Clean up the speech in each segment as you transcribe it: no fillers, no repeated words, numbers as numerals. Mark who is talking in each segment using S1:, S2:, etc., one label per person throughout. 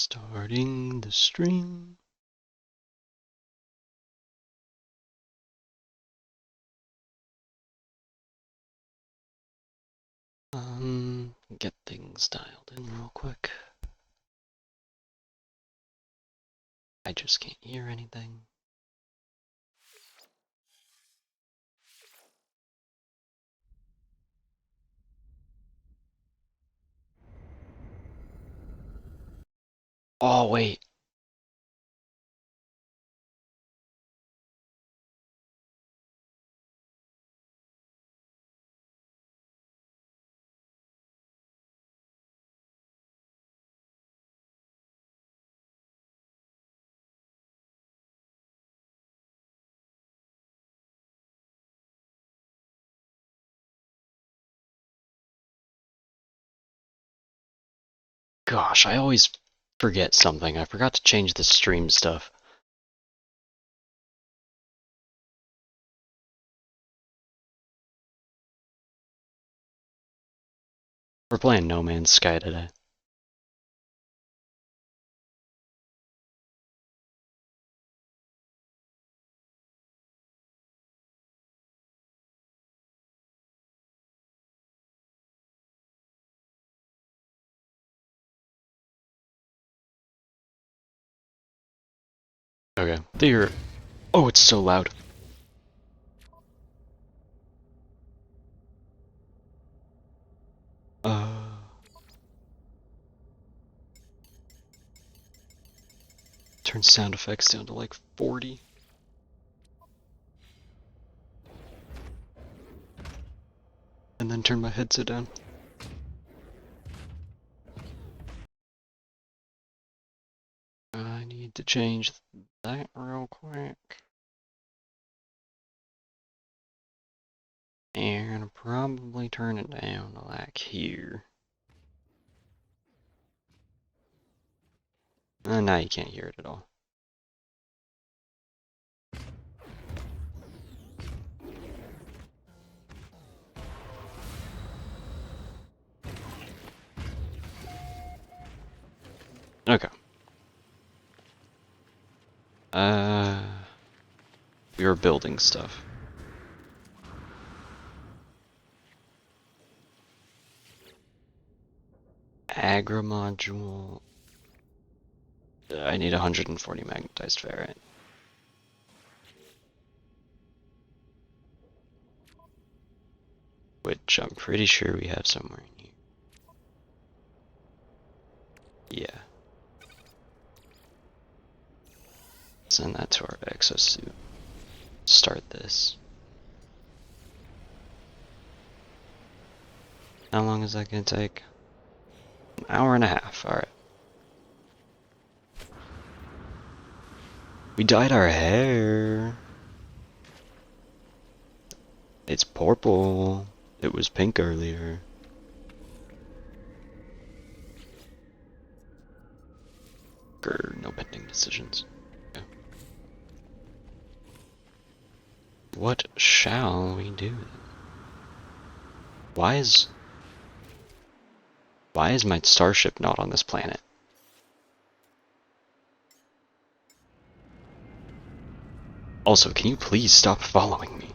S1: Starting the stream. Get things dialed in real quick. I just can't hear anything. Oh, wait. Gosh, I always forget something. I forgot to change the stream stuff. We're playing No Man's Sky today. Okay. There. Oh, it's so loud. Turn sound effects down to like 40. And then turn my headset down. I need to change that real quick. And probably turn it down to like here. Now you can't hear it at all. Okay. We were building stuff. Agra module. I need 140 magnetized ferrite. Which I'm pretty sure we have somewhere in here. Yeah. Send that to our exosuit. Start this. How long is that gonna take? An hour and a half, alright. We dyed our hair. It's purple. It was pink earlier. Grr, no pending decisions. Okay. What shall we do? Why is my starship not on this planet? Also, can you please stop following me?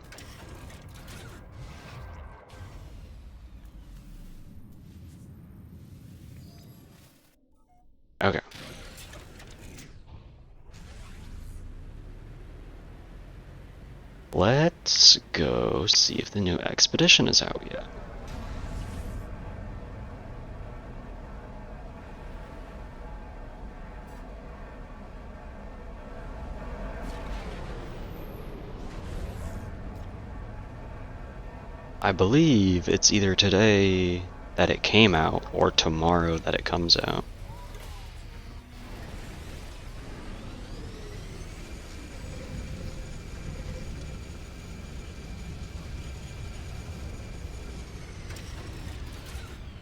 S1: Okay. Let's go see if the new expedition is out yet. I believe it's either today that it came out or tomorrow that it comes out.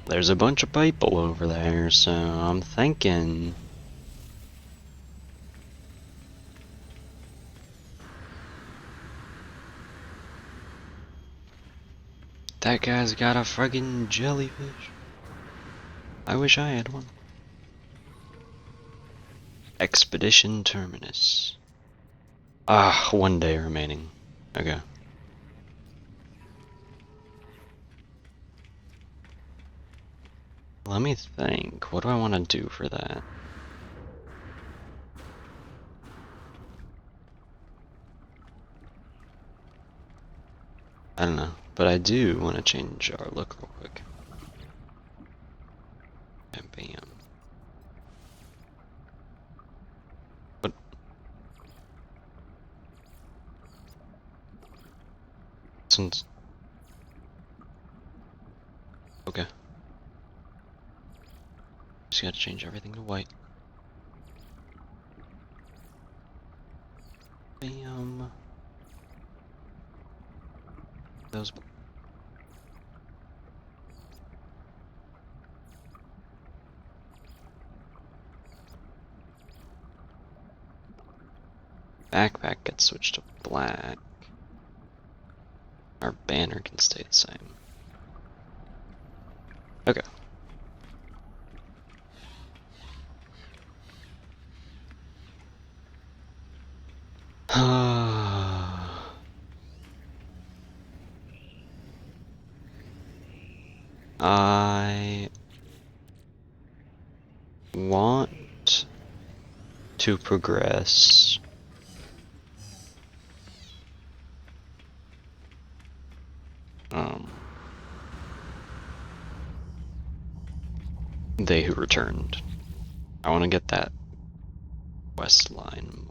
S1: There's a bunch of people over there, so I'm thinking... That guy's got a friggin' jellyfish. I wish I had one. Expedition Terminus. Ah, 1 day remaining. Okay. Let me think. What do I want to do for that? I don't know, but I do want to change our look real quick. And bam. What? Since... Okay. Just gotta change everything to white. Bam. Those... Backpack gets switched to black. Our banner can stay the same. Okay. I want to progress They Who Returned. I want to get that west line.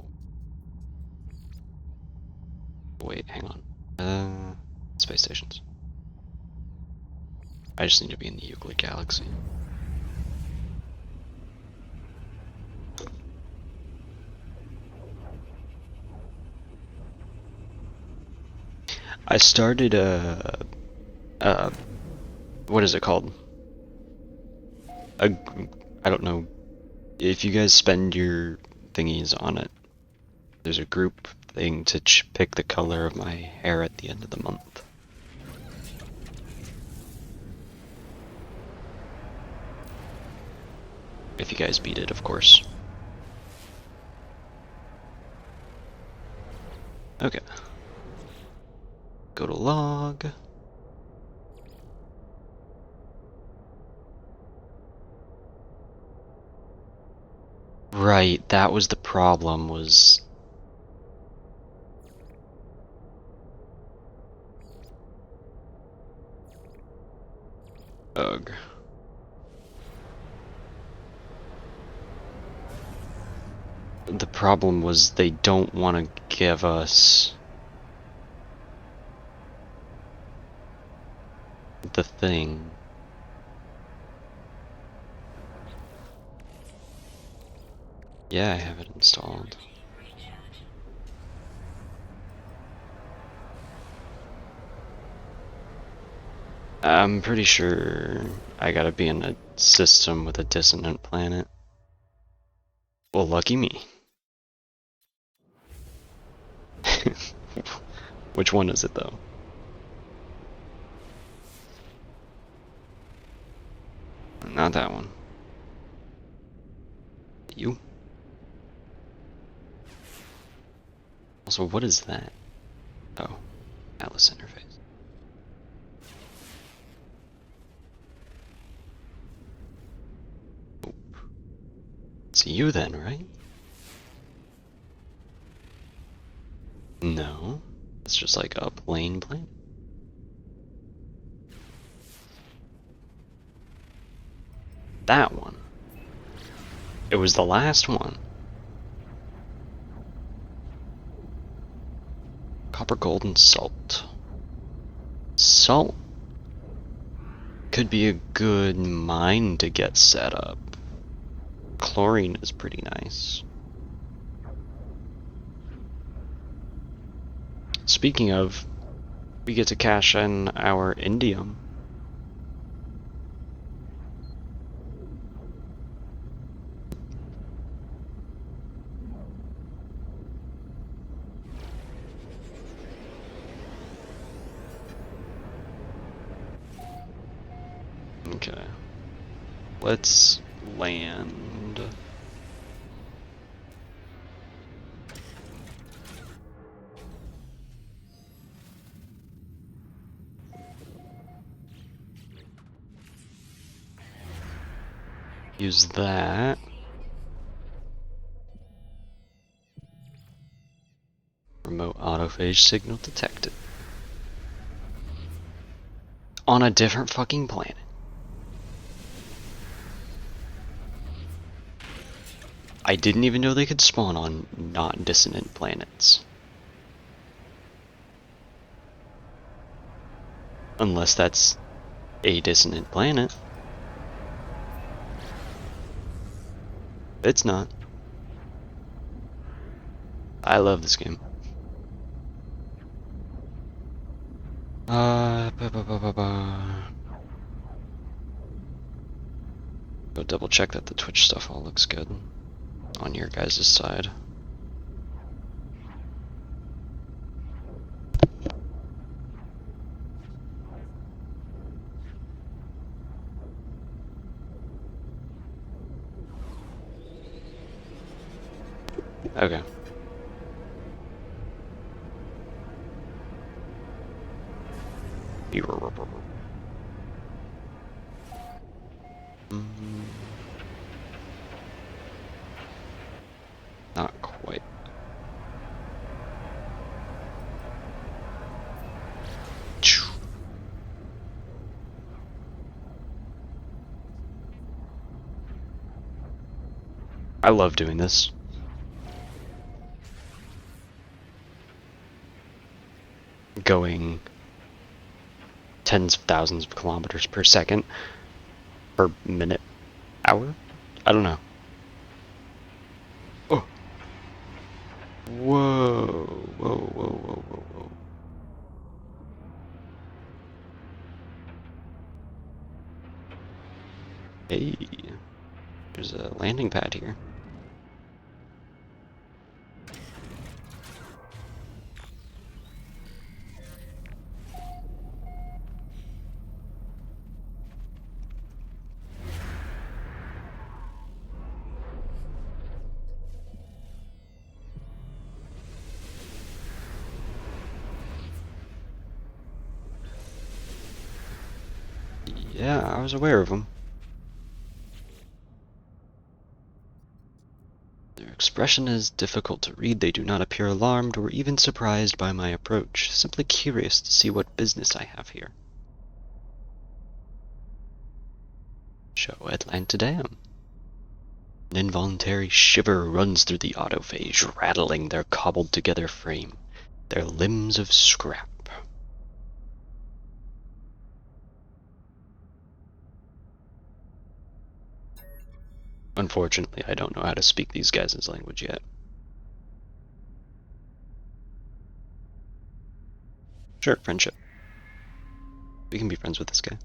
S1: Wait, hang on. Space stations. I just need to be in the Euclid Galaxy. I started what is it called? I don't know. If you guys spend your thingies on it, there's a group thing to pick the color of my hair at the end of the month. If you guys beat it, of course. Okay. Go to log. Right, that was the problem, was... Ugh. The problem was they don't want to give us the thing. Yeah, I have it installed. I'm pretty sure I gotta be in a system with a dissonant planet. Well, lucky me. Which one is it, though? Not that one. You? Also, what is that? Oh, Atlas interface. Oh. It's you then, right? No, it's just like a plain planet. That one. It was the last one. Copper, gold, and salt. Salt could be a good mine to get set up. Chlorine is pretty nice. Speaking of, we get to cash in our indium. Okay. Let's land. Use that. Remote autophage signal detected. On a different fucking planet. I didn't even know they could spawn on not dissonant planets. Unless that's a dissonant planet. It's not. I love this game. Go double check that the Twitch stuff all looks good on your guys' side. Okay. Not quite. I love doing this. Going tens of thousands of kilometers per second, per minute, hour? I don't know. Oh. Whoa, whoa, whoa, whoa, whoa, whoa. Hey, there's a landing pad here. Yeah, I was aware of them. Their expression is difficult to read. They do not appear alarmed or even surprised by my approach, simply curious to see what business I have here. Show Atlanta Dam. An involuntary shiver runs through the autophage, rattling their cobbled-together frame, their limbs of scrap. Unfortunately, I don't know how to speak these guys' language yet. Sure, friendship. We can be friends with this guy.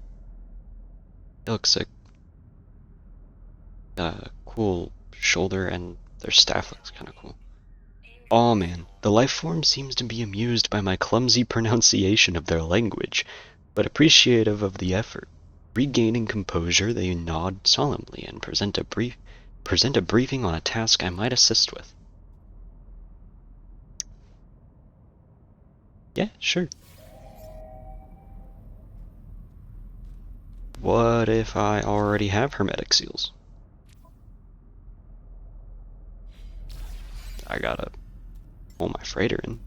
S1: He looks sick. Cool shoulder, and their staff looks kind of cool. Oh man, the life form seems to be amused by my clumsy pronunciation of their language, but appreciative of the effort. Regaining composure, they nod solemnly and present a briefing on a task I might assist with. Yeah, sure. What if I already have hermetic seals? I gotta pull my freighter in.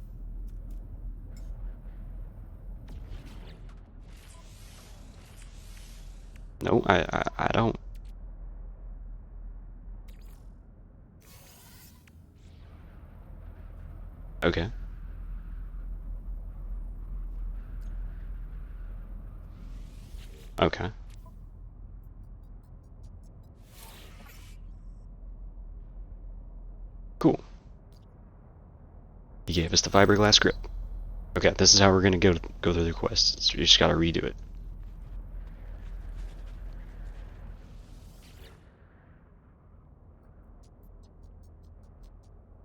S1: No, I don't. Okay. Okay. Cool. He gave us the fiberglass grip. Okay, this is how we're gonna go through the quest. You just gotta redo it.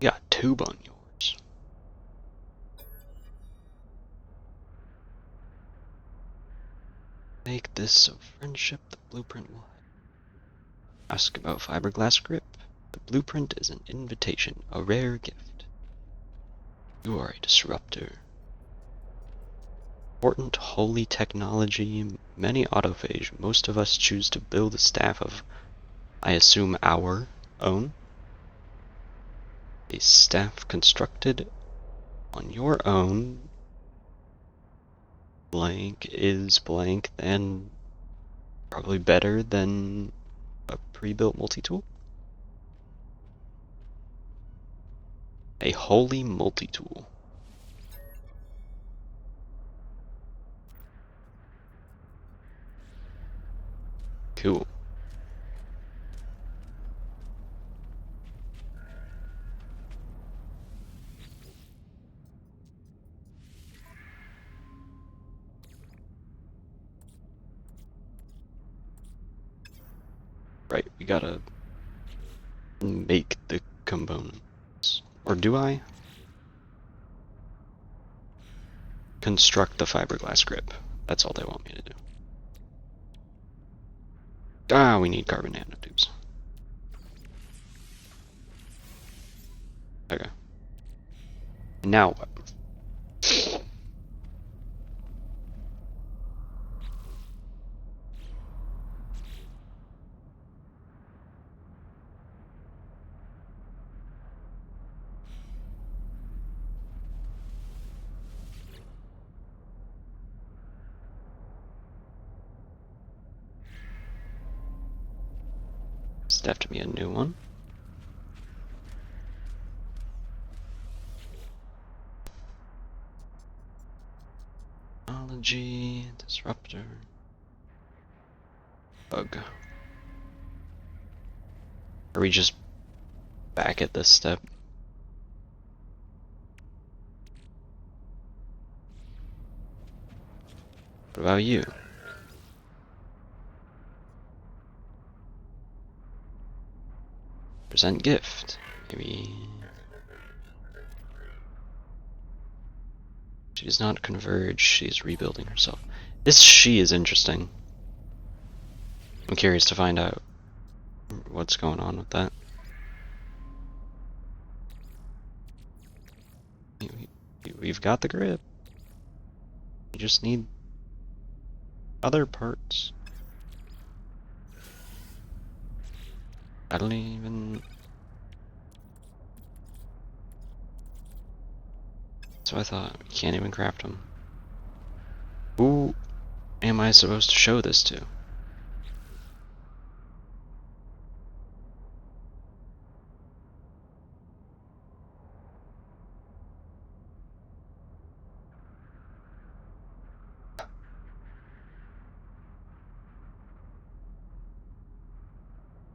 S1: You got a tube on yours. Make this of friendship, the blueprint will ask about fiberglass grip. The blueprint is an invitation, a rare gift. You are a disruptor. Important holy technology, many autophage. Most of us choose to build a staff of I assume our own. A staff constructed on your own. Blank is blank, then probably better than a pre-built multi-tool. A holy multi-tool. Cool. Right, we gotta make the components. Or do I? Construct the fiberglass grip. That's all they want me to do. Ah, we need carbon nanotubes. Okay. Now what? Does it have to be a new one? Technology, disruptor, bug. Are we just back at this step? What about you? Present gift. Maybe. She does not converge, she is rebuilding herself. This she is interesting. I'm curious to find out what's going on with that. We've got the grip. We just need other parts. I don't even... So I thought, we can't even craft them. Who am I supposed to show this to?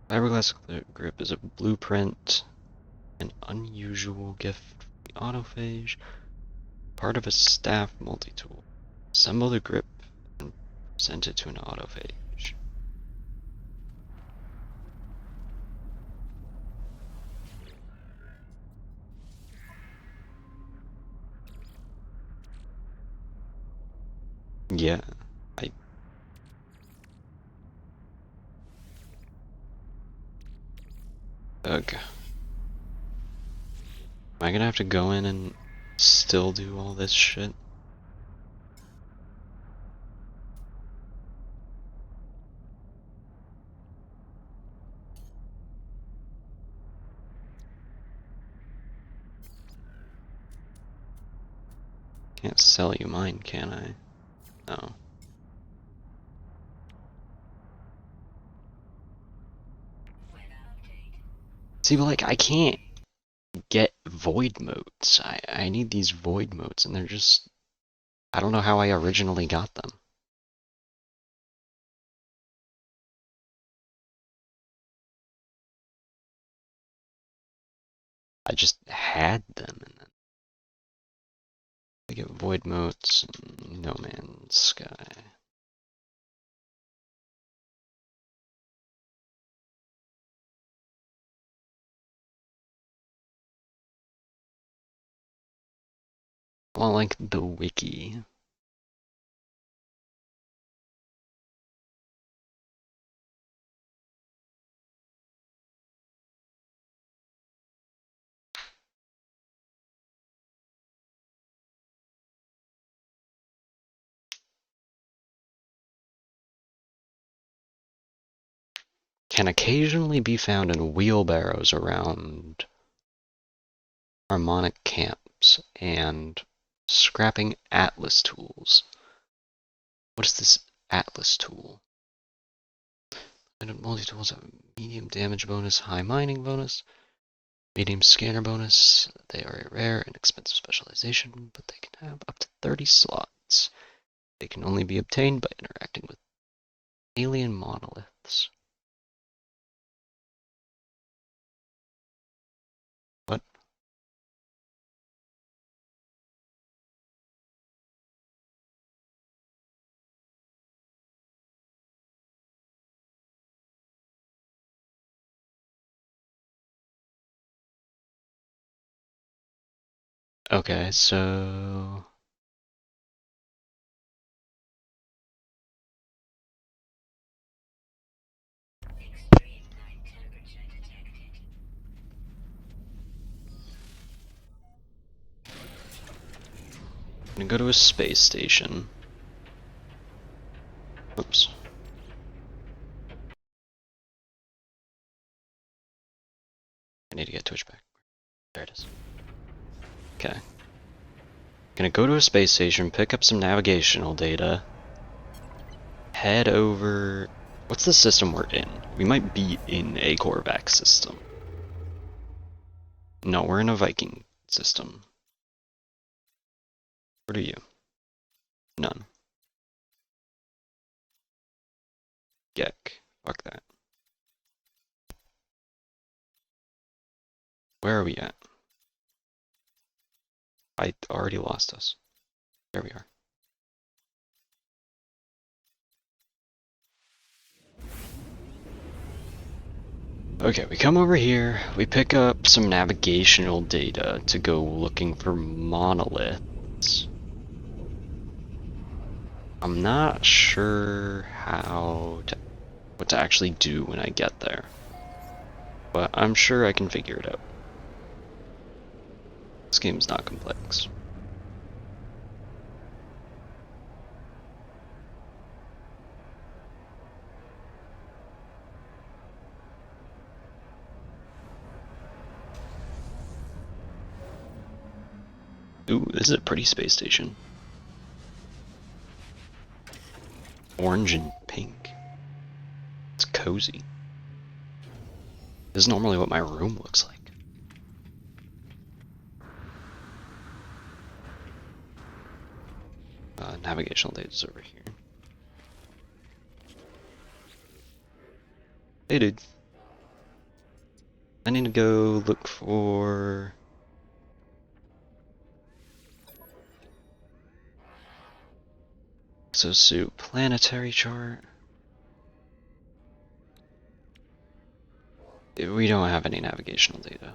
S1: Fiberglass grip is a blueprint, an unusual gift, autophage, part of a staff multi-tool. Assemble the grip and present it to an autophage. Yeah, ugh. Am I gonna have to go in and still do all this shit? Can't sell you mine, can I? No. See, but like, I can't get void modes. I need these void modes, and they're just... I don't know how I originally got them. I just had them, and then I get void modes, No Man's Sky. Well, like the wiki. can occasionally be found in wheelbarrows around harmonic camps and scrapping atlas tools. What is this atlas tool? Multi-tools have medium damage bonus, high mining bonus, medium scanner bonus. They are a rare and expensive specialization, but they can have up to 30 slots. They can only be obtained by interacting with alien monoliths. What? Okay, so... I'm gonna go to a space station. Oops. I need to get Twitch back. There it is. Okay. Gonna go to a space station, pick up some navigational data, head over... What's the system we're in? We might be in a Korvax system. No, we're in a Viking system. What are you? None. Gek. Fuck that. Where are we at? I already lost us. There we are. Okay, we come over here, we pick up some navigational data to go looking for monoliths. I'm not sure what to actually do when I get there, but I'm sure I can figure it out. This game's not complex. Ooh, this is a pretty space station. Orange and pink. It's cozy. This is normally what my room looks like. Navigational data's over here. Hey dude. I need to go look for... Exosuit planetary chart. We don't have any navigational data.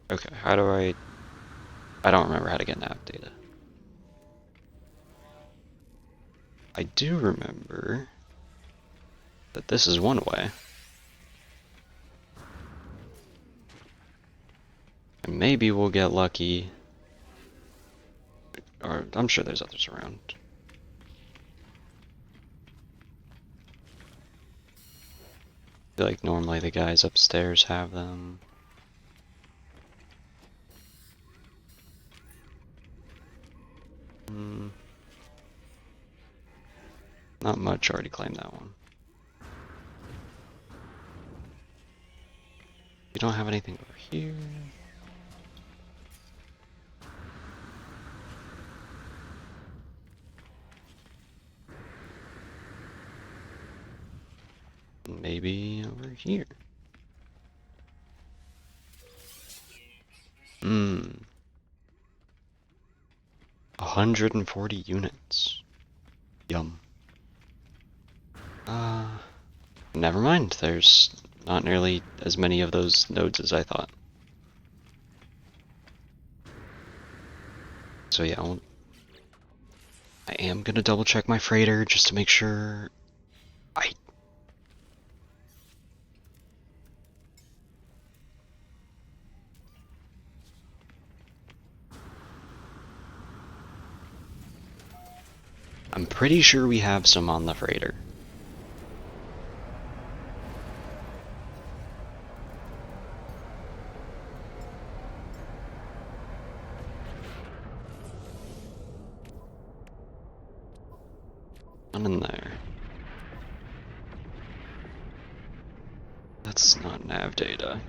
S1: Okay, how do I don't remember how to get nav data. I do remember that this is one way. And maybe we'll get lucky. Or I'm sure there's others around. I feel like normally the guys upstairs have them. Not much, already claimed that one. We don't have anything over here. Maybe over here. 140 units. Yum. Never mind. There's not nearly as many of those nodes as I thought. So yeah, I am gonna double check my freighter just to make sure I'm pretty sure we have some on the freighter. None in there. That's not nav data.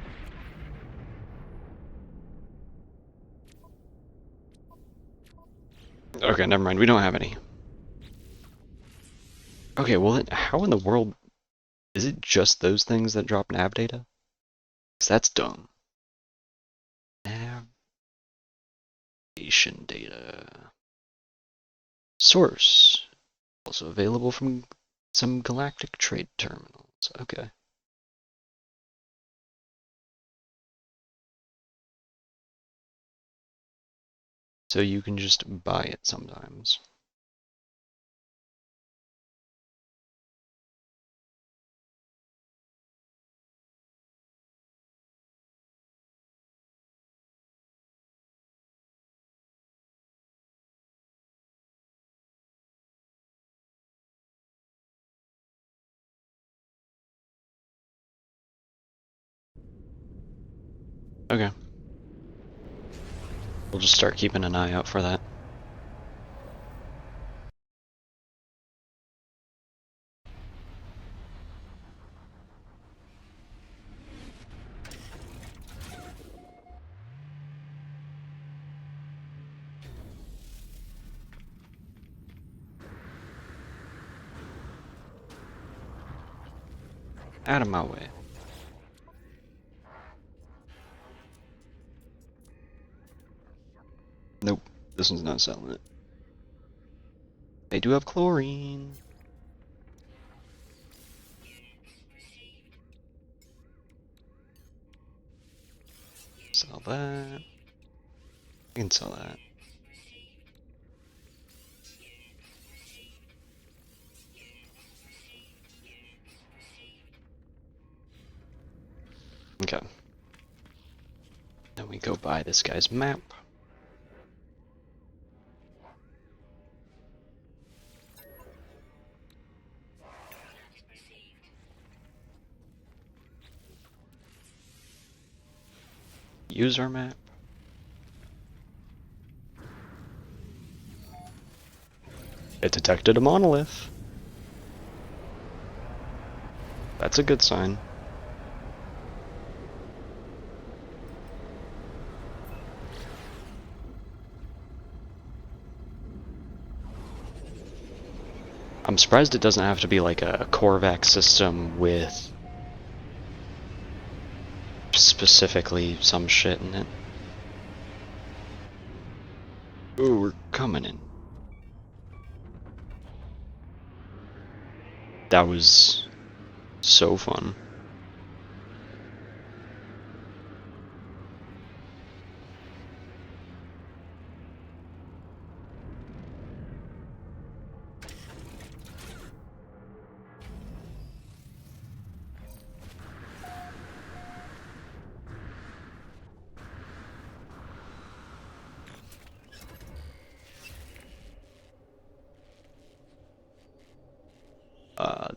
S1: Okay, never mind. We don't have any. Okay, well, then how in the world is it just those things that drop nav data? 'Cause that's dumb. Navigation data. Source. Also available from some galactic trade terminals. Okay. So you can just buy it sometimes. Okay. We'll just start keeping an eye out for that. Out of my way. Nope, this one's not selling it. They do have chlorine. Sell that. I can sell that. Okay. Then we go buy this guy's map. Use our map. It detected a monolith. That's a good sign. I'm surprised it doesn't have to be like a Korvac system with specifically some shit in it. Ooh, we're coming in. That was so fun.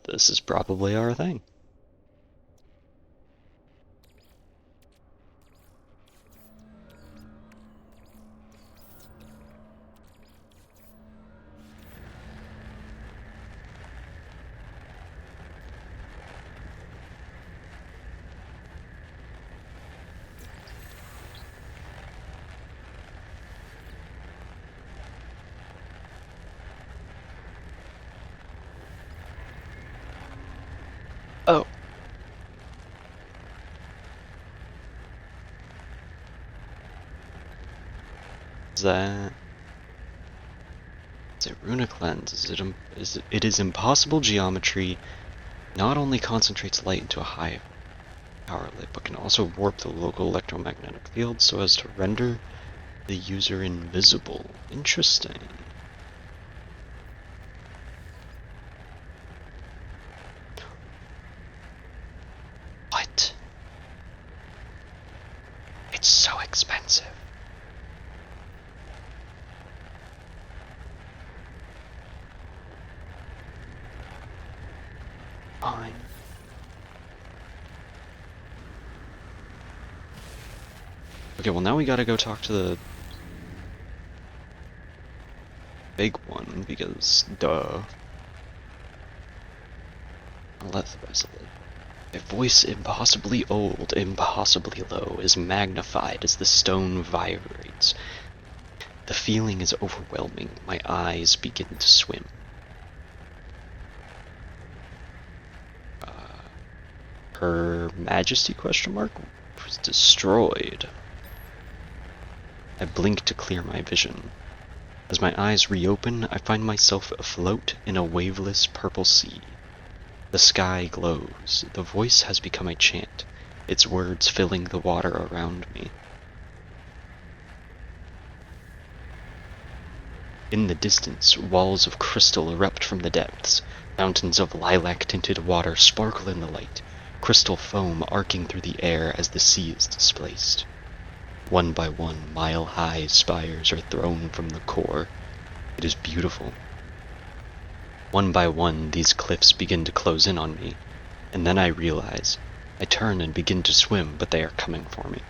S1: This is probably our thing. Oh. Is that... Is it runic lens? It is impossible geometry. Not only concentrates light into a high power lit, but can also warp the local electromagnetic field so as to render the user invisible. Interesting. What? It's so expensive. Fine. Okay, well now we gotta go talk to the big one, because duh. Let the rest of it. A voice impossibly old, impossibly low, is magnified as the stone vibrates. The feeling is overwhelming. My eyes begin to swim. Her Majesty question mark was destroyed. I blink to clear my vision. As my eyes reopen, I find myself afloat in a waveless purple sea. The sky glows. The voice has become a chant, its words filling the water around me. In the distance, walls of crystal erupt from the depths. Fountains of lilac-tinted water sparkle in the light, crystal foam arcing through the air as the sea is displaced. One by one, mile-high spires are thrown from the core. It is beautiful. One by one, these cliffs begin to close in on me, and then I realize. I turn and begin to swim, but they are coming for me.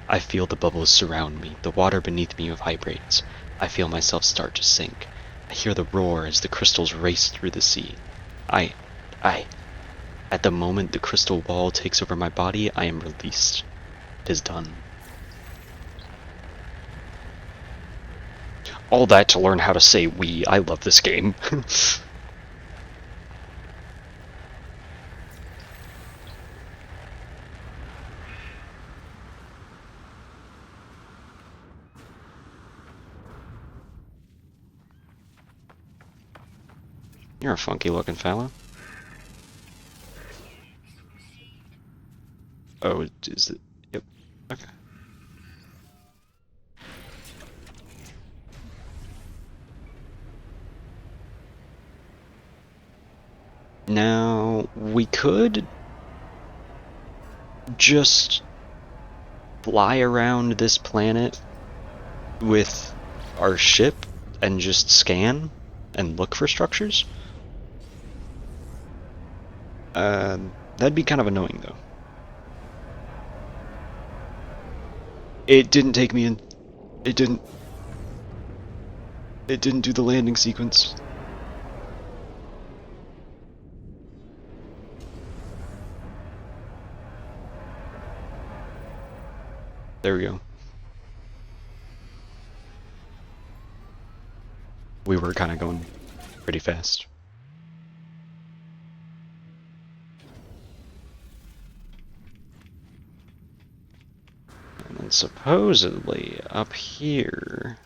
S1: I feel the bubbles surround me, the water beneath me vibrates. I feel myself start to sink. I hear the roar as the crystals race through the sea. At the moment the crystal wall takes over my body, I am released. It is done. All that to learn how to say we. I love this game. You're a funky looking fella. Oh, is it? Yep. Okay. Now, we could just fly around this planet with our ship and just scan and look for structures. That'd be kind of annoying, though. It didn't take me in. It didn't. It didn't do the landing sequence. There we go. We were kind of going pretty fast. And then supposedly up here.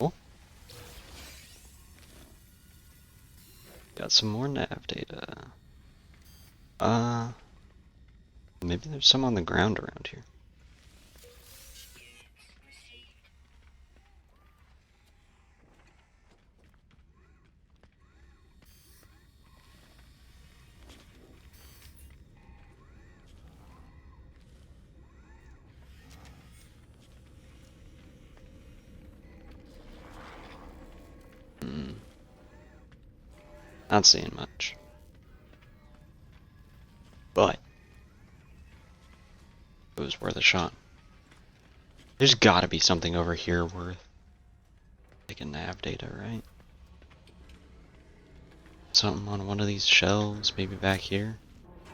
S1: Oh. Got some more nav data. Maybe there's some on the ground around here. Not seeing much. But it was worth a shot. There's gotta be something over here worth taking nav data, right? Something on one of these shelves, maybe back here?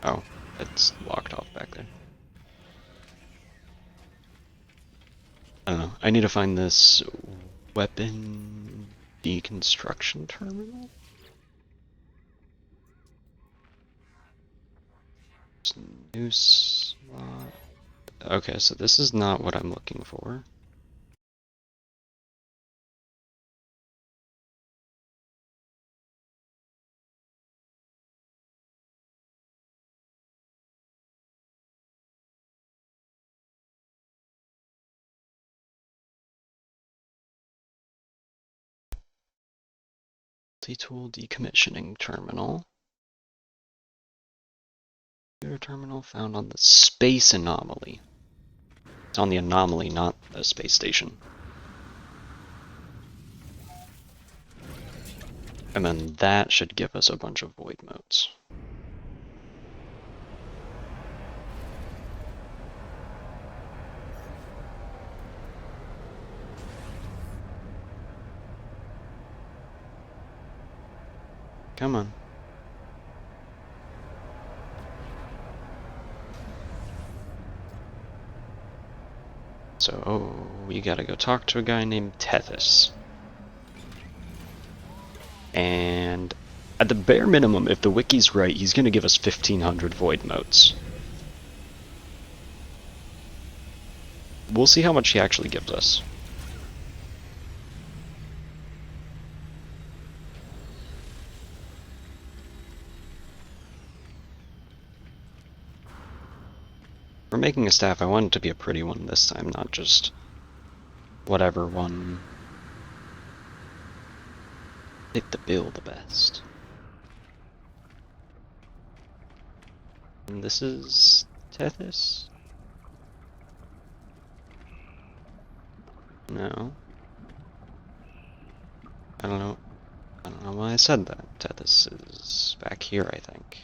S1: Oh, it's locked off back there. I don't know. I need to find this weapon deconstruction terminal? New slot. Okay, so this is not what I'm looking for. Multi-tool decommissioning terminal. Computer terminal found on the space anomaly. It's on the anomaly, not the space station. And then that should give us a bunch of void motes. Come on. So, we gotta go talk to a guy named Tethys. And at the bare minimum, if the wiki's right, he's gonna give us 1,500 void motes. We'll see how much he actually gives us. For making a staff, I want it to be a pretty one this time, not just whatever one fit the bill the best. And this is Tethys? No. I don't know. I don't know why I said that. Tethys is back here, I think.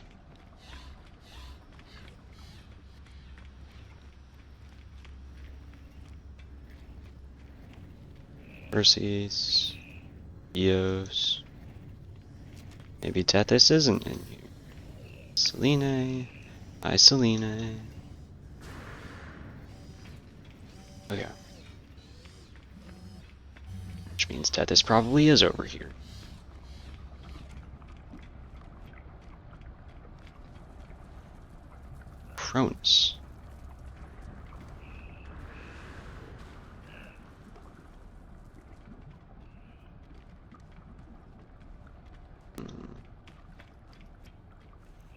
S1: Perseus, Eos. Maybe Tethys isn't in here. Selene. Hi, Selene. Okay. Which means Tethys probably is over here. Cronus.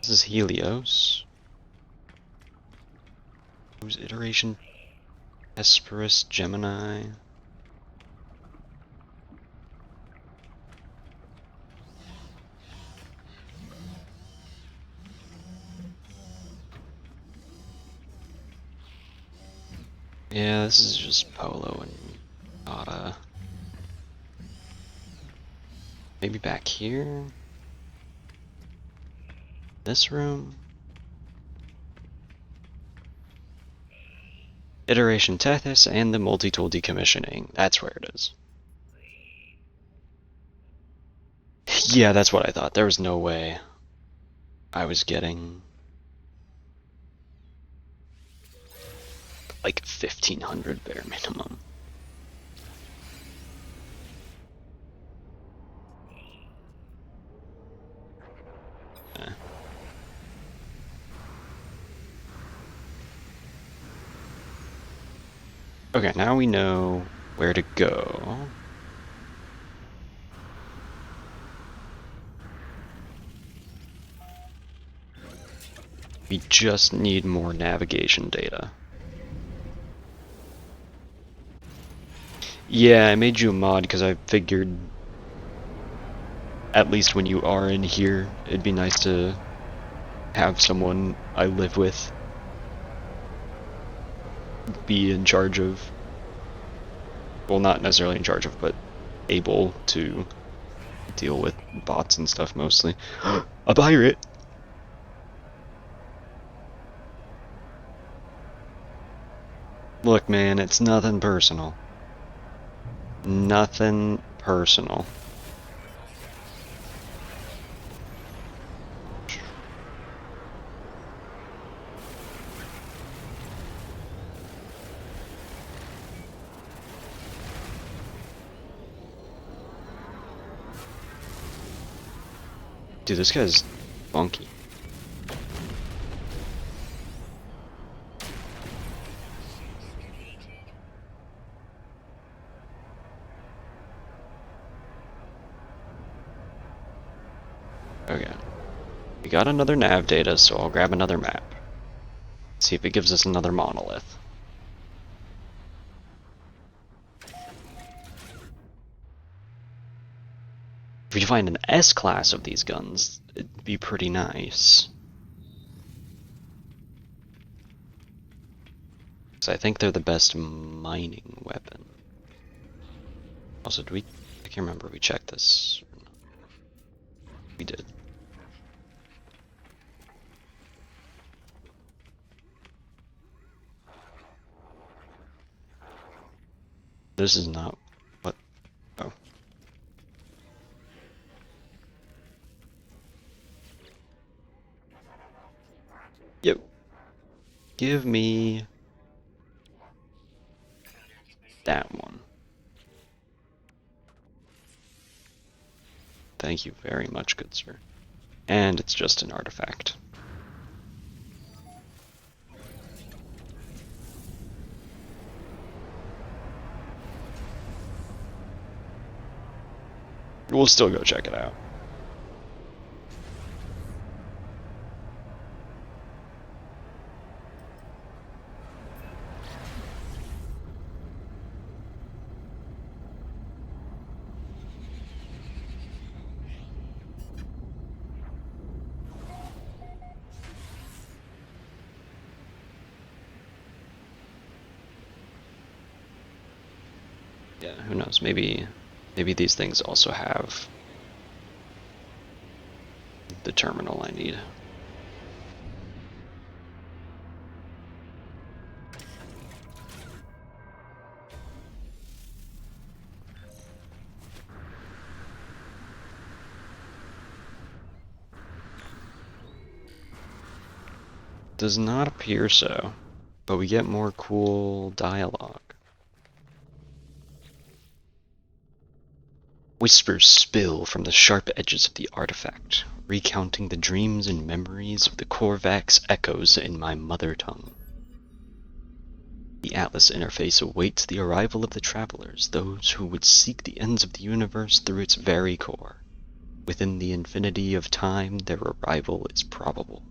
S1: This is Helios. Whose iteration? Hesperus, Gemini. Yeah, this is just Polo and Ada. Maybe back here? This room? Iteration Tethys and the multi-tool decommissioning. That's where it is. Yeah, that's what I thought. There was no way I was getting like 1,500 bare minimum. Okay, now we know where to go. We just need more navigation data. Yeah, I made you a mod because I figured at least when you are in here, it'd be nice to have someone I live with be in charge of, well, not necessarily in charge of, but able to deal with bots and stuff mostly. A pirate! Look, man, it's nothing personal. Nothing personal. Dude, this guy's funky. Okay. We got another nav data, so I'll grab another map. See if it gives us another monolith. If we find an S-class of these guns, it'd be pretty nice. So I think they're the best mining weapon. Also, I can't remember if we checked this. We did. This is not what. Oh. Give me that one. Thank you very much, good sir. And it's just an artifact. We'll still go check it out. Yeah, who knows? Maybe these things also have the terminal I need. Does not appear so, but we get more cool dialogue. Whispers spill from the sharp edges of the artifact, recounting the dreams and memories of the Korvax echoes in my mother tongue. The Atlas interface awaits the arrival of the travelers, those who would seek the ends of the universe through its very core. Within the infinity of time, their arrival is probable.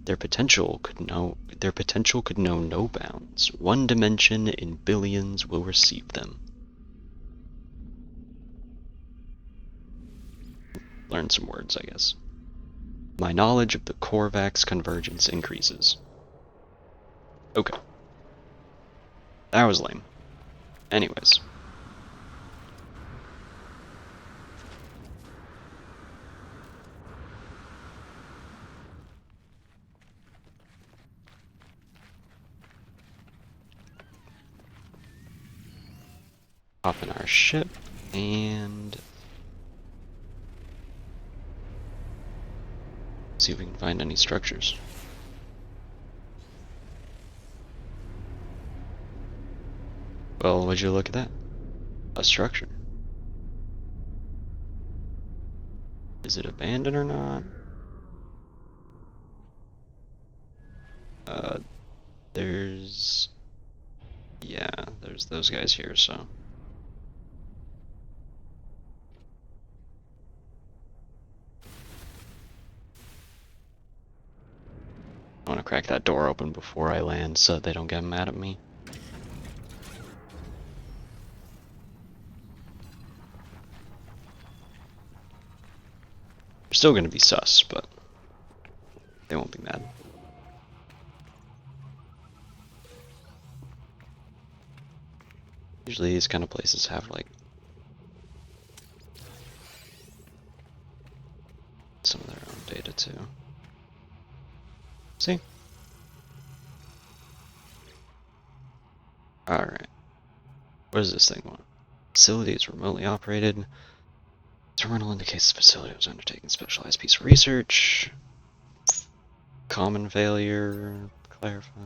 S1: Their potential could know no bounds. One dimension in billions will receive them. Learn some words, I guess. My knowledge of the Korvax convergence increases. Okay. That was lame. Anyways. Hop in our ship and see if we can find any structures. Well, would you look at that? A structure. Is it abandoned or not? There's... Yeah, there's those guys here, so... I want to crack that door open before I land so they don't get mad at me. They're still going to be sus, but they won't be mad. Usually these kind of places have like some of their own data too. See? Alright. What does this thing want? Facility is remotely operated. Terminal indicates the facility was undertaking specialized piece of research. Common failure. Clarify.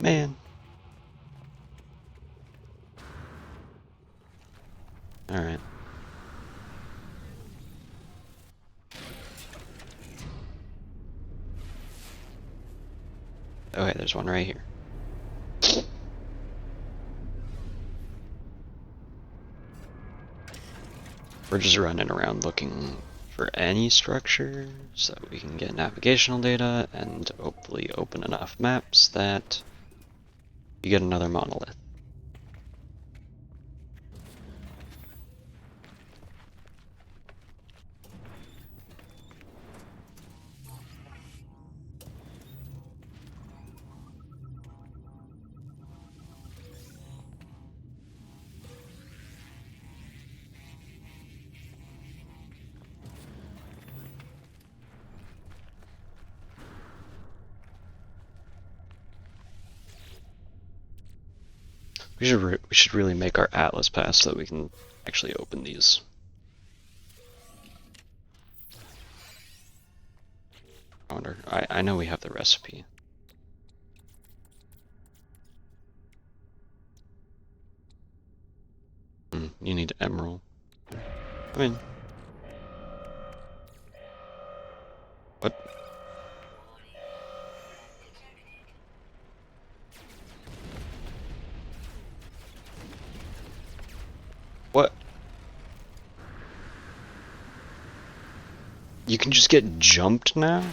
S1: Man. Alright. Okay, there's one right here. We're just running around looking for any structure so that we can get navigational data and hopefully open enough maps that you get another monolith. We should really make our Atlas pass so that we can actually open these. I wonder. I know we have the recipe. You need emerald. I mean, what? What? You can just get jumped now?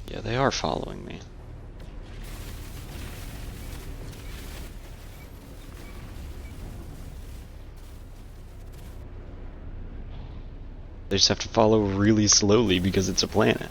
S1: Yeah, they are following me. They just have to follow really slowly because it's a planet.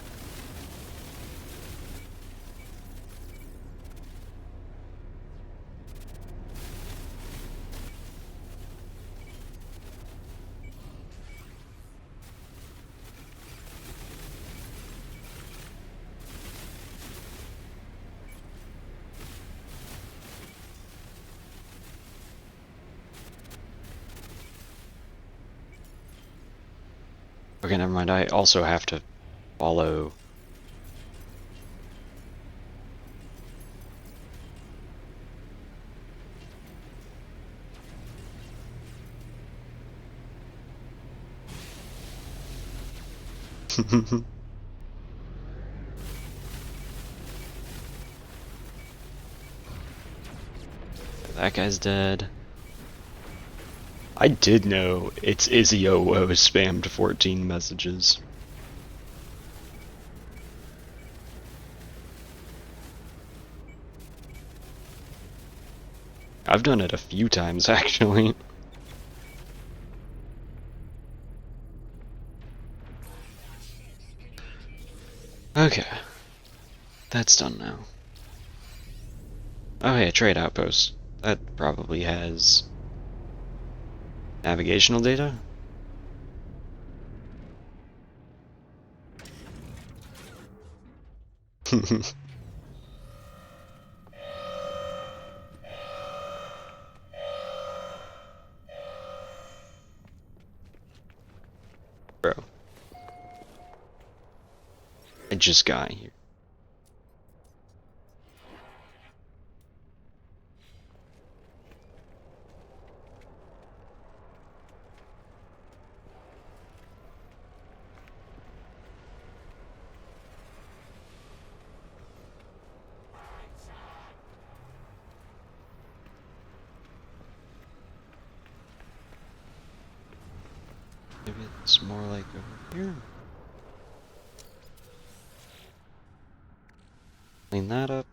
S1: Okay, never mind. I also have to follow. That guy's dead. I did know it's Izzy00 spammed 14 messages. I've done it a few times, actually. Okay. That's done now. Oh hey, a trade outpost. That probably has navigational data? Bro. I just got here. Maybe it's more like over here. Clean that up.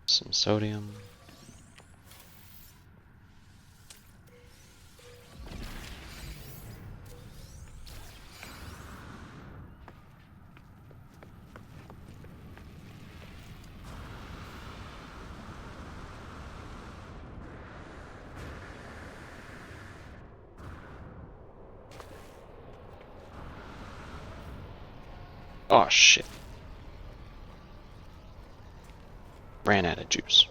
S1: Some sodium. Oh shit. Ran out of juice.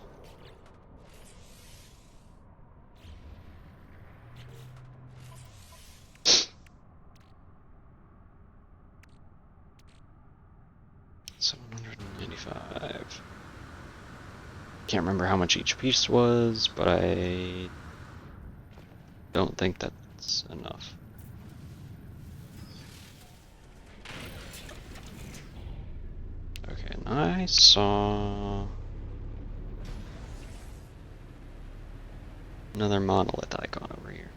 S1: $795. Can't remember how much each piece was, but I don't think that's enough. Okay, and I saw another monolith icon over here.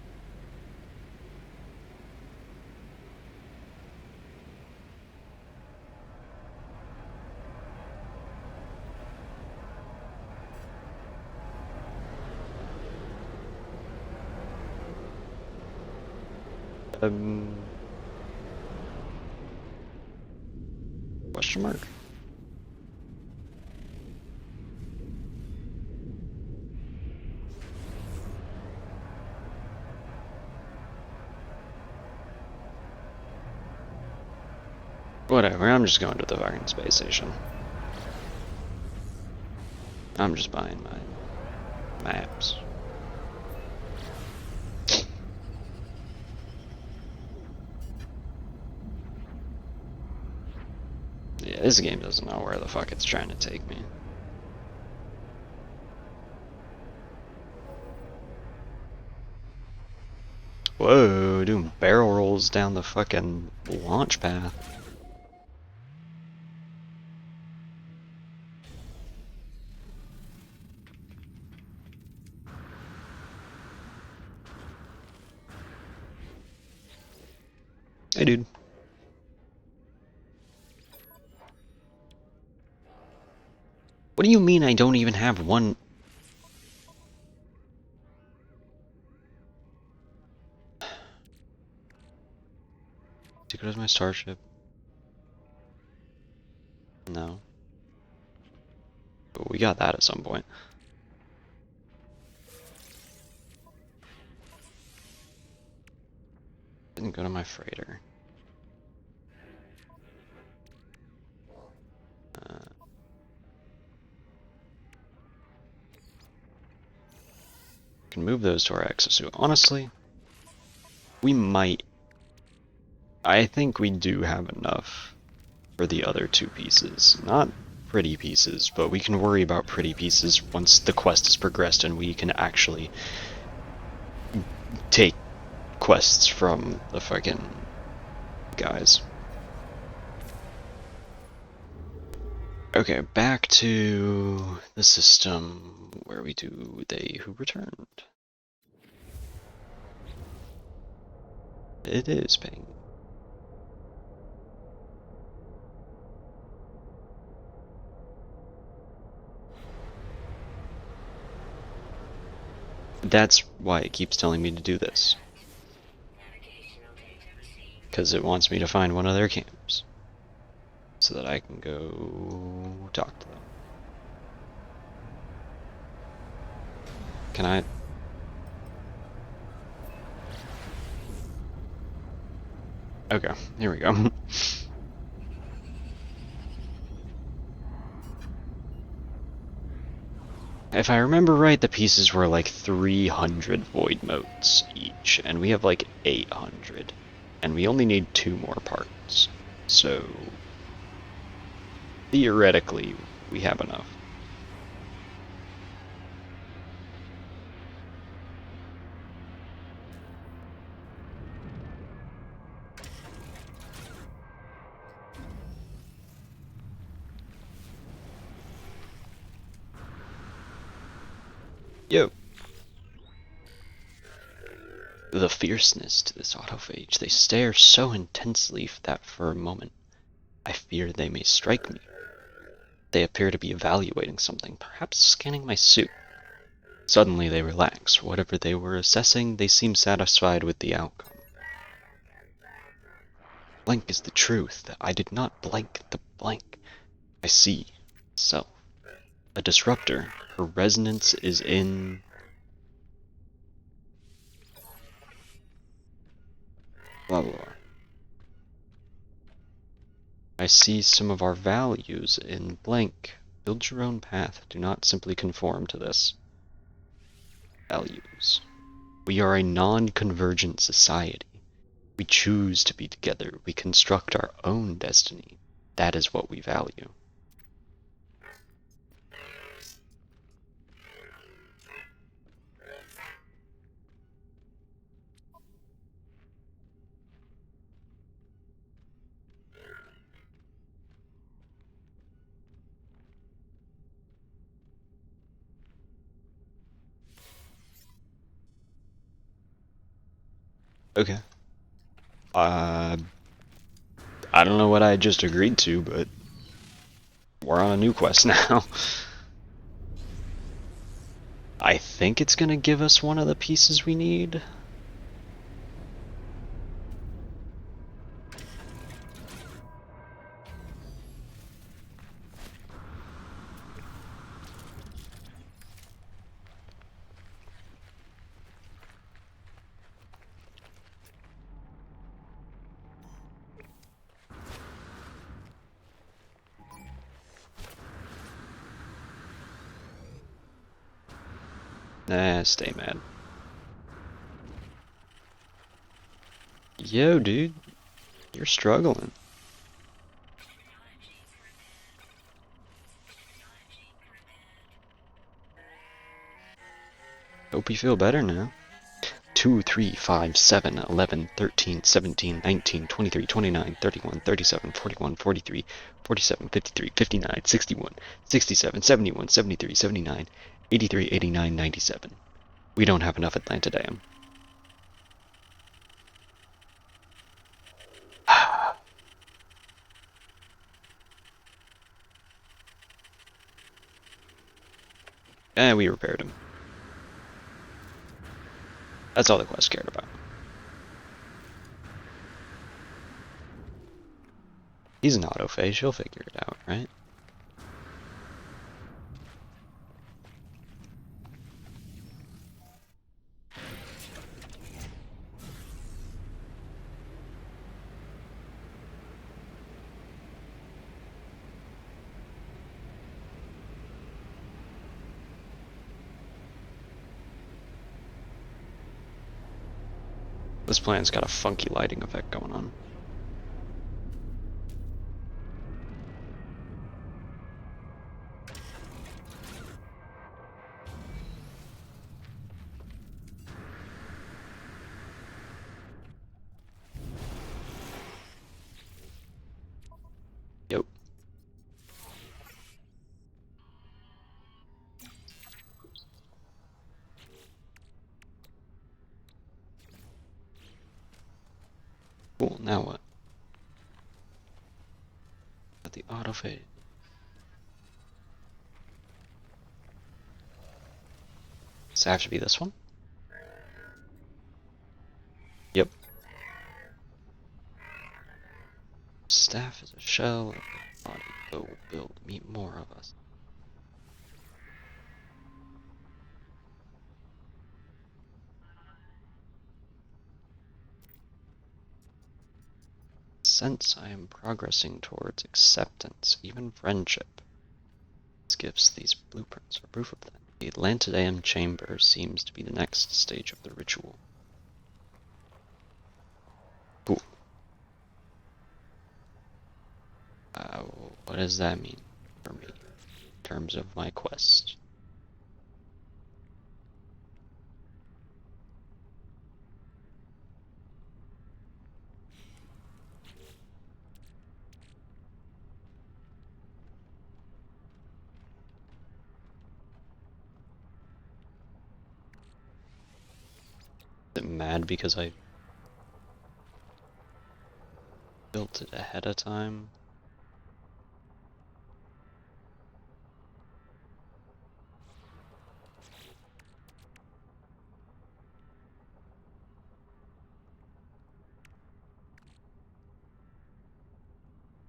S1: Question mark? Whatever, I'm just going to the fucking space station. I'm just buying my maps. Yeah, this game doesn't know where the fuck it's trying to take me. Whoa, doing barrel rolls down the fucking launch path. Hey, dude. What do you mean I don't even have one? To go to my starship? No. But we got that at some point. Didn't go to my freighter. Can move those to our exosuit. Honestly, we might. I think we do have enough for the other two pieces. Not pretty pieces, but we can worry about pretty pieces once the quest is progressed and we can actually take quests from the fucking guys. Okay, back to the system where we do They Who Returned. It is paying. That's why it keeps telling me to do this. Because it wants me to find one of their camps. So that I can go talk to them. Can I? Okay, here we go. If I remember right, the pieces were like 300 void motes each, and we have like 800. And we only need 2 more parts. So, theoretically, we have enough. Yo! The fierceness to this autophage. They stare so intensely that for a moment, I fear they may strike me. They appear to be evaluating something, perhaps scanning my suit. Suddenly they relax. Whatever they were assessing, they seem satisfied with the outcome. Blank is the truth. I did not blank the blank. I see. Self. A disruptor. Her resonance is in... blah blah blah. I see some of our values in blank. Build your own path. Do not simply conform to this. Values. We are a non-convergent society. We choose to be together. We construct our own destiny. That is what we value. Okay. I don't know what I just agreed to, but we're on a new quest now. I think it's gonna give us one of the pieces we need. Nah, stay mad. Yo, dude. You're struggling. Hope you feel better now. 2, 3, 5, 7, 11, 13, 17, 19, 23, 29, 31, 37, 41, 43, 47, 53, 59, 61, 67, 71, 73, 79, 83, 89, 97. We don't have enough Atlanta Dam. And we repaired him. That's all the quest cared about. He's an autophage, he'll figure it out, right? This plan's got a funky lighting effect going on. Yep. Cool, now what? Got the autofade. Does it have to be this one? Yep. Staff is a shell of the body, but will build, meet more of us. Since I am progressing towards acceptance, even friendship. This gives these blueprints are proof of that. The Atlantideum chamber seems to be the next stage of the ritual. Cool. What does that mean for me in terms of my quest? Is it mad because I built it ahead of time?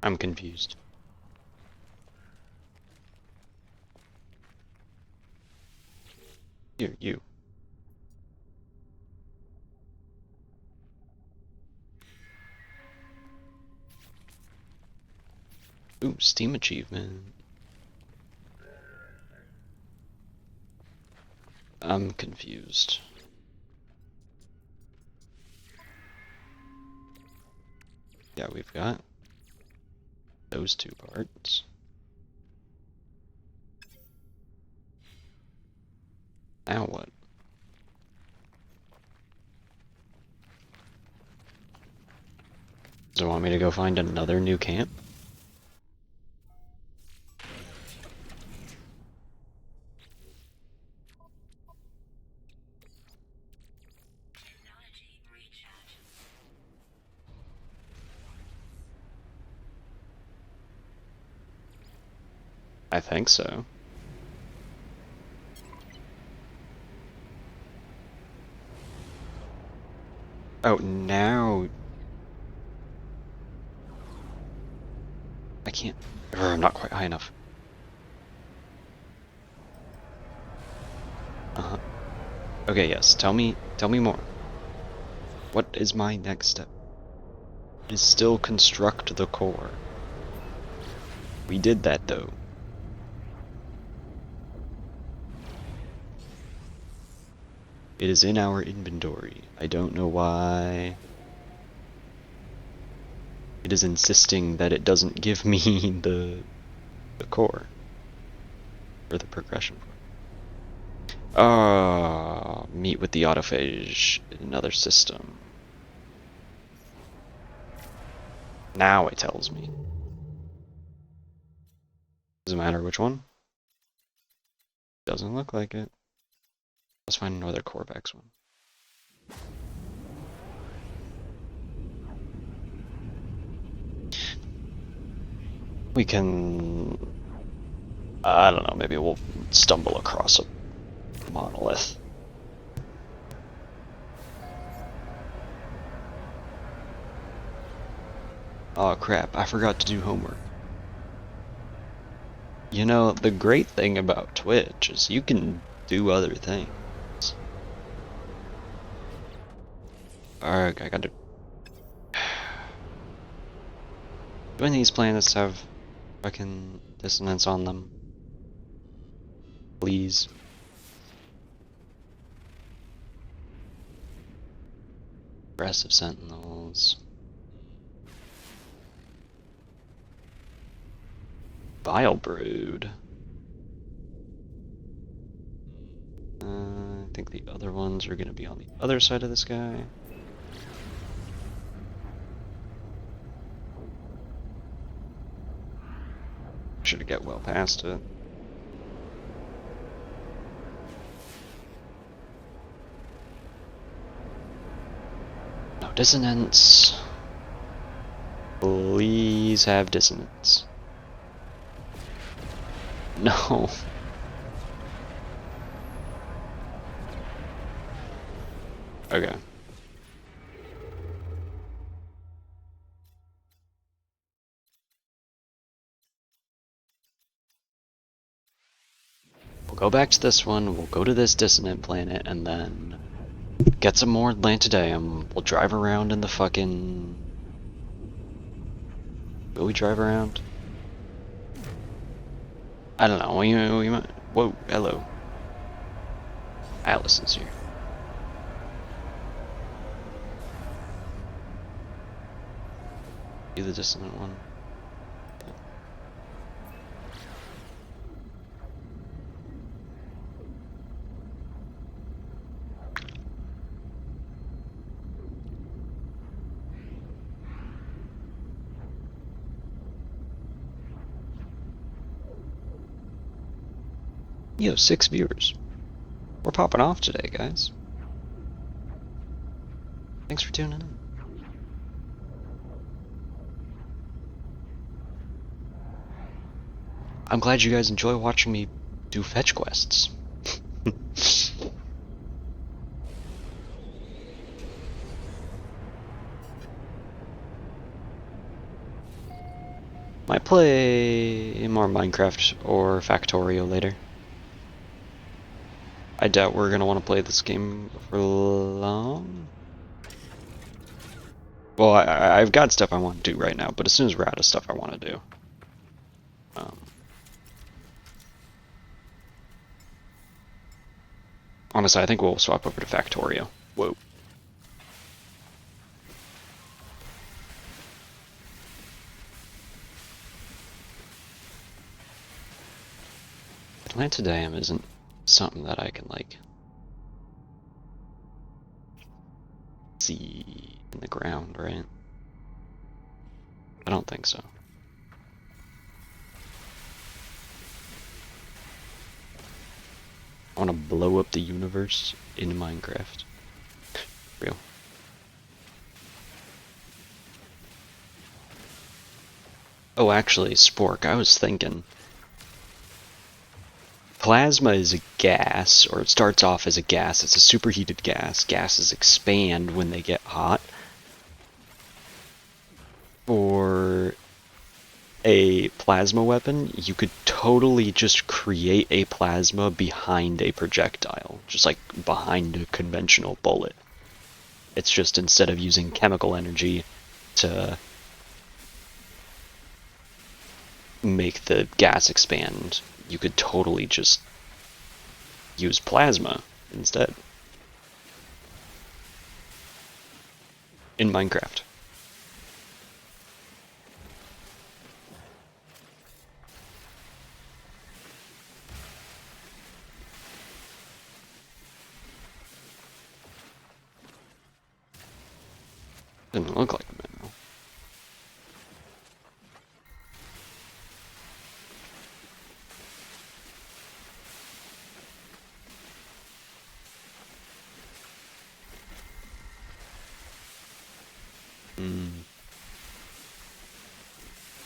S1: I'm confused. Here, you. Ooh, Steam achievement. I'm confused. Yeah, we've got those two parts. Now what? Does it want me to go find another new camp? I think so. Oh, now... I can't... I'm not quite high enough. Uh-huh. Okay, yes, tell me more. What is my next step? It is still construct the core. We did that, though. It is in our inventory. I don't know why it is insisting that it doesn't give me the core. Or the progression. Meet with the autophage in another system. Now it tells me. Doesn't matter which one. Doesn't look like it. Let's find another Corvax one. We can... I don't know, maybe we'll stumble across a monolith. Oh crap, I forgot to do homework. You know, the great thing about Twitch is you can do other things. Alright, I gotta... Do any of these planets have fucking dissonance on them? Please. Aggressive sentinels. Vile brood. I think the other ones are gonna be on the other side of this guy. Should get well past it. No dissonance. Please have dissonance. No. Okay. We'll go back to this one, we'll go to this dissonant planet, and then get some more Atlantideum. We'll drive around in the fucking... Will we drive around? I don't know, we might... Whoa, hello. Allison's here. Do the dissonant one. You have 6 viewers. We're popping off today, guys. Thanks for tuning in. I'm glad you guys enjoy watching me do fetch quests. Might play more Minecraft or Factorio later. I doubt we're gonna want to play this game for long. Well, I've got stuff I want to do right now, but as soon as we're out of stuff I want to do. Honestly, I think we'll swap over to Factorio. Whoa. Atlantideum isn't something that I can, like, see in the ground, right? I don't think so. I want to blow up the universe in Minecraft. Real. Oh, actually, Spork, I was thinking... Plasma is a gas, or it starts off as a gas. It's a superheated gas. Gases expand when they get hot. For a plasma weapon, you could totally just create a plasma behind a projectile. Just like behind a conventional bullet. It's just instead of using chemical energy to make the gas expand, you could totally just use plasma instead. in Minecraft. Didn't look like a mineral.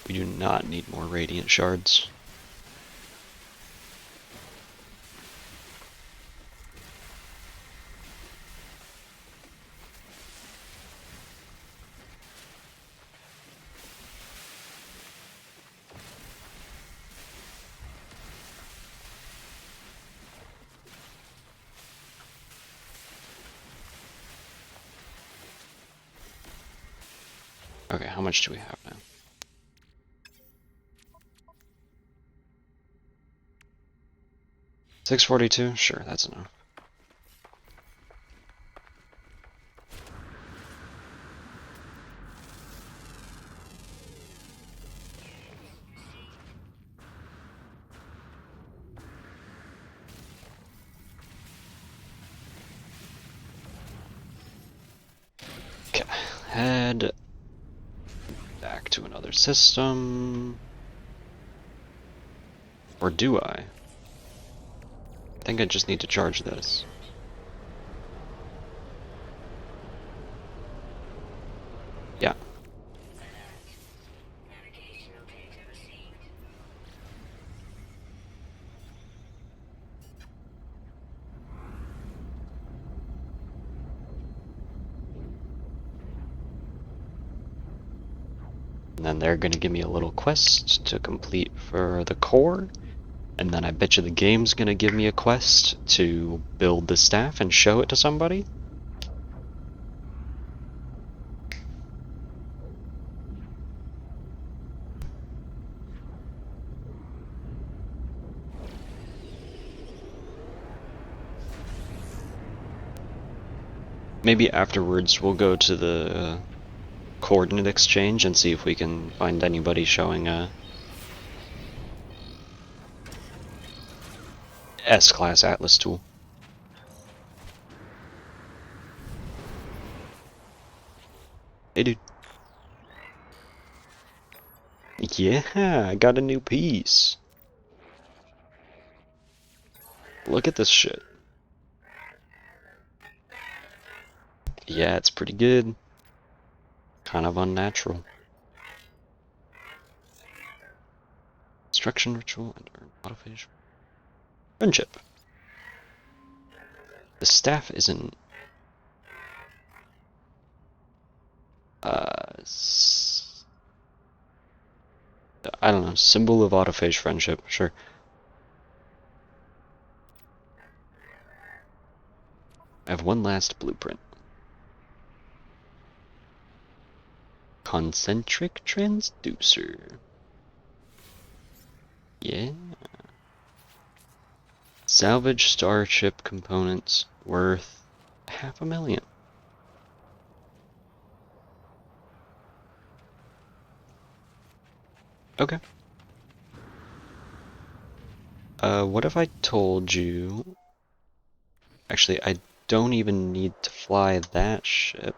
S1: We do not need more radiant shards. Okay, how much do we have now? $642? Sure, that's enough. Okay, head back to another system. Or do I? I think I just need to charge this. Yeah. And then they're gonna give me a little quest to complete for the core. And then I bet you the game's gonna give me a quest to build the staff and show it to somebody. Maybe afterwards we'll go to the coordinate exchange and see if we can find anybody showing a S-class Atlas tool. Hey dude. Yeah, I got a new piece. Look at this shit. Yeah, it's pretty good. Kind of unnatural. Instruction ritual and modification. Friendship. The staff isn't I don't know, symbol of autophage friendship, sure. I have one last blueprint. Concentric transducer. Yeah. Salvage starship components worth $500,000. Okay. What if I told you... Actually, I don't even need to fly that ship.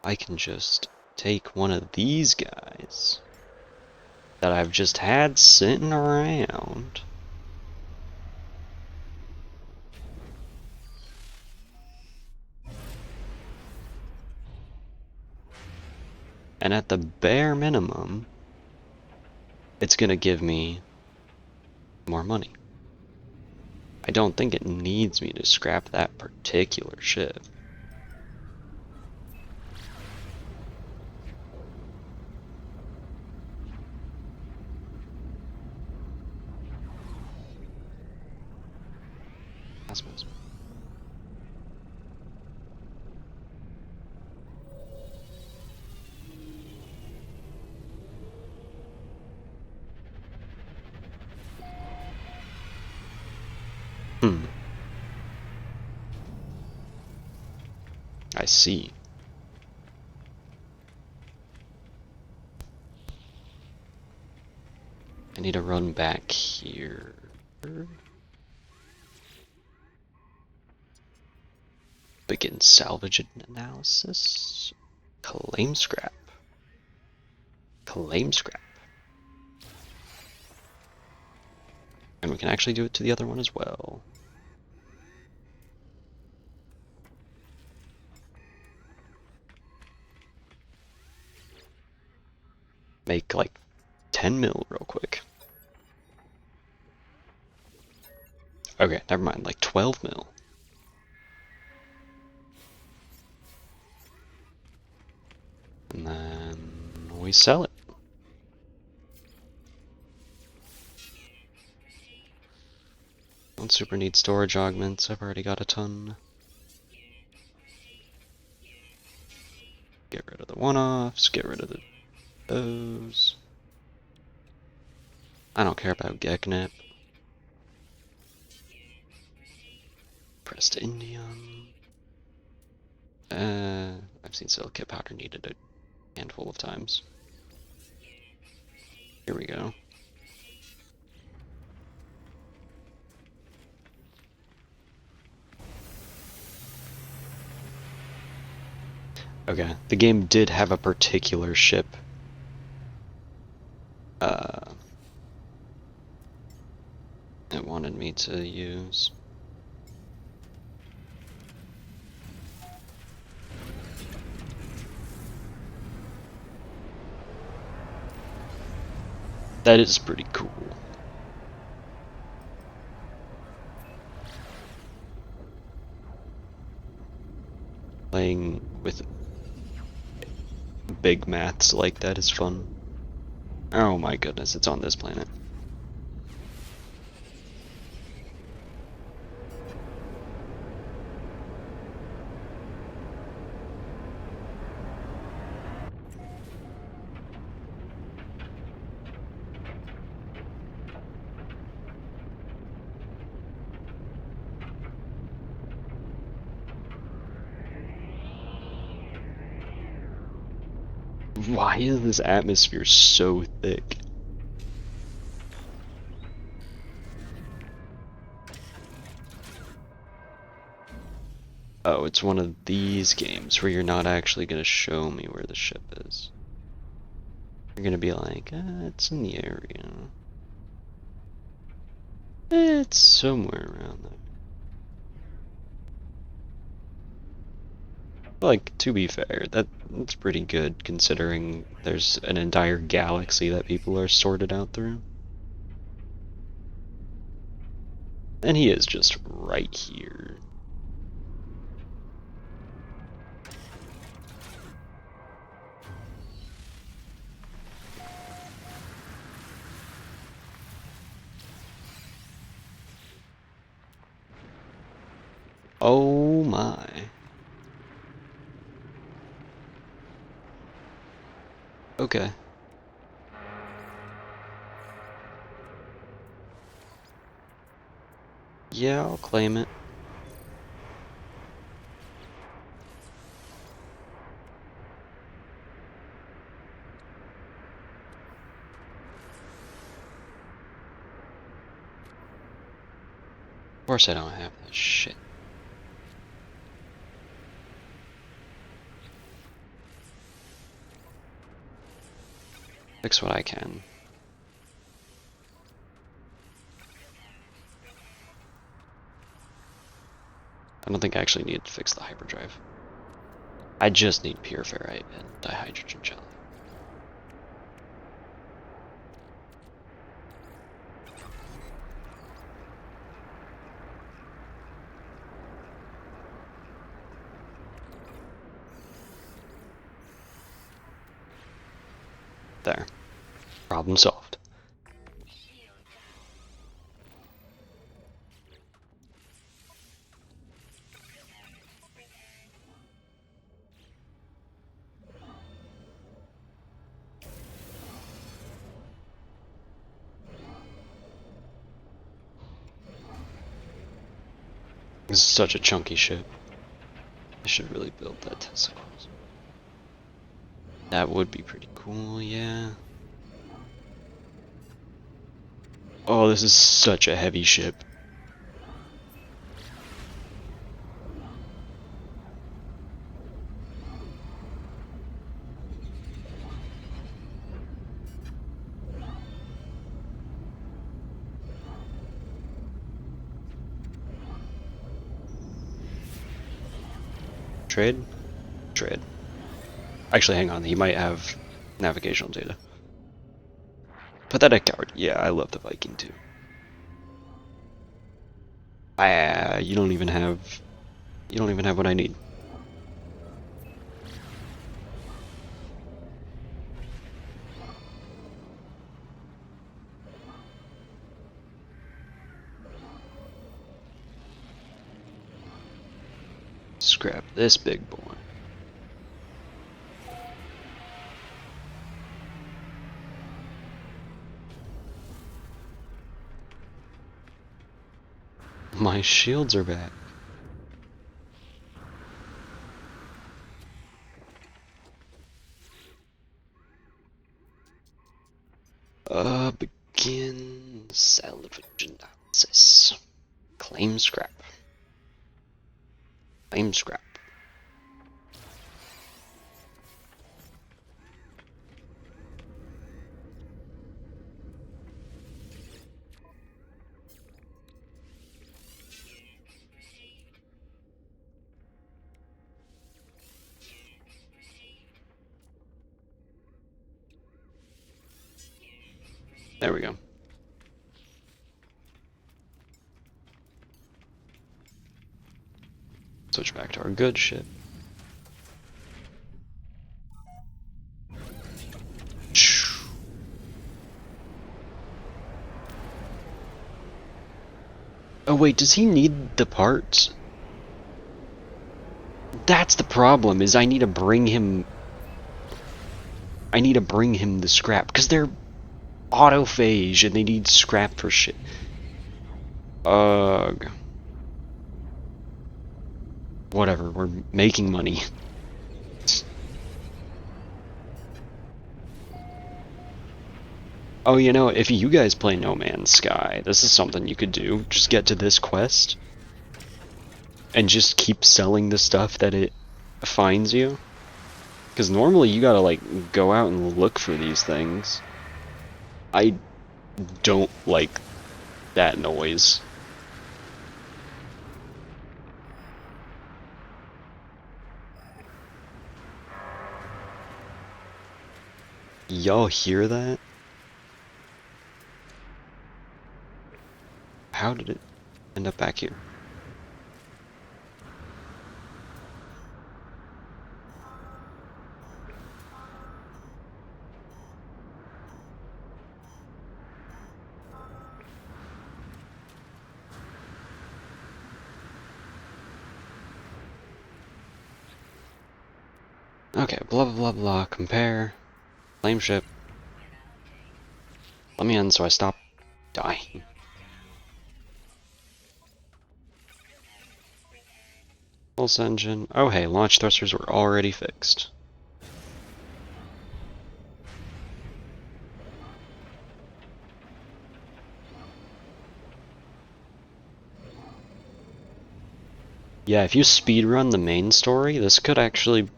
S1: I can just take one of these guys that I've just had sitting around. And at the bare minimum, it's gonna give me more money. I don't think it needs me to scrap that particular ship. I suppose. I see. need to run back here. Begin salvage analysis. Claim scrap. Claim scrap. And we can actually do it to the other one as well. Make like 10 mil real quick. Okay, never mind, like 12 mil. And then we sell it. Don't super need storage augments, I've already got a ton. Get rid of the one-offs, get rid of those. I don't care about Geknip. Pressed indium. I've seen silicate powder needed a handful of times. Here we go. Okay, the game did have a particular ship. It wanted me to use. That is pretty cool. Playing with big maths like that is fun. Oh my goodness, it's on this planet. Why is this atmosphere so thick? Oh, it's one of these games where you're not actually going to show me where the ship is. You're going to be like, it's in the area. It's somewhere around there. Like, to be fair, that's pretty good considering there's an entire galaxy that people are sorted out through. And he is just right here. Oh my. Okay. Yeah, I'll claim it. Of course I don't have that shit. Fix what I can. I don't think I actually need to fix the hyperdrive. I just need pure ferrite and dihydrogen jelly. There. Problem solved. This is such a chunky ship. I should really build that tentacles. That would be pretty cool, yeah. Oh, this is such a heavy ship. Trade? Trade. Actually, hang on. He might have navigational data. Pathetic coward. Yeah, I love the Viking too. Ah, you don't even have what I need. Scrap this big boy. My shields are back. Begin salvage analysis. Claim scrap. Claim scrap. There we go. Switch back to our good ship. Oh wait, does he need the parts? That's the problem, is I need to bring him the scrap, because they're autophage and they need scrap for shit. Ugh. Whatever, we're making money. Oh, you know, if you guys play No Man's Sky, this is something you could do. Just get to this quest and just keep selling the stuff that it finds you. Because normally you gotta, like, go out and look for these things. I don't like that noise. Y'all hear that? How did it end up back here? Okay, blah blah blah blah, compare, claim ship. Let me in so I stop dying. Pulse engine. Oh hey, launch thrusters were already fixed. Yeah, if you speedrun the main story, this could actually,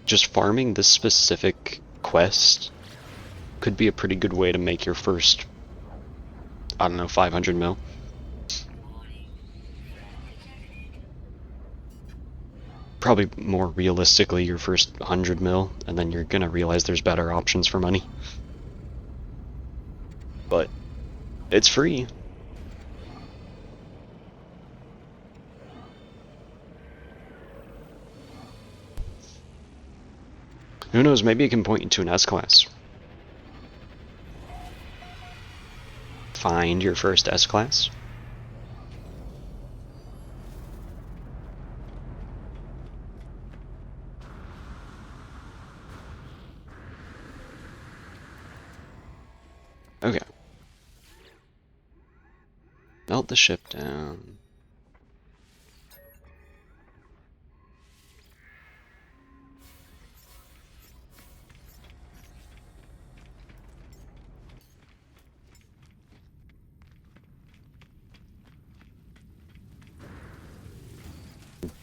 S1: just farming this specific quest could be a pretty good way to make your first, I don't know, 500 mil. Probably more realistically your first 100 mil, and then you're gonna realize there's better options for money. But it's free. Who knows, maybe it can point you to an S-Class. Find your first S-Class. Okay. Melt the ship down.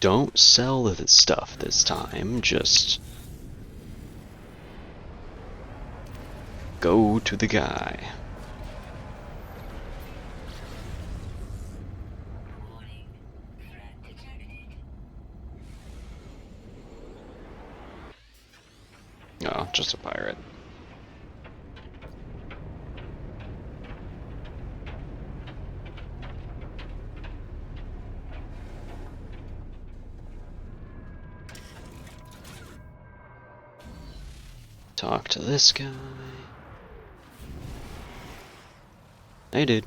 S1: Don't sell the stuff this time, just go to the guy. Oh, just a pirate. Talk to this guy. Hey, dude.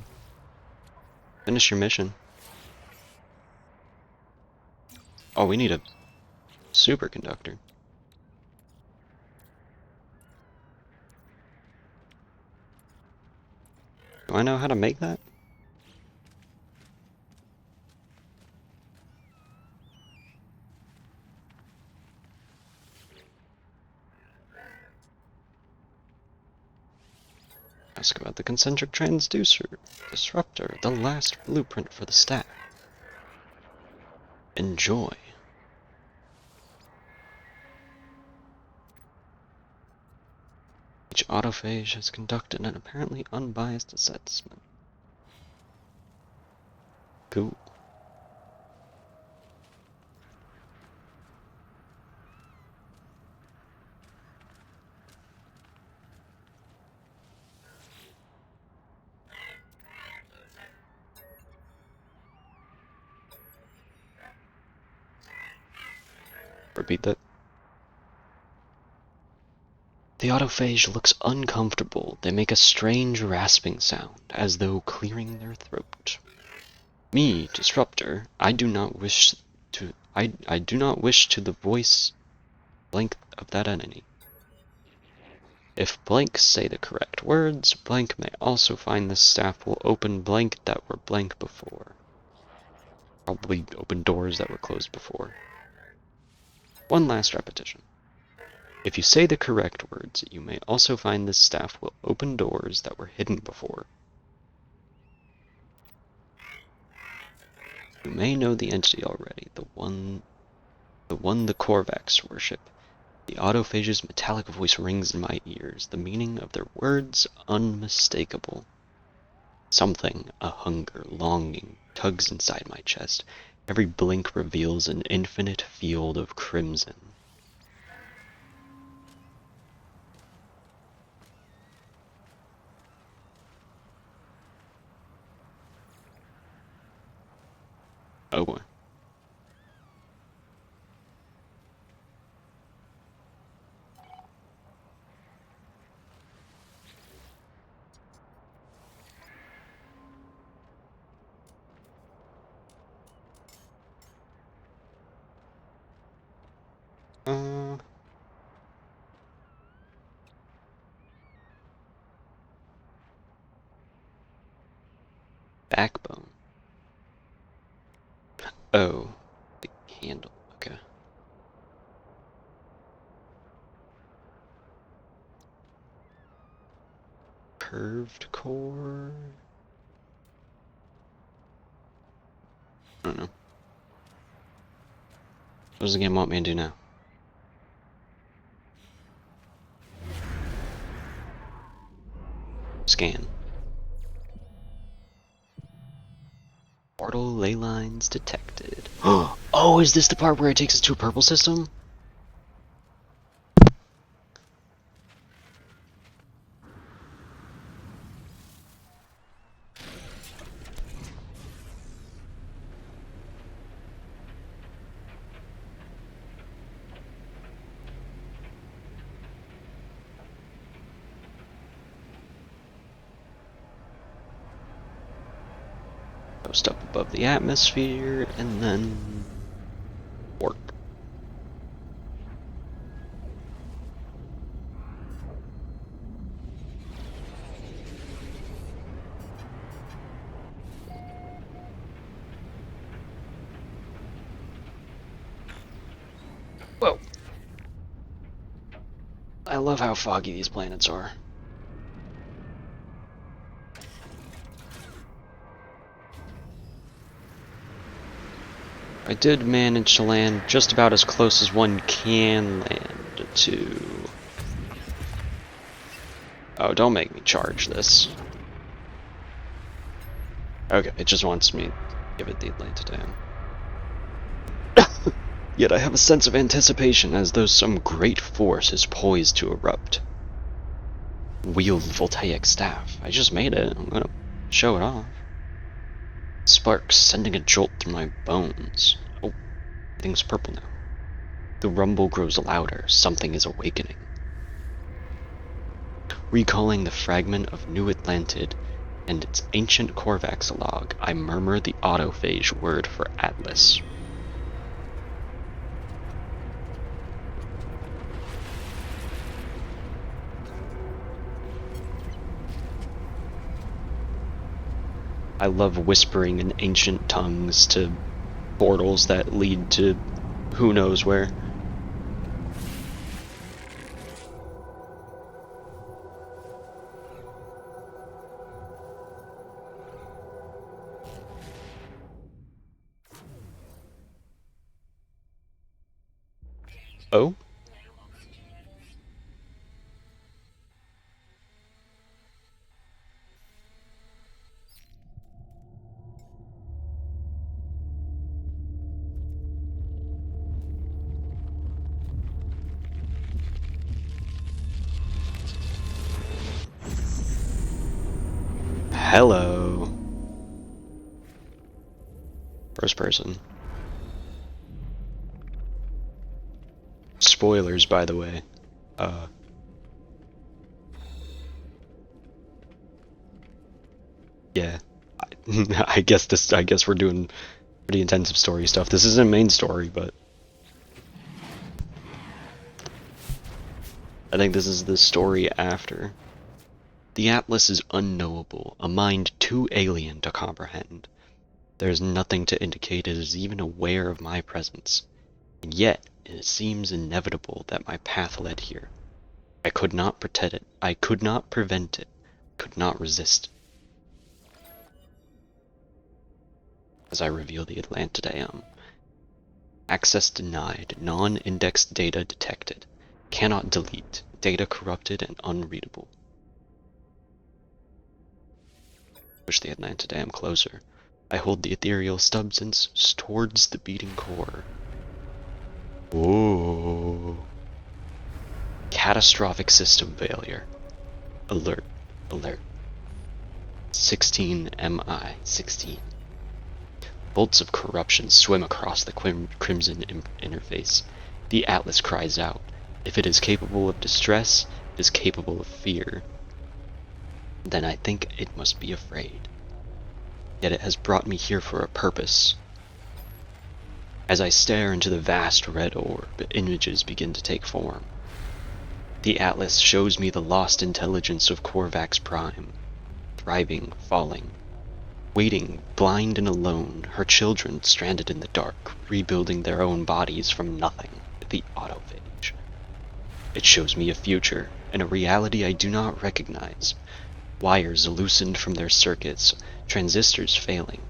S1: Finish your mission. Oh, we need a superconductor. Do I know how to make that? Ask about the concentric transducer disruptor, the last blueprint for the stack. Enjoy. Each autophage has conducted an apparently unbiased assessment. Cool. Repeat that. The autophage looks uncomfortable. They make a strange rasping sound, as though clearing their throat. Me, disruptor, I do not wish to the voice blank of that entity. If blank say the correct words, blank may also find the staff will open blank that were blank before. Probably open doors that were closed before. One last repetition. If you say the correct words, you may also find this staff will open doors that were hidden before. You may know the entity already, the one the Korvax worship. The autophage's metallic voice rings in my ears, the meaning of their words unmistakable. Something, a hunger, longing, tugs inside my chest. Every blink reveals an infinite field of crimson. Oh boy. Backbone. Oh, the handle. Okay. Curved core. I don't know. What does the game want me to do now? Scan. Portal ley lines detected. Oh, is this the part where it takes us to a purple system? Coast up above the atmosphere, and then warp. Whoa. I love how foggy these planets are. I did manage to land just about as close as one can land to... Oh, don't make me charge this. Okay, it just wants me to give it the Atlanta Dam. Yet I have a sense of anticipation as though some great force is poised to erupt. Wield voltaic staff. I just made it. I'm gonna show it off. Sparks sending a jolt through my bones. Oh, everything's purple now. The rumble grows louder. Something is awakening. Recalling the fragment of New Atlantid and its ancient Korvax log, I murmur the autophage word for Atlas. I love whispering in ancient tongues to portals that lead to who knows where. Oh? Hello. First person. Spoilers, by the way. Yeah. I guess we're doing pretty intensive story stuff. This isn't main story, but I think this is the story after. The Atlas is unknowable, a mind too alien to comprehend. There is nothing to indicate it is even aware of my presence, and yet it seems inevitable that my path led here. I could not protect it, I could not prevent it, could not resist. As I reveal the Atlantideum. Access denied, non-indexed data detected, cannot delete, data corrupted and unreadable. Push the Atlantideum closer. I hold the ethereal substance towards the beating core. Whoa. Catastrophic system failure. Alert, alert. 16 MI, 16. Bolts of corruption swim across the crimson interface. The Atlas cries out. If it is capable of distress, it is capable of fear. Then I think it must be afraid. Yet it has brought me here for a purpose. As I stare into the vast red orb, images begin to take form. The Atlas shows me the lost intelligence of Korvax Prime, thriving, falling, waiting, blind and alone, her children stranded in the dark, rebuilding their own bodies from nothing, the autophage. It shows me a future, and a reality I do not recognize. Wires loosened from their circuits, transistors failing,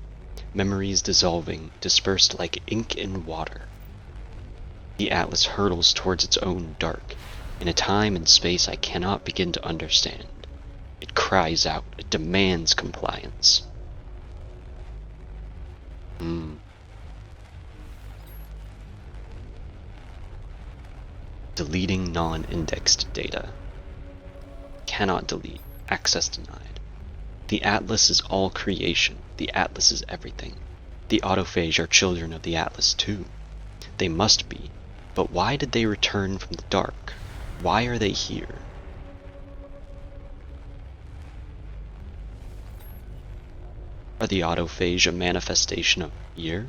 S1: memories dissolving, dispersed like ink in water. The Atlas hurtles towards its own dark, in a time and space I cannot begin to understand. It cries out, it demands compliance. Deleting non-indexed data. Cannot delete. Access denied. The Atlas is all creation. The Atlas is everything. The autophage are children of the Atlas too. They must be. But why did they return from the dark? Why are they here? Are the autophage a manifestation of fear?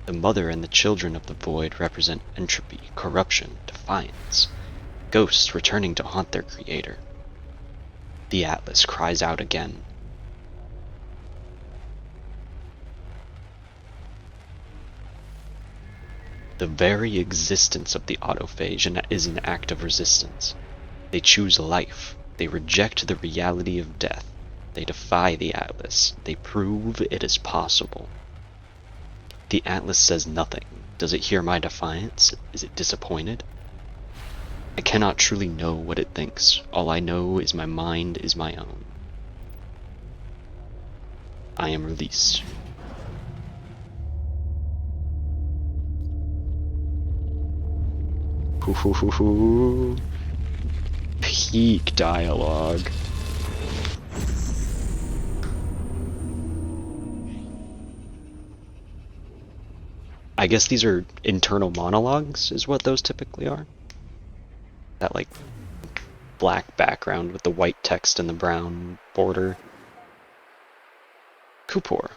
S1: The mother and the children of the void represent entropy, corruption, defiance. Ghosts returning to haunt their creator. The Atlas cries out again. The very existence of the autophage is an act of resistance. They choose life. They reject the reality of death. They defy the Atlas. They prove it is possible. The Atlas says nothing. Does it hear my defiance? Is it disappointed? I cannot truly know what it thinks. All I know is my mind is my own. I am released. Peak dialogue. I guess these are internal monologues, is what those typically are. That, like, black background with the white text and the brown border. Kupor.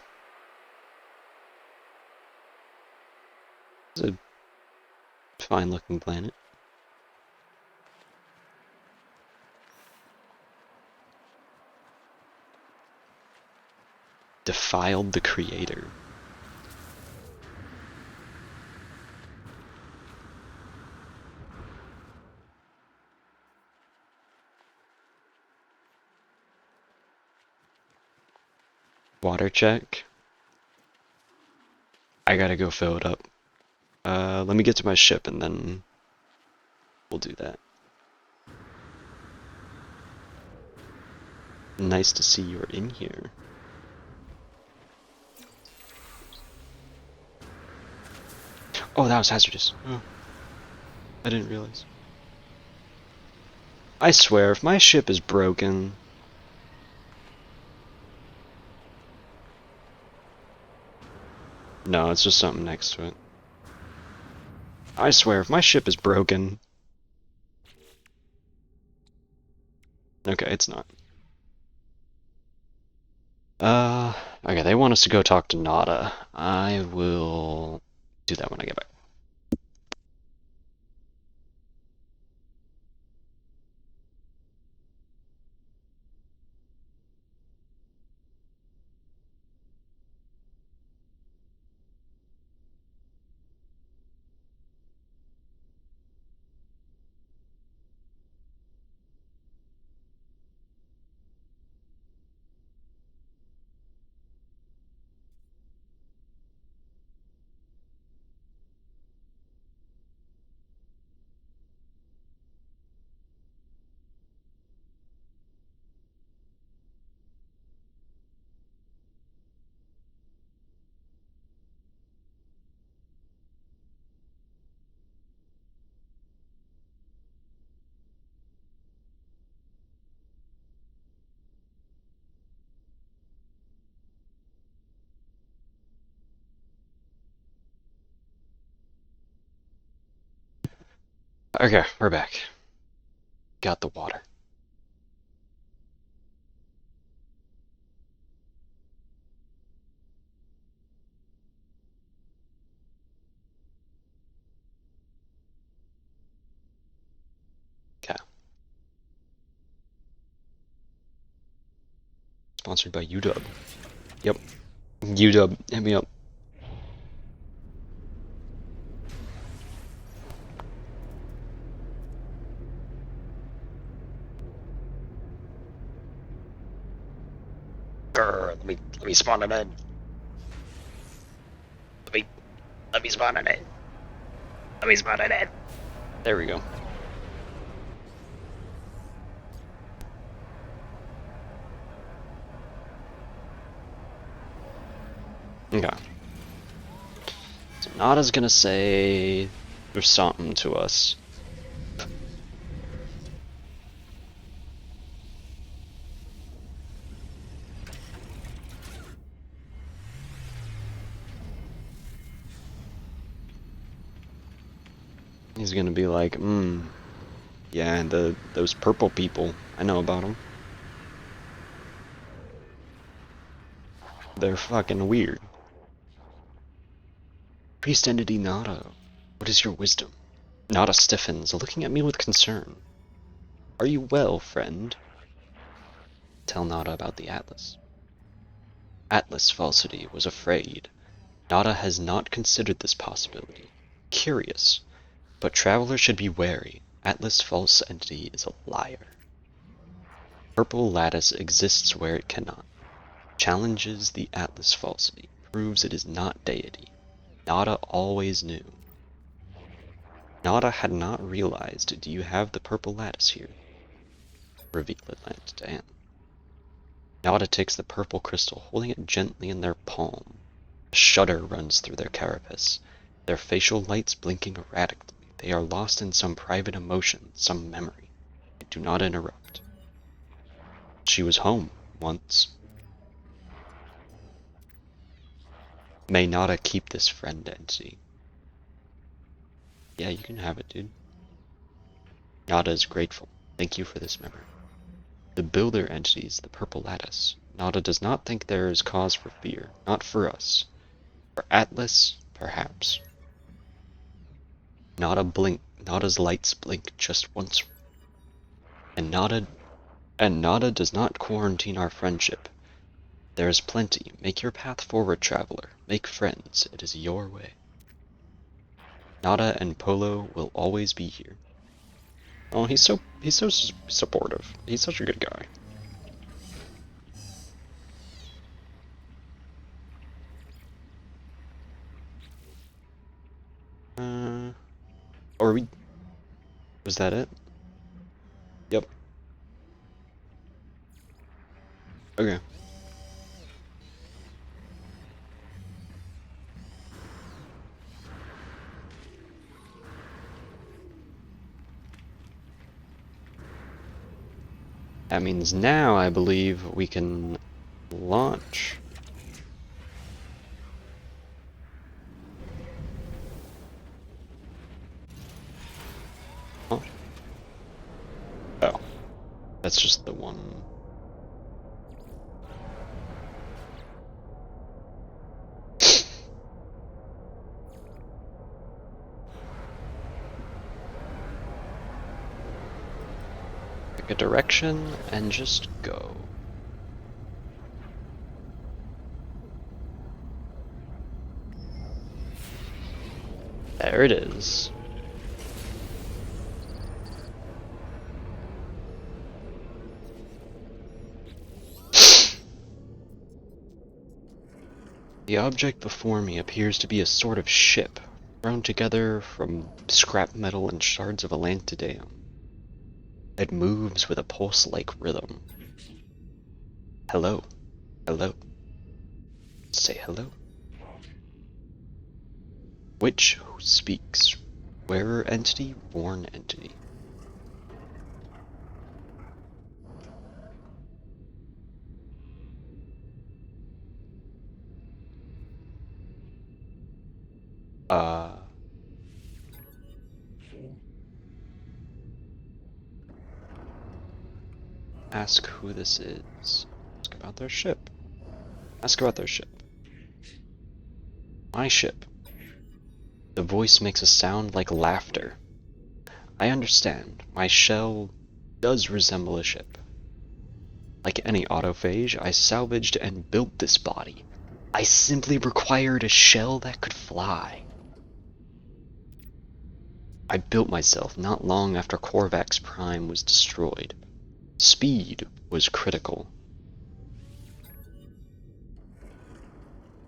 S1: It's a fine-looking planet. Defiled the Creator. Water check. I gotta go fill it up. Let me get to my ship and then we'll do that. Nice to see you're in here. Oh, that was hazardous. Oh, I didn't realize. I swear, if my ship is broken... No, it's just something next to it. I swear, if my ship is broken... Okay, it's not. Okay, they want us to go talk to Nada. I will do that when I get back. Okay, we're back. Got the water. Okay. Sponsored by UW. Yep. UW, hit me up. Grr, let me spawn it in. Let me spawn it in. Let me spawn it in. There we go. Okay. So Nada's gonna say there's something to us. He's gonna be like, yeah, those purple people, I know about them. They're fucking weird. Priest entity Nada, what is your wisdom? Nada stiffens, looking at me with concern. Are you well, friend? Tell Nada about the Atlas. Atlas falsity was afraid. Nada has not considered this possibility. Curious. But travelers should be wary. Atlas false entity is a liar. Purple lattice exists where it cannot. Challenges the Atlas falsity. Proves it is not deity. Nada always knew. Nada had not realized. Do you have the purple lattice here? Reveal it, Lance Dan. Nada takes the purple crystal, holding it gently in their palm. A shudder runs through their carapace, their facial lights blinking erratically. They are lost in some private emotion, some memory. They do not interrupt. She was home once. May Nada keep this friend entity. Yeah, you can have it, dude. Nada is grateful. Thank you for this memory. The builder entities, the purple lattice. Nada does not think there is cause for fear. Not for us. For Atlas, perhaps. Nada's lights blink just once. And Nada does not quarantine our friendship. There is plenty. Make your path forward, traveler. Make friends. It is your way. Nada and Polo will always be here. Oh, he's so supportive. He's such a good guy. Or was that it? Yep. Okay. That means now I believe we can launch. Huh? Oh. That's just the one. Pick a direction and just go. There it is. The object before me appears to be a sort of ship, thrown together from scrap metal and shards of Atlantideum. It moves with a pulse-like rhythm. Hello. Hello. Say hello. Which who speaks? Wearer entity, worn entity. Ask who this is. Ask about their ship. Ask about their ship. My ship. The voice makes a sound like laughter. I understand. My shell does resemble a ship. Like any autophage, I salvaged and built this body. I simply required a shell that could fly. I built myself not long after Korvax Prime was destroyed. Speed was critical.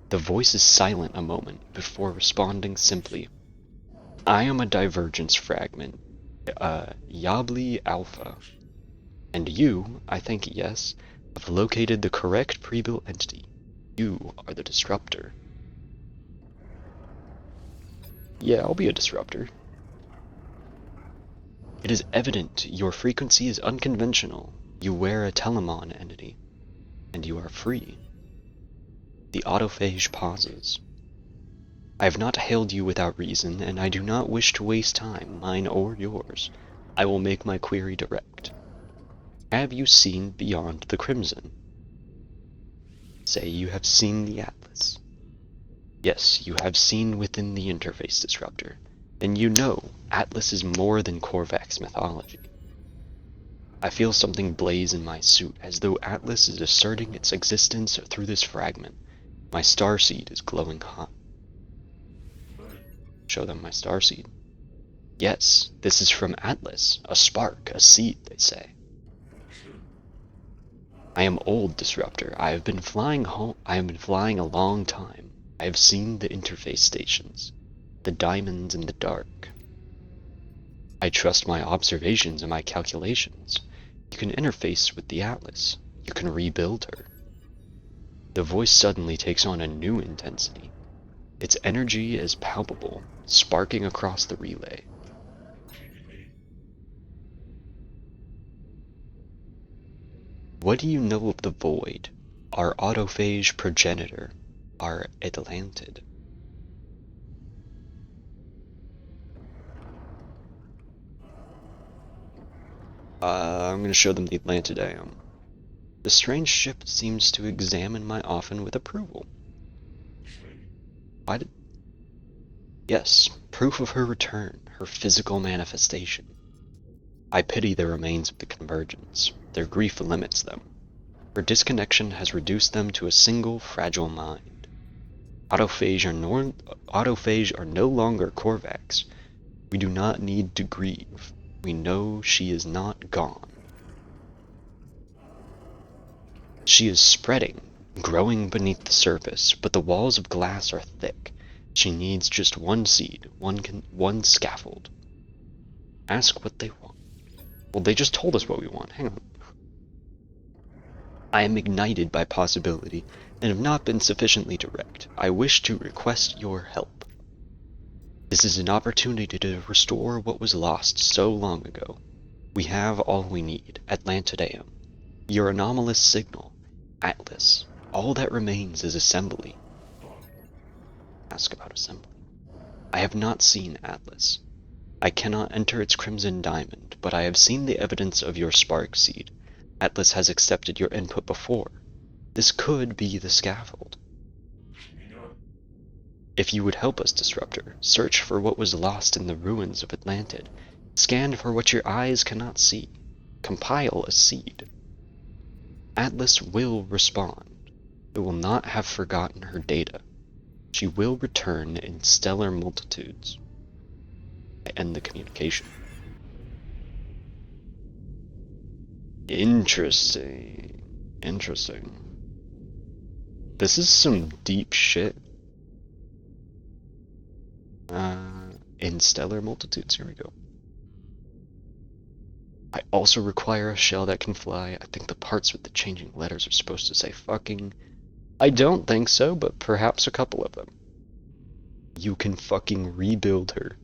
S1: The voice is silent a moment before responding simply. I am a divergence fragment, Yabli Alpha. And you, I think yes, have located the correct pre-built entity. You are the disruptor. Yeah, I'll be a disruptor. It is evident your frequency is unconventional. You wear a Telemon entity, and you are free. The autophage pauses. I have not hailed you without reason, and I do not wish to waste time, mine or yours. I will make my query direct. Have you seen beyond the crimson? Say you have seen the Atlas. Yes, you have seen within the interface disruptor. Then you know Atlas is more than Korvax mythology. I feel something blaze in my suit, as though Atlas is asserting its existence through this fragment. My starseed is glowing hot. Show them my starseed. Yes, this is from Atlas, a spark, a seed, they say. I am old, Disruptor. I have been flying a long time. I have seen the interface stations, the diamonds in the dark. I trust my observations and my calculations. You can interface with the Atlas. You can rebuild her. The voice suddenly takes on a new intensity. Its energy is palpable, sparking across the relay. What do you know of the Void, our autophage progenitor, our Atlantid? I'm going to show them the Atlantidium. The strange ship seems to examine my offering with approval. Why did... Yes, proof of her return, her physical manifestation. I pity the remains of the Convergence. Their grief limits them. Her disconnection has reduced them to a single fragile mind. Autophage are no longer Korvax. We do not need to grieve. We know she is not gone. She is spreading, growing beneath the surface, but the walls of glass are thick. She needs just one seed, one scaffold. Ask what they want. Well, they just told us what we want. Hang on. I am ignited by possibility, and have not been sufficiently direct. I wish to request your help. This is an opportunity to restore what was lost so long ago. We have all we need, Atlantideum. Your anomalous signal, Atlas. All that remains is assembly. Ask about assembly. I have not seen Atlas. I cannot enter its crimson diamond, but I have seen the evidence of your spark seed. Atlas has accepted your input before. This could be the scaffold. If you would help us, Disruptor, search for what was lost in the ruins of Atlantid. Scan for what your eyes cannot see. Compile a seed. Atlas will respond. It will not have forgotten her data. She will return in stellar multitudes. I end the communication. Interesting. Interesting. This is some deep shit. In stellar multitudes, here we go. I also require a shell that can fly. I think the parts with the changing letters are supposed to say fucking. I don't think so, but perhaps a couple of them. You can fucking rebuild her.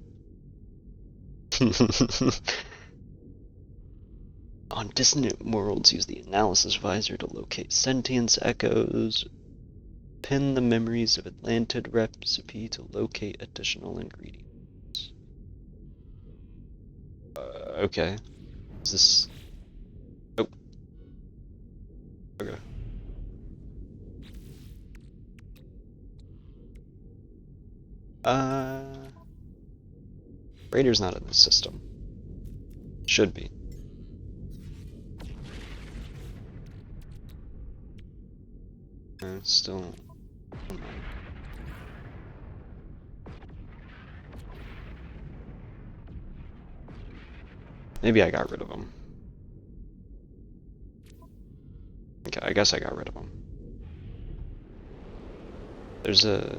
S1: On dissonant worlds, use the analysis visor to locate sentience echoes. Pin the memories of Atlantid recipe to locate additional ingredients. Okay. Is this... Oh. Okay. Raider's not in the system. Should be. Still... Maybe I got rid of him. Okay, I guess I got rid of him. There's a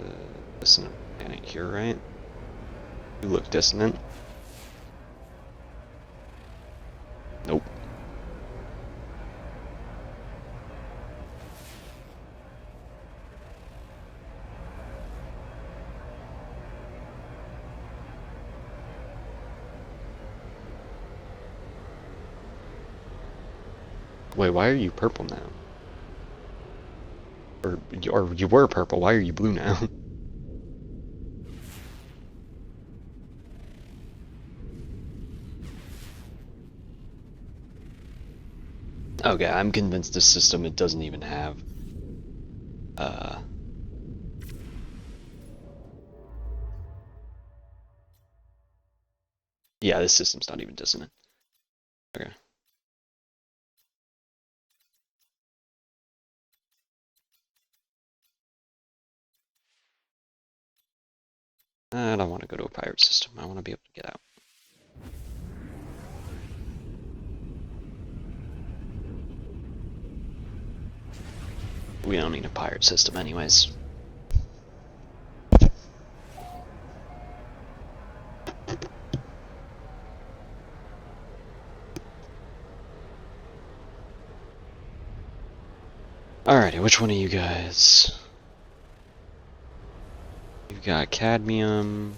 S1: dissonant planet here, right? You look dissonant. Nope. Wait, why are you purple now? Or you were purple, why are you blue now? Okay, I'm convinced this system, it doesn't even have, yeah, this system's not even dissonant. Okay. I don't want to go to a pirate system, I want to be able to get out. We don't need a pirate system anyways. Alrighty, which one of you guys? You've got cadmium.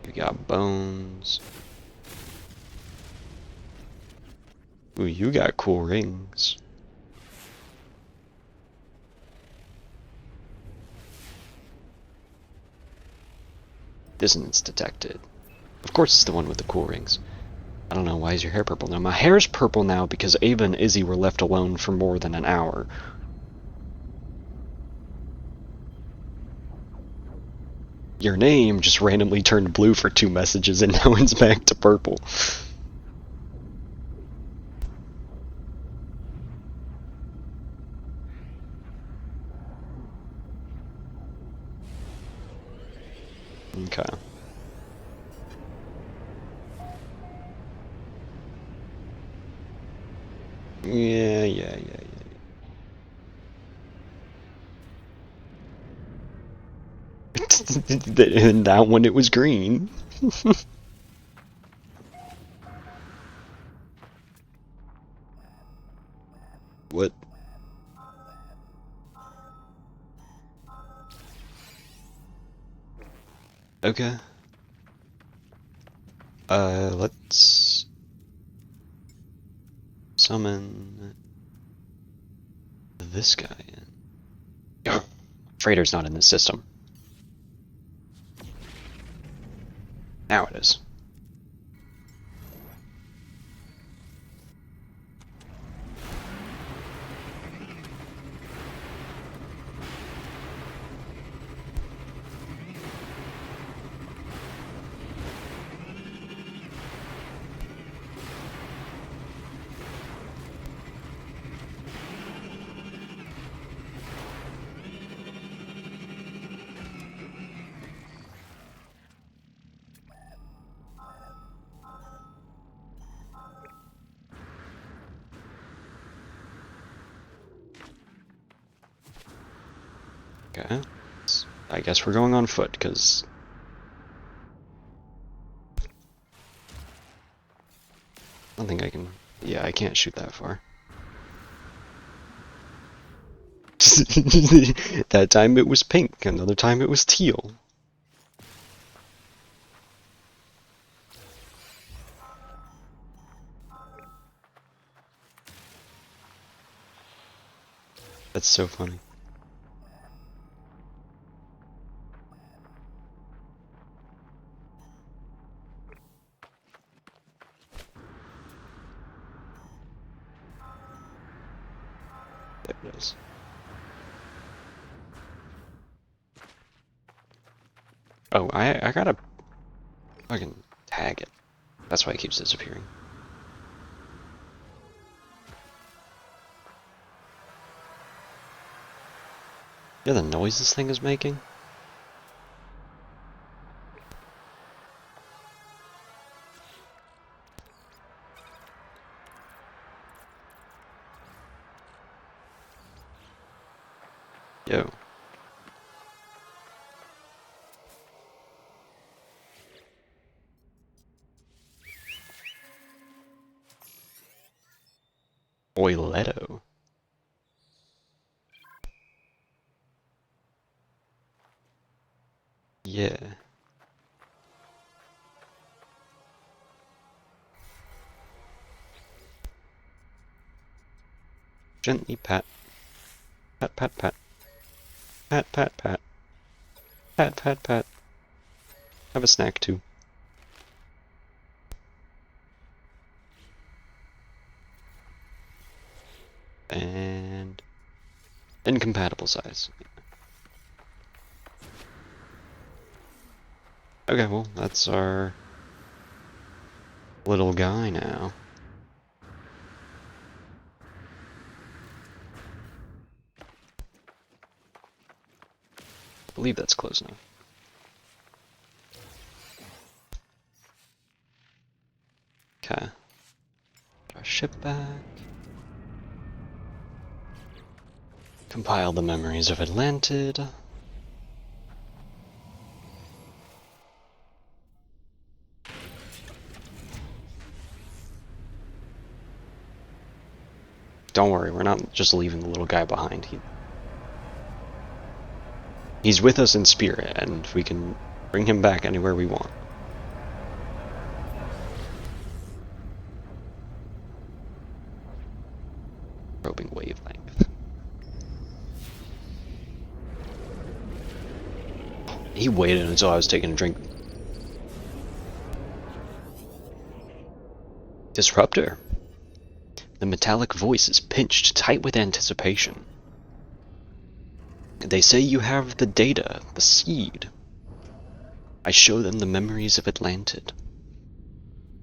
S1: You got bones. Ooh, you got cool rings. Dissonance detected. Of course it's the one with the cool rings. I don't know, why is your hair purple now? My hair's purple now because Ava and Izzy were left alone for more than an hour. Your name just randomly turned blue for 2 messages and now it's back to purple. Okay. Yeah. And that one it was green. What? Okay. Let's summon this guy in. Freighter's not in the system. Now it is. Okay. I guess we're going on foot, because... I don't think I can... Yeah, I can't shoot that far. That time it was pink, another time it was teal. That's so funny. There it is. Oh, I gotta fucking tag it. That's why it keeps disappearing. You know the noise this thing is making? Yo. Oiletto. Yeah. Gently pat. Pat, pat, pat. Pat, pat, pat. Pat, pat, pat. Have a snack too. And... incompatible size. Okay, well, that's our little guy now. I believe that's close enough. Okay. Put our ship back. Compile the memories of Atlantid. Don't worry, we're not just leaving the little guy behind. He's with us in spirit, and we can bring him back anywhere we want. Probing wavelength. He waited until I was taking a drink. Disruptor. The metallic voice is pinched tight with anticipation. They say you have the data, the seed. I show them the memories of Atlantid.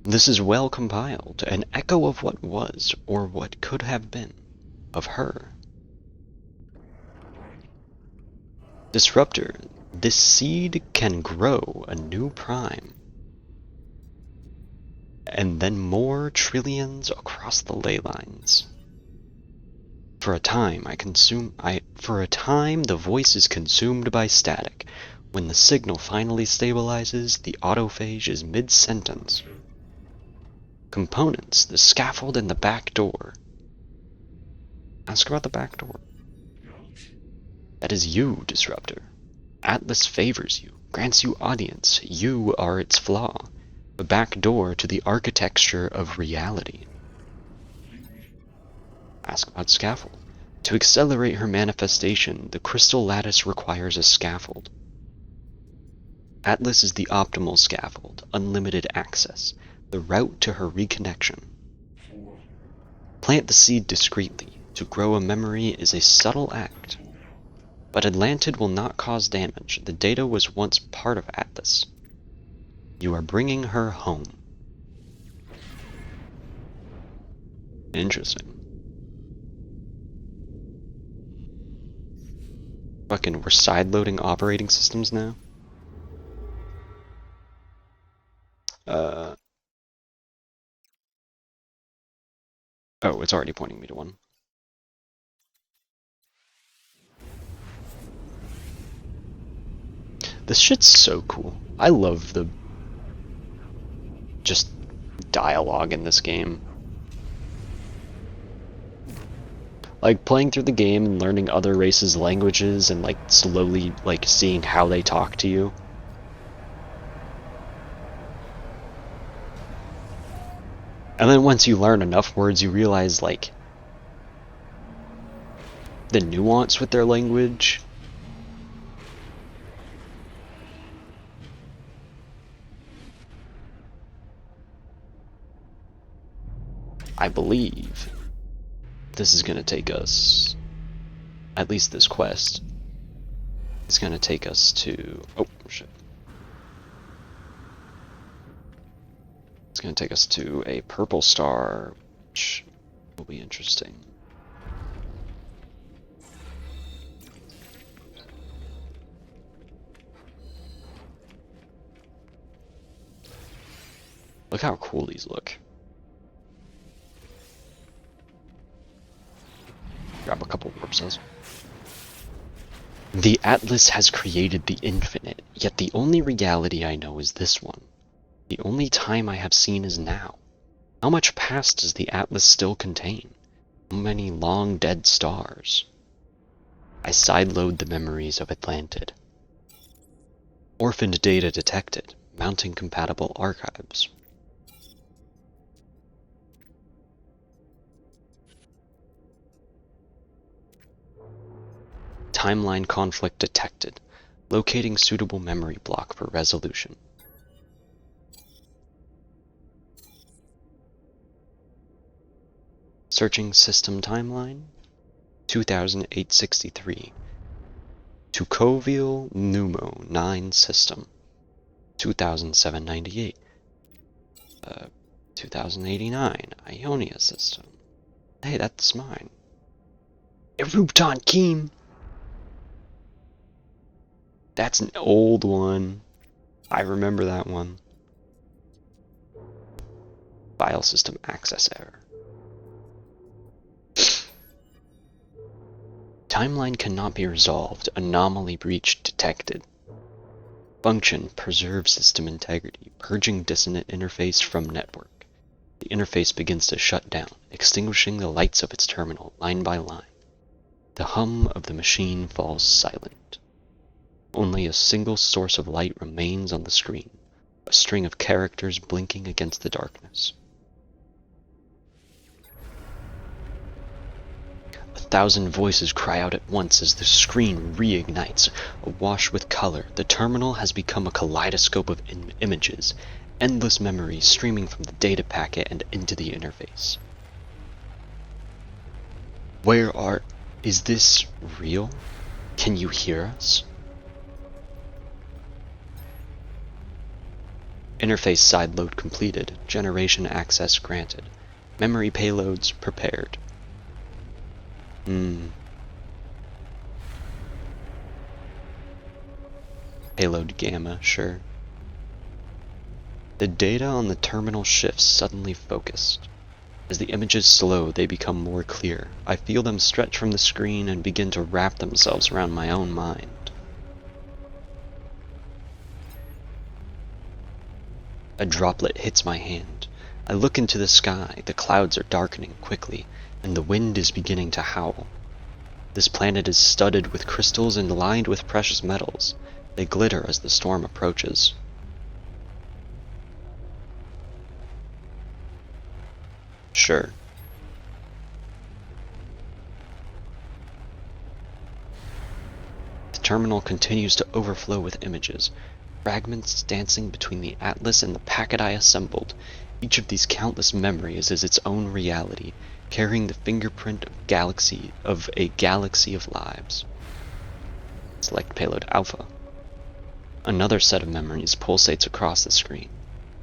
S1: This is well compiled, an echo of what was, or what could have been, of her. Disruptor, this seed can grow a new prime. And then more trillions across the ley lines. For a time, the voice is consumed by static. When the signal finally stabilizes, the autophage is mid-sentence. Components, the scaffold and the back door. Ask about the back door. That is you, Disruptor. Atlas favors you, grants you audience. You are its flaw. The back door to the architecture of reality. Ask about scaffold. To accelerate her manifestation, the crystal lattice requires a scaffold. Atlas is the optimal scaffold, unlimited access, the route to her reconnection. Plant the seed discreetly. To grow a memory is a subtle act. But Atlantid will not cause damage. The data was once part of Atlas. You are bringing her home. Interesting. Fucking, we're sideloading operating systems now? Oh, it's already pointing me to one. This shit's so cool. I love the just dialogue in this game. Like, playing through the game and learning other races' languages and, like, slowly, like, seeing how they talk to you. And then once you learn enough words, you realize, like, the nuance with their language. I believe this is going to take us, at least this quest, is going to take us to, oh shit. It's going to take us to a purple star, which will be interesting. Look how cool these look. Grab a couple warp cells. The Atlas has created the infinite, yet the only reality I know is this one. The only time I have seen is now. How much past does the Atlas still contain? How many long dead stars? I sideload the memories of Atlantid. Orphaned data detected. Mounting compatible archives. Timeline conflict detected. Locating suitable memory block for resolution. Searching system timeline. 2863. Tucoville Numo 9 system. 2798. 2089. Ionia system. Hey, that's mine. Erupton Keem. That's an old one. I remember that one. File system access error. Timeline cannot be resolved. Anomaly breach detected. Function preserve system integrity. Purging dissonant interface from network. The interface begins to shut down, extinguishing the lights of its terminal line by line. The hum of the machine falls silent. Only a single source of light remains on the screen, a string of characters blinking against the darkness. 1,000 voices cry out at once as the screen reignites. Awash with color, the terminal has become a kaleidoscope of images, endless memories streaming from the data packet and into the interface. Is this real? Can you hear us? Interface sideload completed, generation access granted, memory payloads prepared. Payload Gamma, sure. The data on the terminal shifts, suddenly focused. As the images slow, they become more clear. I feel them stretch from the screen and begin to wrap themselves around my own mind. A droplet hits my hand. I look into the sky. The clouds are darkening quickly, and the wind is beginning to howl. This planet is studded with crystals and lined with precious metals. They glitter as the storm approaches. Sure. The terminal continues to overflow with images, fragments dancing between the atlas and the packet I assembled. Each of these countless memories is its own reality, carrying the fingerprint of a galaxy of lives. Select Payload Alpha. Another set of memories pulsates across the screen.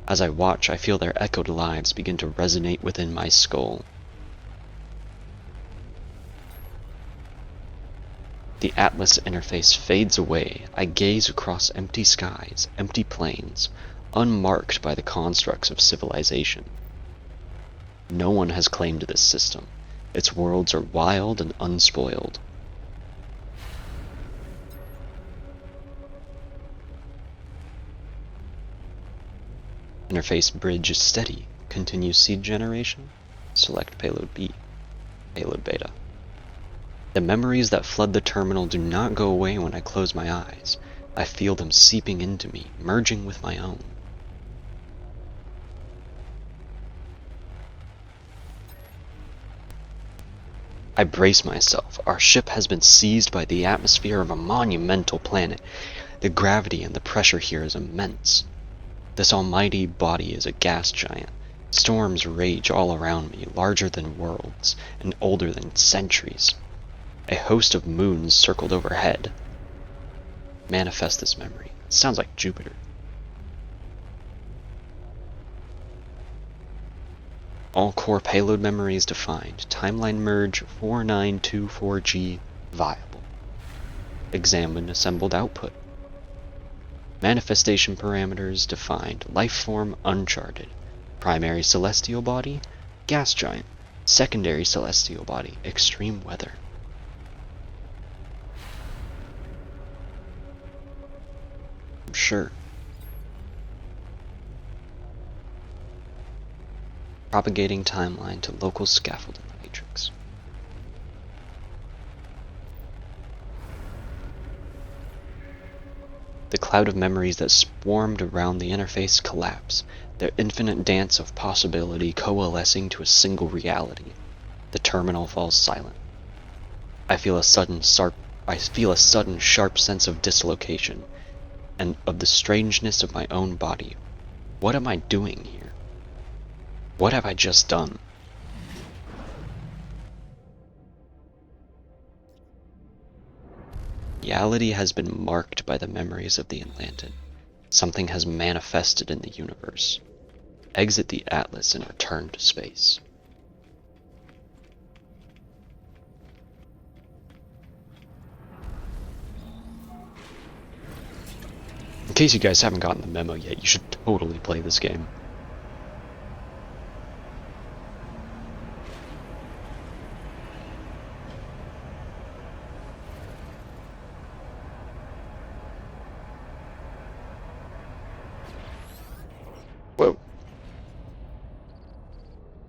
S1: As I watch, I feel their echoed lives begin to resonate within my skull. The Atlas interface fades away. I gaze across empty skies, empty plains, unmarked by the constructs of civilization. No one has claimed this system. Its worlds are wild and unspoiled. Interface bridge is steady. Continue seed generation. Select Payload B. Payload Beta. The memories that flood the terminal do not go away when I close my eyes. I feel them seeping into me, merging with my own. I brace myself. Our ship has been seized by the atmosphere of a monumental planet. The gravity and the pressure here is immense. This almighty body is a gas giant. Storms rage all around me, larger than worlds, and older than centuries. A host of moons circled overhead. Manifest this memory. It sounds like Jupiter. All core payload memories defined. Timeline merge 4924G viable. Examine assembled output. Manifestation parameters defined. Lifeform uncharted. Primary celestial body, gas giant. Secondary celestial body, extreme weather. Sure. Propagating timeline to local scaffold in the matrix. The cloud of memories that swarmed around the interface collapse, their infinite dance of possibility coalescing to a single reality. The terminal falls silent. I feel a sudden sharp sense of dislocation, and of the strangeness of my own body. What am I doing here? What have I just done? Reality has been marked by the memories of the Atlantean. Something has manifested in the universe. Exit the Atlas and return to space. In case you guys haven't gotten the memo yet, you should totally play this game. Whoa.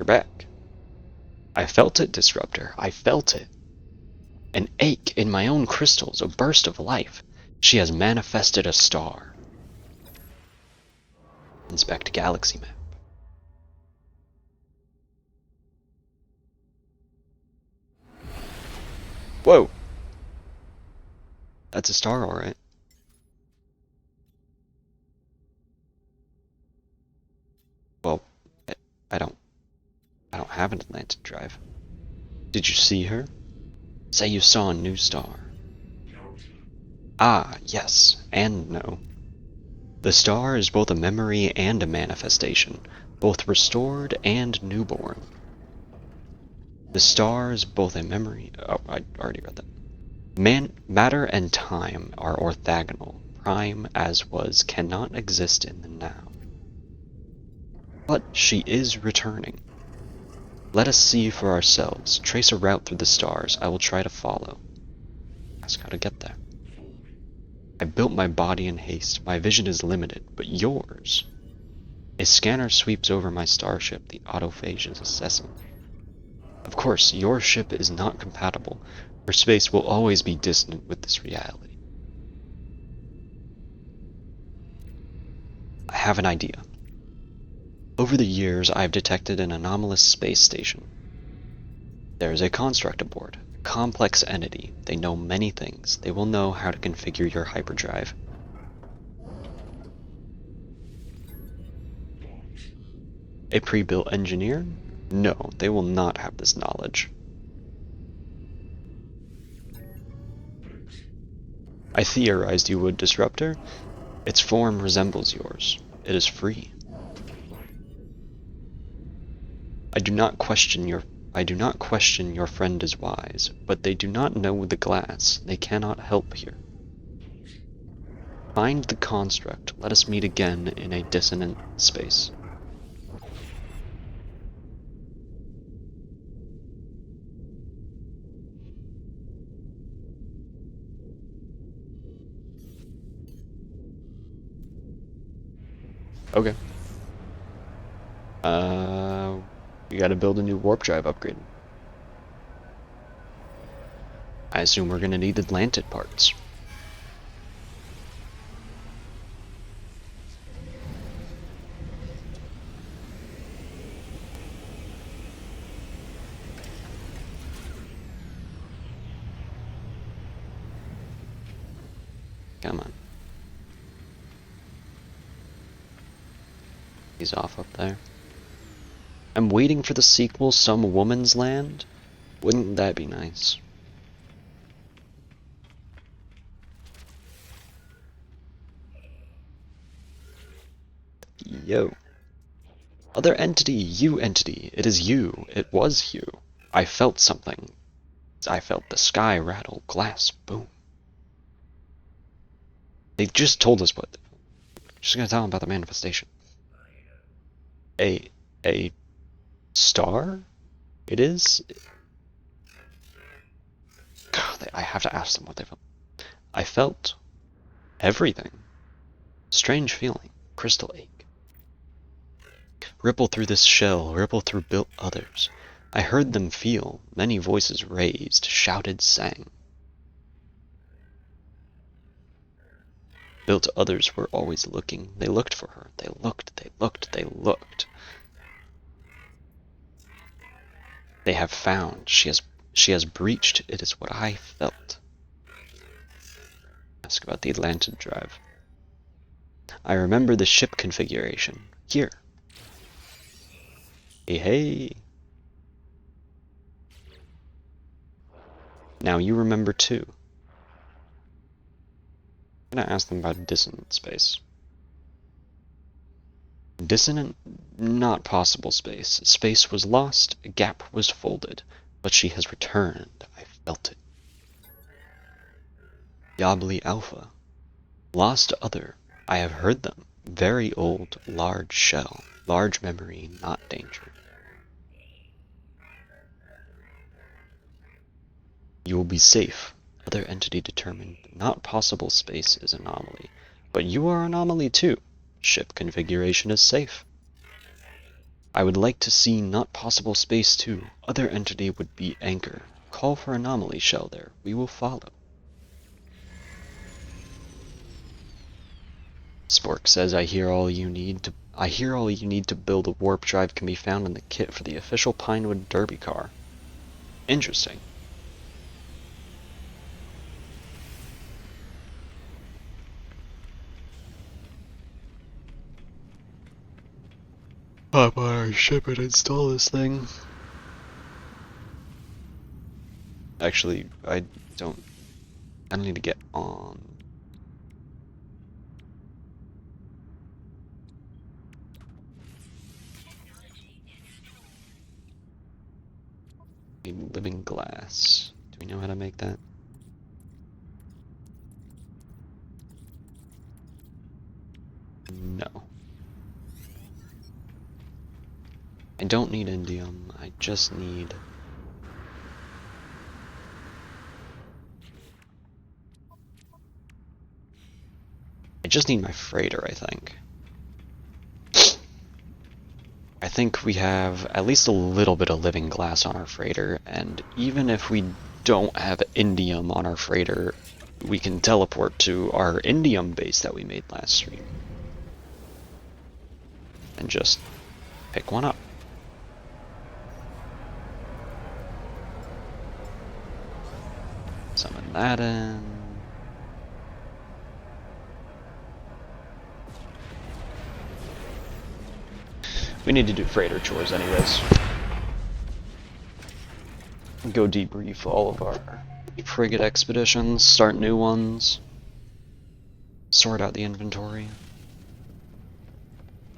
S1: back. I felt it, Disruptor. I felt it. An ache in my own crystals, a burst of life. She has manifested a star. Inspect galaxy map. Whoa! That's a star, alright. Well, I don't have an Atlantic drive. Did you see her? Say you saw a new star. Ah, yes, and no. The star is both a memory and a manifestation, both restored and newborn. The star is both a memory. Oh, I already read that. Matter and time are orthogonal. Prime as was cannot exist in the now. But she is returning. Let us see for ourselves. Trace a route through the stars. I will try to follow. Ask how to get there. I built my body in haste. My vision is limited, but yours. A scanner sweeps over my starship. The autophage is assessing. Of course, your ship is not compatible. Her space will always be dissonant with this reality. I have an idea. Over the years, I have detected an anomalous space station. There is a construct aboard, a complex entity. They know many things. They will know how to configure your hyperdrive. A pre-built engineer? No, they will not have this knowledge. I theorized you would, Disruptor. Its form resembles yours. It is free. I do not question your friend is wise, but they do not know the glass. They cannot help here. Find the construct. Let us meet again in a dissonant space. Okay. We gotta build a new warp drive upgrade. I assume we're gonna need Atlantic parts. Come on. He's off up there. I'm waiting for the sequel, Some Woman's Land. Wouldn't that be nice? Yo. Other entity, you entity. It is you. It was you. I felt something. I felt the sky rattle, glass boom. They just told us what. Just gonna tell them about the manifestation. A star? It is? God, I have to ask them what they felt. I felt everything. Strange feeling. Crystal ache. Ripple through this shell, ripple through built others. I heard them feel, many voices raised, shouted, sang. Built others were always looking. They looked for her. They looked, they looked, they looked. They have found. She has breached. It is what I felt. Ask about the Atlantic drive. I remember the ship configuration. Here. Hey, hey. Now you remember too. I'm gonna ask them about dissonant space. Dissonant, not possible space. Space was lost, a gap was folded, but she has returned. I felt it. Yabli Alpha. Lost other. I have heard them. Very old, large shell. Large memory, not danger. You will be safe. Other entity determined. Not possible space is anomaly. But you are anomaly too. Ship configuration is safe. I would like to see not possible space 2. Other entity would be anchor. Call for anomaly shell there. We will follow. Spork says, I hear all you need to build a warp drive can be found in the kit for the official Pinewood Derby car. Interesting. Hop on our ship and install this thing. Actually, I don't need to get on. Living glass. Do we know how to make that? No. I don't need indium, I just need... my freighter, I think. I think we have at least a little bit of living glass on our freighter, and even if we don't have indium on our freighter, we can teleport to our indium base that we made last stream. And just pick one up. Summon that in. We need to do freighter chores anyways. Go debrief all of our frigate expeditions, start new ones, sort out the inventory,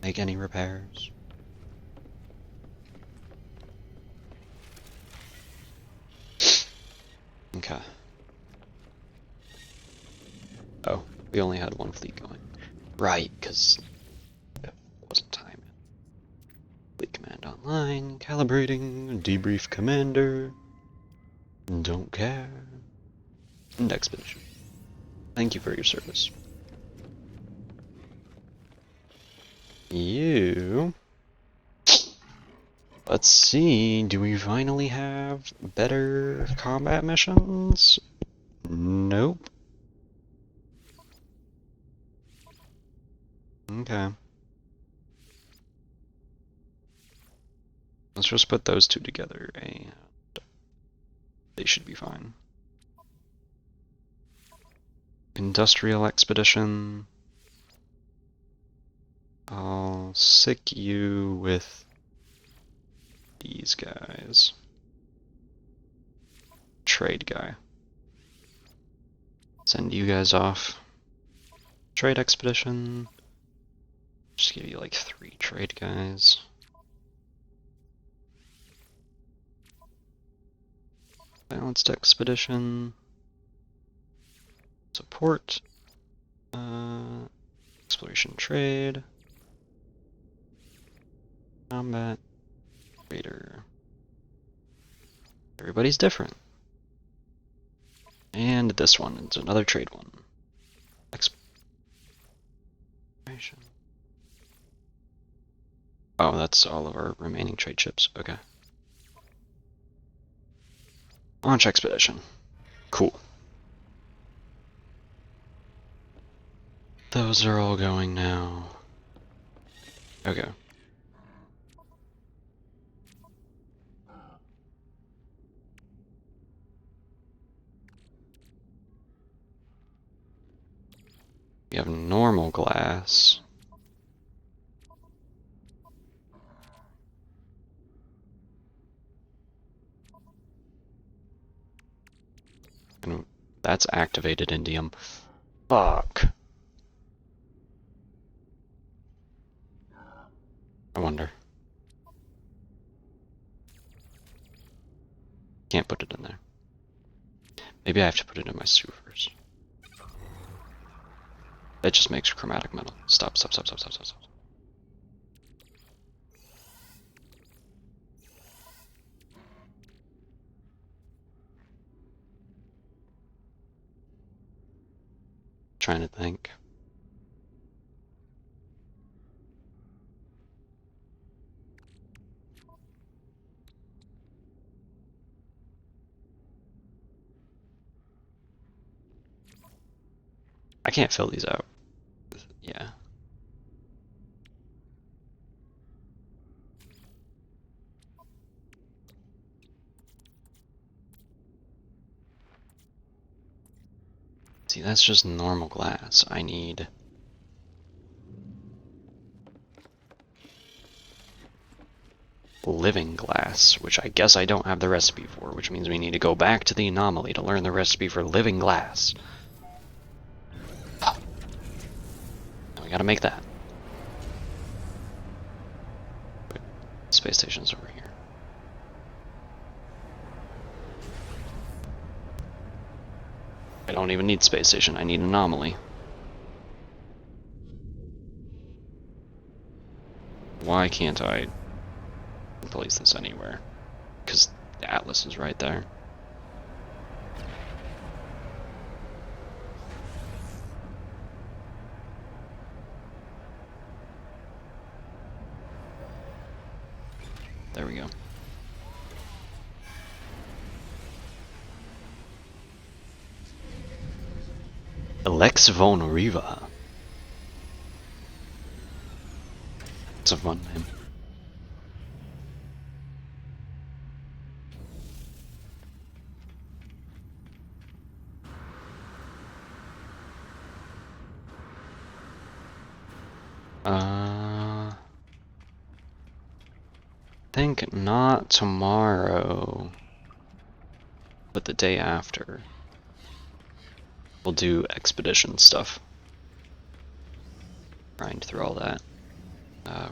S1: make any repairs. Okay. Oh, we only had one fleet going. Right, because it wasn't time. Fleet command online, calibrating, debrief commander, don't care, and expedition. Thank you for your service. You... Let's see, do we finally have better combat missions? Nope. Okay. Let's just put those two together and they should be fine. Industrial expedition. I'll sick you with these guys. Trade guy. Send you guys off. Trade expedition. Just give you like 3 trade guys. Balanced expedition. Support. Exploration trade. Combat. Raider. Everybody's different. And this one is another trade one. Exploration. Oh, that's all of our remaining trade ships. Okay. Launch expedition. Cool. Those are all going now. Okay. We have normal glass. And that's activated indium. Fuck. I wonder. Can't put it in there. Maybe I have to put it in my sewers. That just makes chromatic metal. Stop. Trying to think. I can't fill these out. Yeah. See, that's just normal glass. I need living glass, which I guess I don't have the recipe for, which means we need to go back to the anomaly to learn the recipe for living glass. Now we gotta make that. Wait, space station's over here. I don't even need space station, I need anomaly. Why can't I place this anywhere? Because the atlas is right there. There we go. Alex von Riva. It's a fun name. Think not tomorrow, but the day after. We'll do expedition stuff. Grind through all that.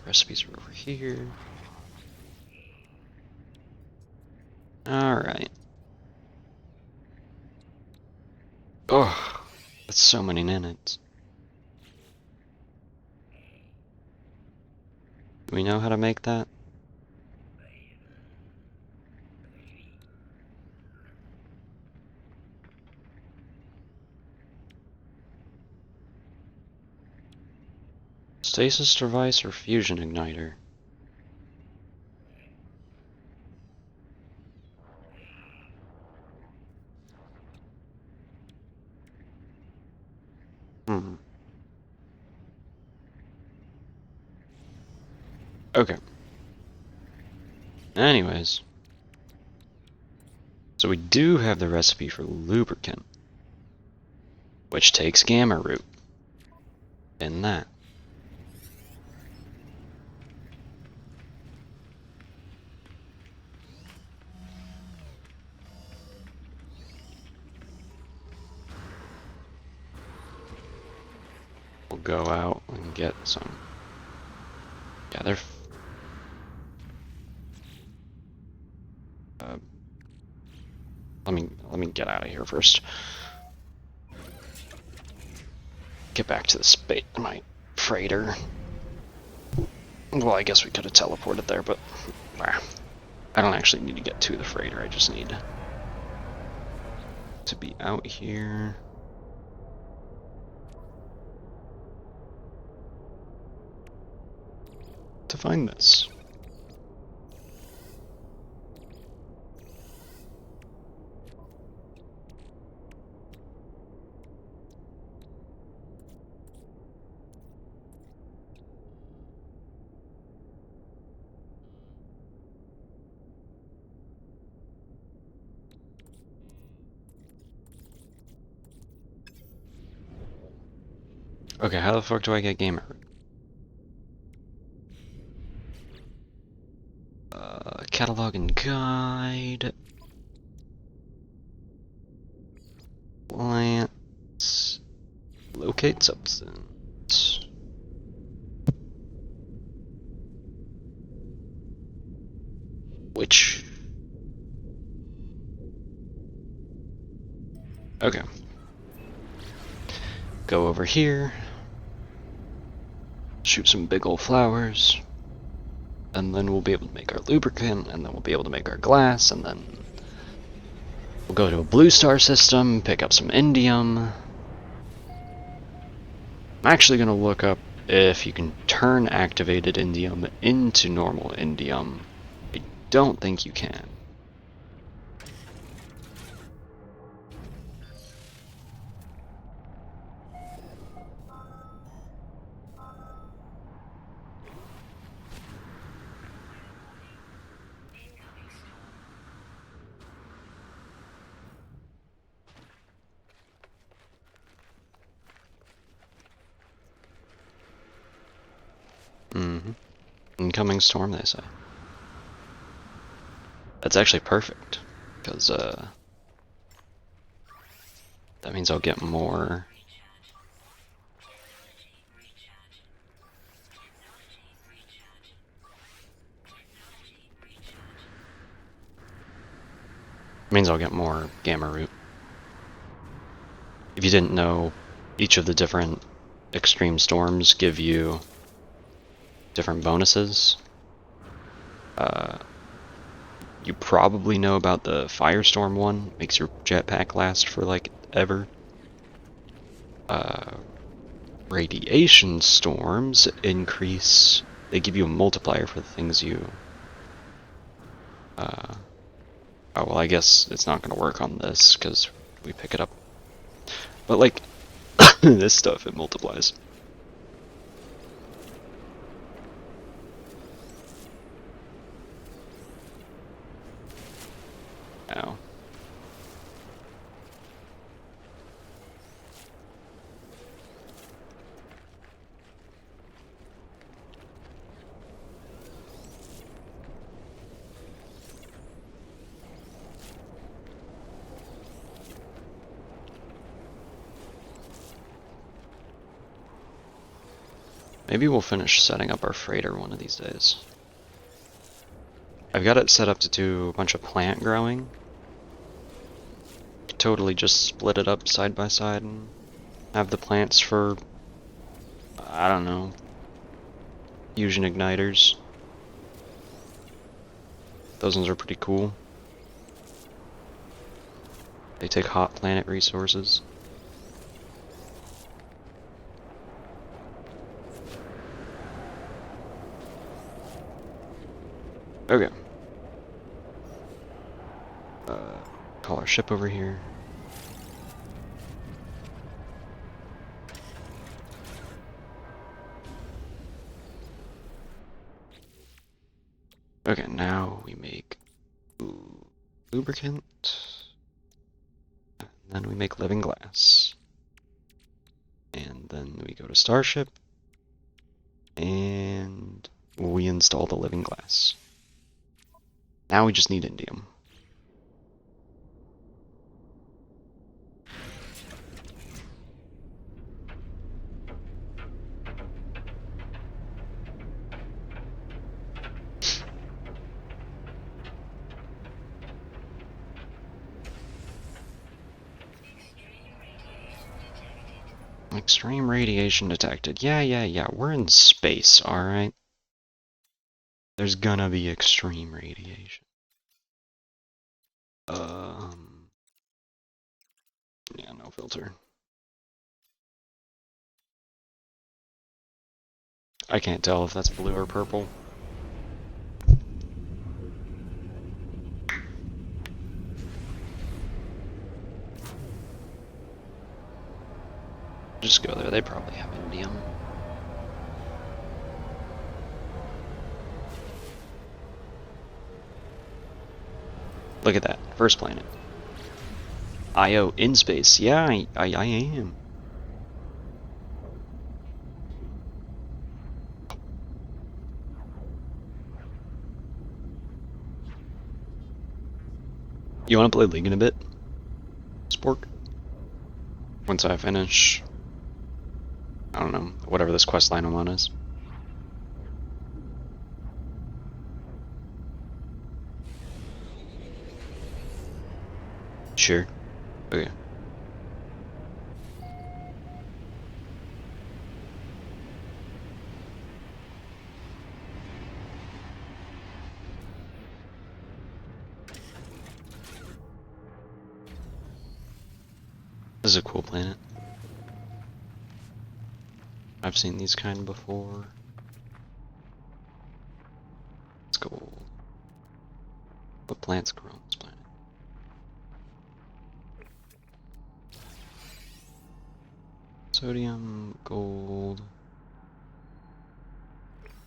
S1: Recipes are over here. Alright. Oh, that's so many nanites. Do we know how to make that? Stasis device or fusion igniter? Okay. Anyways. So we do have the recipe for lubricant, which takes gamma root. In that. We'll go out and get some. Yeah, they're. Let me get out of here first. Get back to my freighter. Well, I guess we could have teleported there, but I don't actually need to get to the freighter. I just need to be out here. To find this. Okay, how the fuck do I get gamer? Catalog and guide. Plants. Locate substance. Which? Okay. Go over here. Shoot some big old flowers. And then we'll be able to make our lubricant, and then we'll be able to make our glass, and then we'll go to a blue star system, pick up some indium. I'm actually going to look up if you can turn activated indium into normal indium. I don't think you can. Incoming storm, they say. That's actually perfect, because that means I'll get more. Means I'll get more Gamma Root. If you didn't know, each of the different extreme storms give you different bonuses. You probably know about the Firestorm one, makes your jetpack last for like ever. Radiation storms increase, they give you a multiplier for the things you oh well, I guess it's not gonna work on this because we pick it up, but like this stuff, it multiplies. Ow. Maybe we'll finish setting up our freighter one of these days. I've got it set up to do a bunch of plant growing. Totally just split it up side by side and have the plants for, I don't know, fusion igniters. Those ones are pretty cool. They take hot planet resources. Okay. Call our ship over here. Okay, now we make lubricant, and then we make living glass, and then we go to Starship, and we install the living glass. Now we just need indium. Extreme radiation detected. Yeah. We're in space, alright? There's gonna be extreme radiation. Yeah, no filter. I can't tell if that's blue or purple. Just go there, they probably have indium. Look at that, first planet. Io in space, yeah, I am. You wanna play League in a bit? Spork? Once I finish, I don't know, whatever this quest line I'm on is. Sure. Okay. This is a cool planet. I've seen these kind before. Let's go. What plants grow on this planet? Sodium, gold,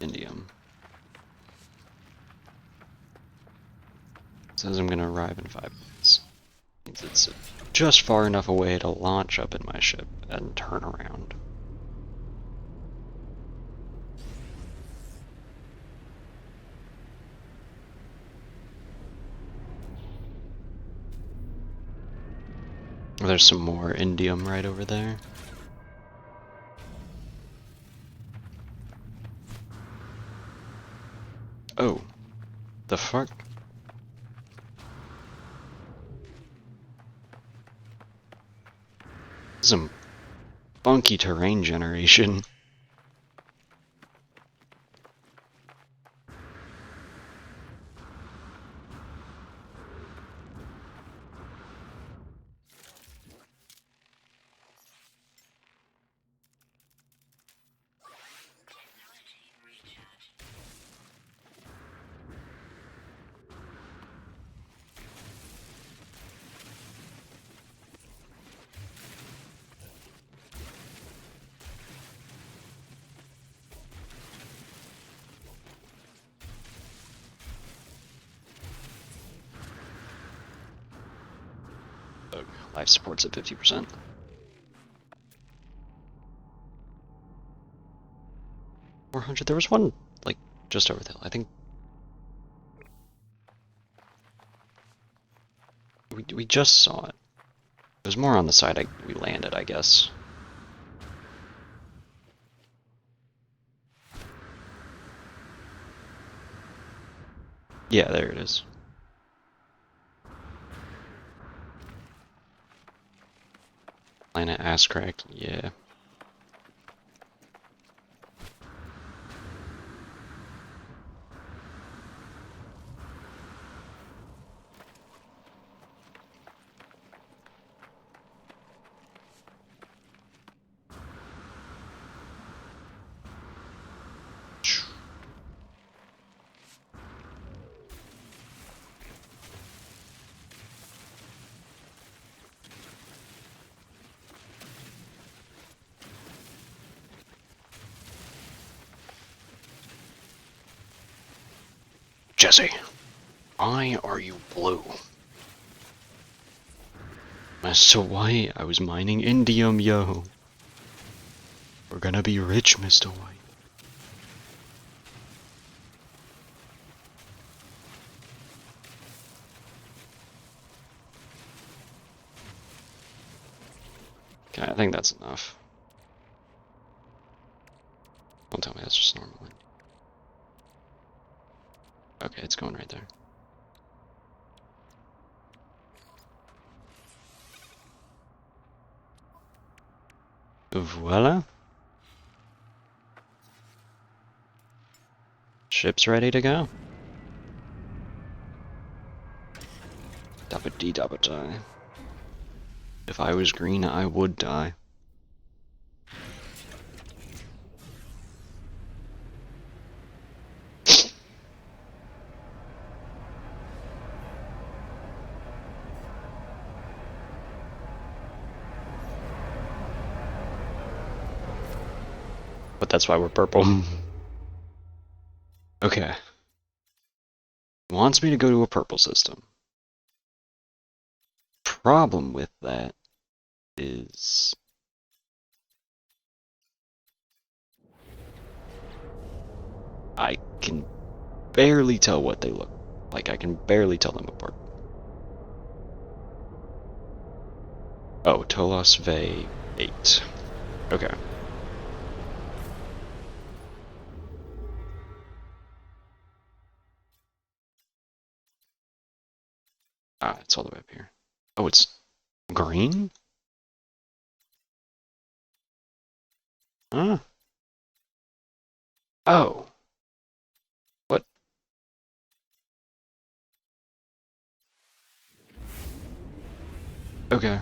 S1: indium. It says I'm gonna arrive in 5 minutes. Means it's just far enough away to launch up in my ship and turn around. There's some more indium right over there. Oh, the fuck? Some funky terrain generation. Life support's at 50%. There was one, like, just over the hill. I think we just saw it. There's more on the side we landed, I guess. Yeah, there it is. Planet ass crack, yeah. Jesse, why are you blue? Mr. White, I was mining indium, yo. We're gonna be rich, Mr. White. Okay, I think that's enough. Don't tell me that's just normal. Okay, it's going right there. Voila. Ship's ready to go. Dabba dee dabba die. If I was green, I would die. But that's why we're purple. Okay. Wants me to go to a purple system. Problem with that is I can barely tell what they look like. I can barely tell them apart. Oh, Tolos Ve 8. Okay. Ah, it's all the way up here. Oh, it's green? Huh? Oh. What? Okay.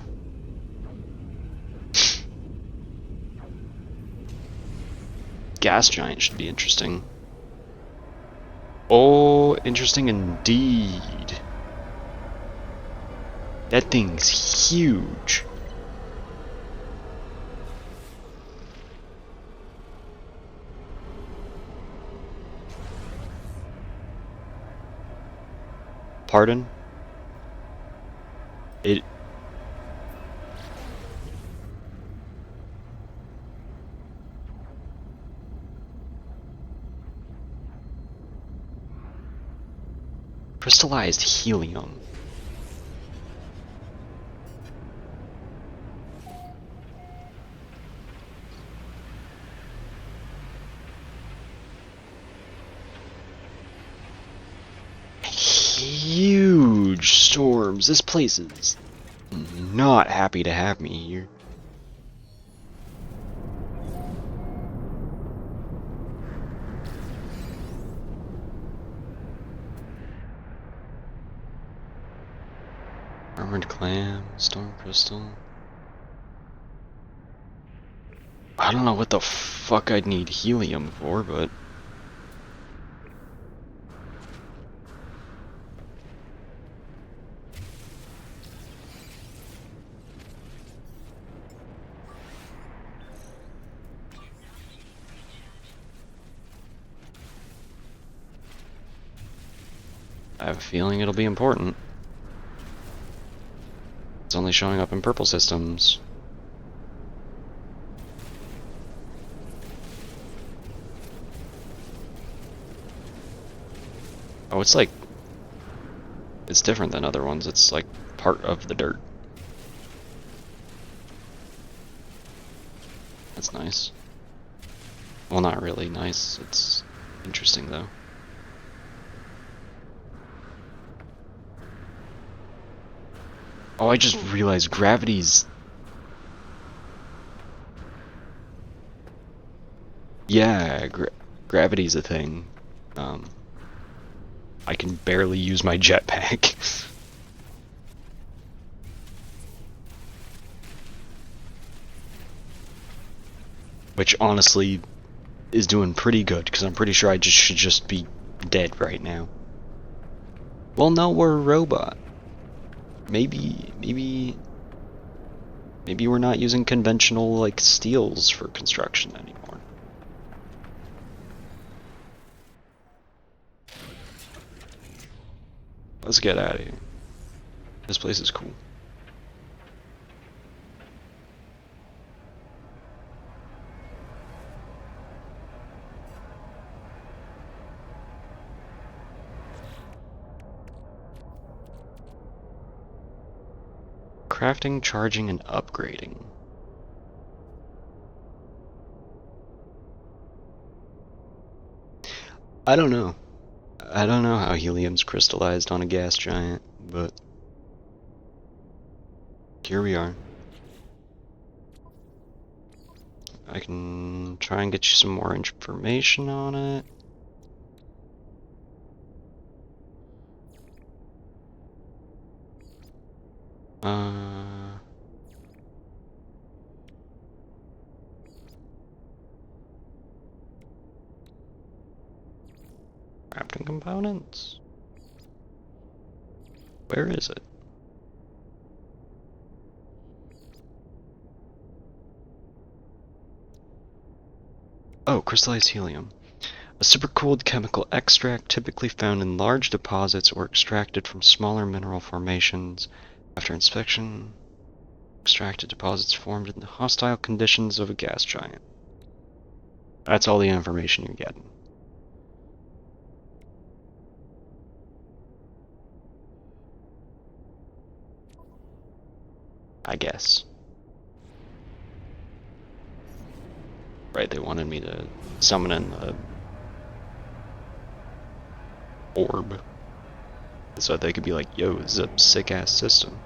S1: Gas giant should be interesting. Oh, interesting indeed. That thing's huge. Pardon? It... Crystallized helium. huge storms. This place is not happy to have me here. Armored clam, storm crystal. I don't know what the fuck I'd need helium for, but... I have a feeling it'll be important. It's only showing up in purple systems. Oh, it's like... It's different than other ones. It's like part of the dirt. That's nice. Well, not really nice. It's interesting, though. Oh, I just realized gravity's... Yeah, gravity's a thing. I can barely use my jetpack. Which, honestly, is doing pretty good, because I'm pretty sure I should just be dead right now. Well, no, we're a robot. Maybe we're not using conventional, like, steels for construction anymore. Let's get out of here. This place is cool. Crafting, charging, and upgrading. I don't know. I don't know how helium's crystallized on a gas giant, but here we are. I can try and get you some more information on it. Crafting components? Where is it? Oh, crystallized helium. A supercooled chemical extract typically found in large deposits or extracted from smaller mineral formations. After inspection, extracted deposits formed in the hostile conditions of a gas giant. That's all the information you're getting. I guess. Right, they wanted me to summon in the orb so that they could be like, yo, this is a sick-ass system.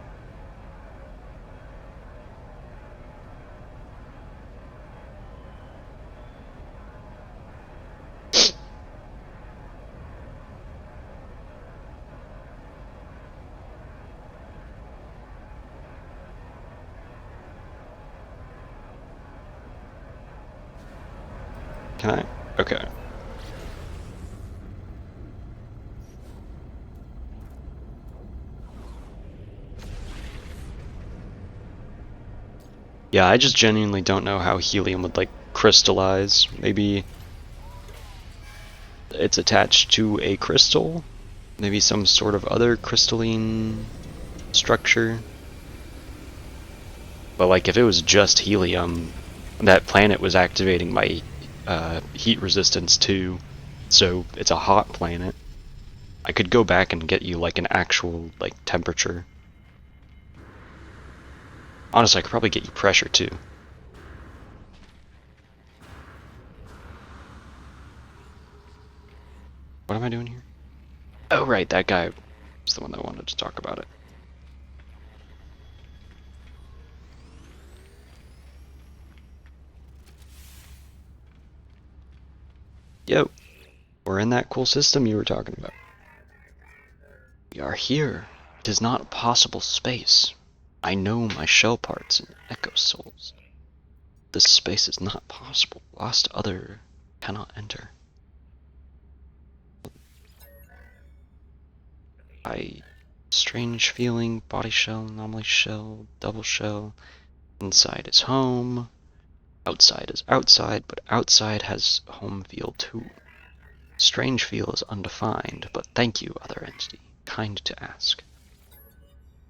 S1: Can I? Okay. Yeah, I just genuinely don't know how helium would, like, crystallize. Maybe it's attached to a crystal? Maybe some sort of other crystalline structure? But, like, if it was just helium, that planet was activating my heat resistance too, so it's a hot planet. I could go back and get you, like, an actual, like, temperature. Honestly, I could probably get you pressure too. What am I doing here? Oh right, that guy It's the one that wanted to talk about it. Yo, we're in that cool system you were talking about. We are here. It is not possible space. I know my shell parts and echo souls. This space is not possible. Lost other cannot enter. Strange feeling, body shell, anomaly shell, double shell. Inside is home. Outside is outside, but outside has home feel too. Strange feel is undefined, but thank you, other entity. Kind to ask.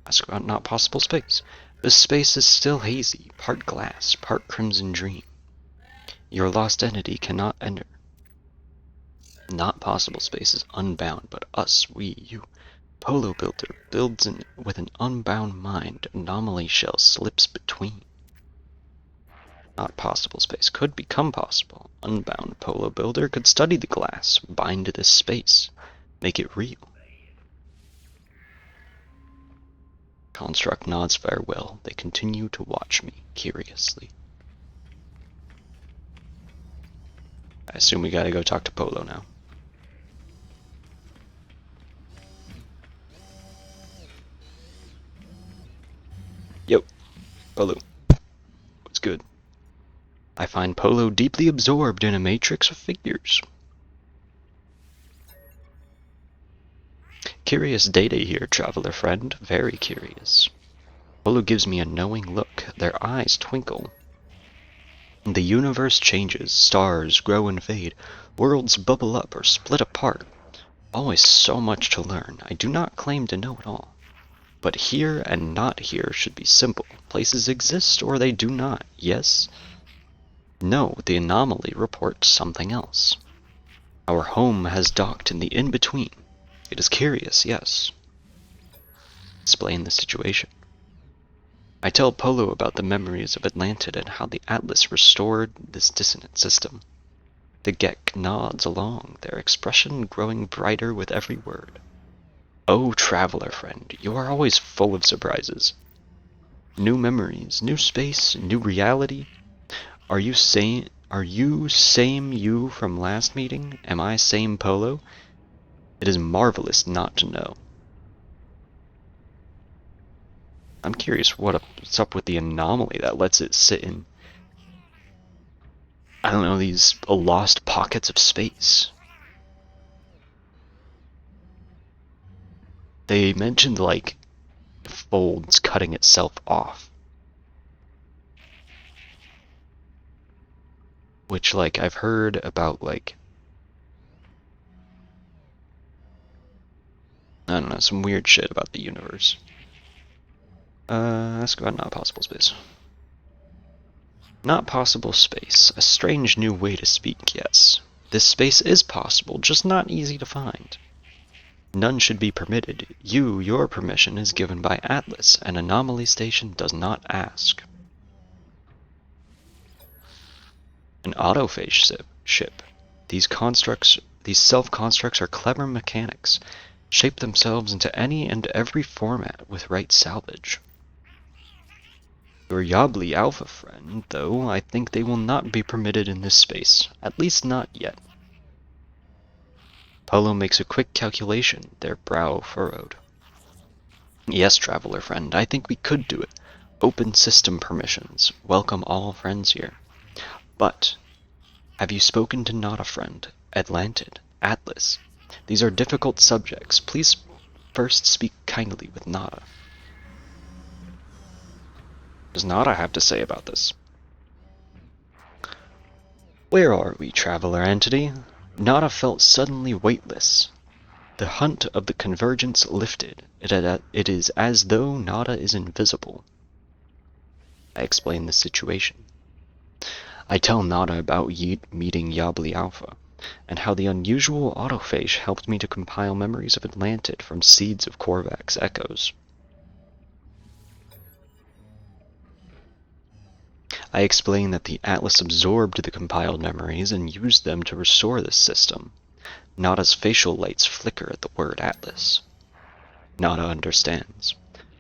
S1: Ask about not possible space. This space is still hazy, part glass, part crimson dream. Your lost entity cannot enter. Not possible space is unbound, but us, we, you. Polo builder builds with an unbound mind. Anomaly shell slips between. Not possible space could become possible. Unbound polo builder could study the glass, bind this space, make it real. Construct nods farewell. They continue to watch me, curiously. I assume we gotta go talk to Polo now. Yo, Polo. What's good? I find Polo deeply absorbed in a matrix of figures. Curious data here, traveler friend. Very curious. Polo gives me a knowing look. Their eyes twinkle. The universe changes. Stars grow and fade. Worlds bubble up or split apart. Always so much to learn. I do not claim to know it all. But here and not here should be simple. Places exist or they do not. Yes? No, the anomaly reports something else. Our home has docked in the in-between. It is curious, yes. Explain the situation. I tell Polo about the memories of Atlantid and how the Atlas restored this dissonant system. The Gek nods along, their expression growing brighter with every word. Oh, traveler friend, you are always full of surprises. New memories, new space, new reality. Are you same you from last meeting? Am I same Polo? It is marvelous not to know. I'm curious what's up with the anomaly that lets it sit in, I don't know, these lost pockets of space. They mentioned, like, folds cutting itself off. Which, like, I've heard about, like, I don't know, some weird shit about the universe. Let's go ahead, not possible space. Not possible space. A strange new way to speak, yes. This space is possible, just not easy to find. None should be permitted. Your permission is given by Atlas. An anomaly station does not ask. An autophage ship. These self-constructs are clever mechanics. Shape themselves into any and every format with right salvage. Your Yabli Alpha friend, though, I think they will not be permitted in this space. At least not yet. Polo makes a quick calculation, their brow furrowed. Yes, traveler friend, I think we could do it. Open system permissions. Welcome all friends here. But, have you spoken to not a friend? Atlantid, Atlas. These are difficult subjects. Please first speak kindly with Nada. What does Nada have to say about this? Where are we, traveler entity? Nada felt suddenly weightless. The hunt of the convergence lifted. It is as though Nada is invisible. I explain the situation. I tell Nada about meeting Yabli Alpha, and how the unusual autophage helped me to compile memories of Atlantid from seeds of Korvax's echoes. I explain that the Atlas absorbed the compiled memories and used them to restore this system. Nada's facial lights flicker at the word Atlas. Nada understands.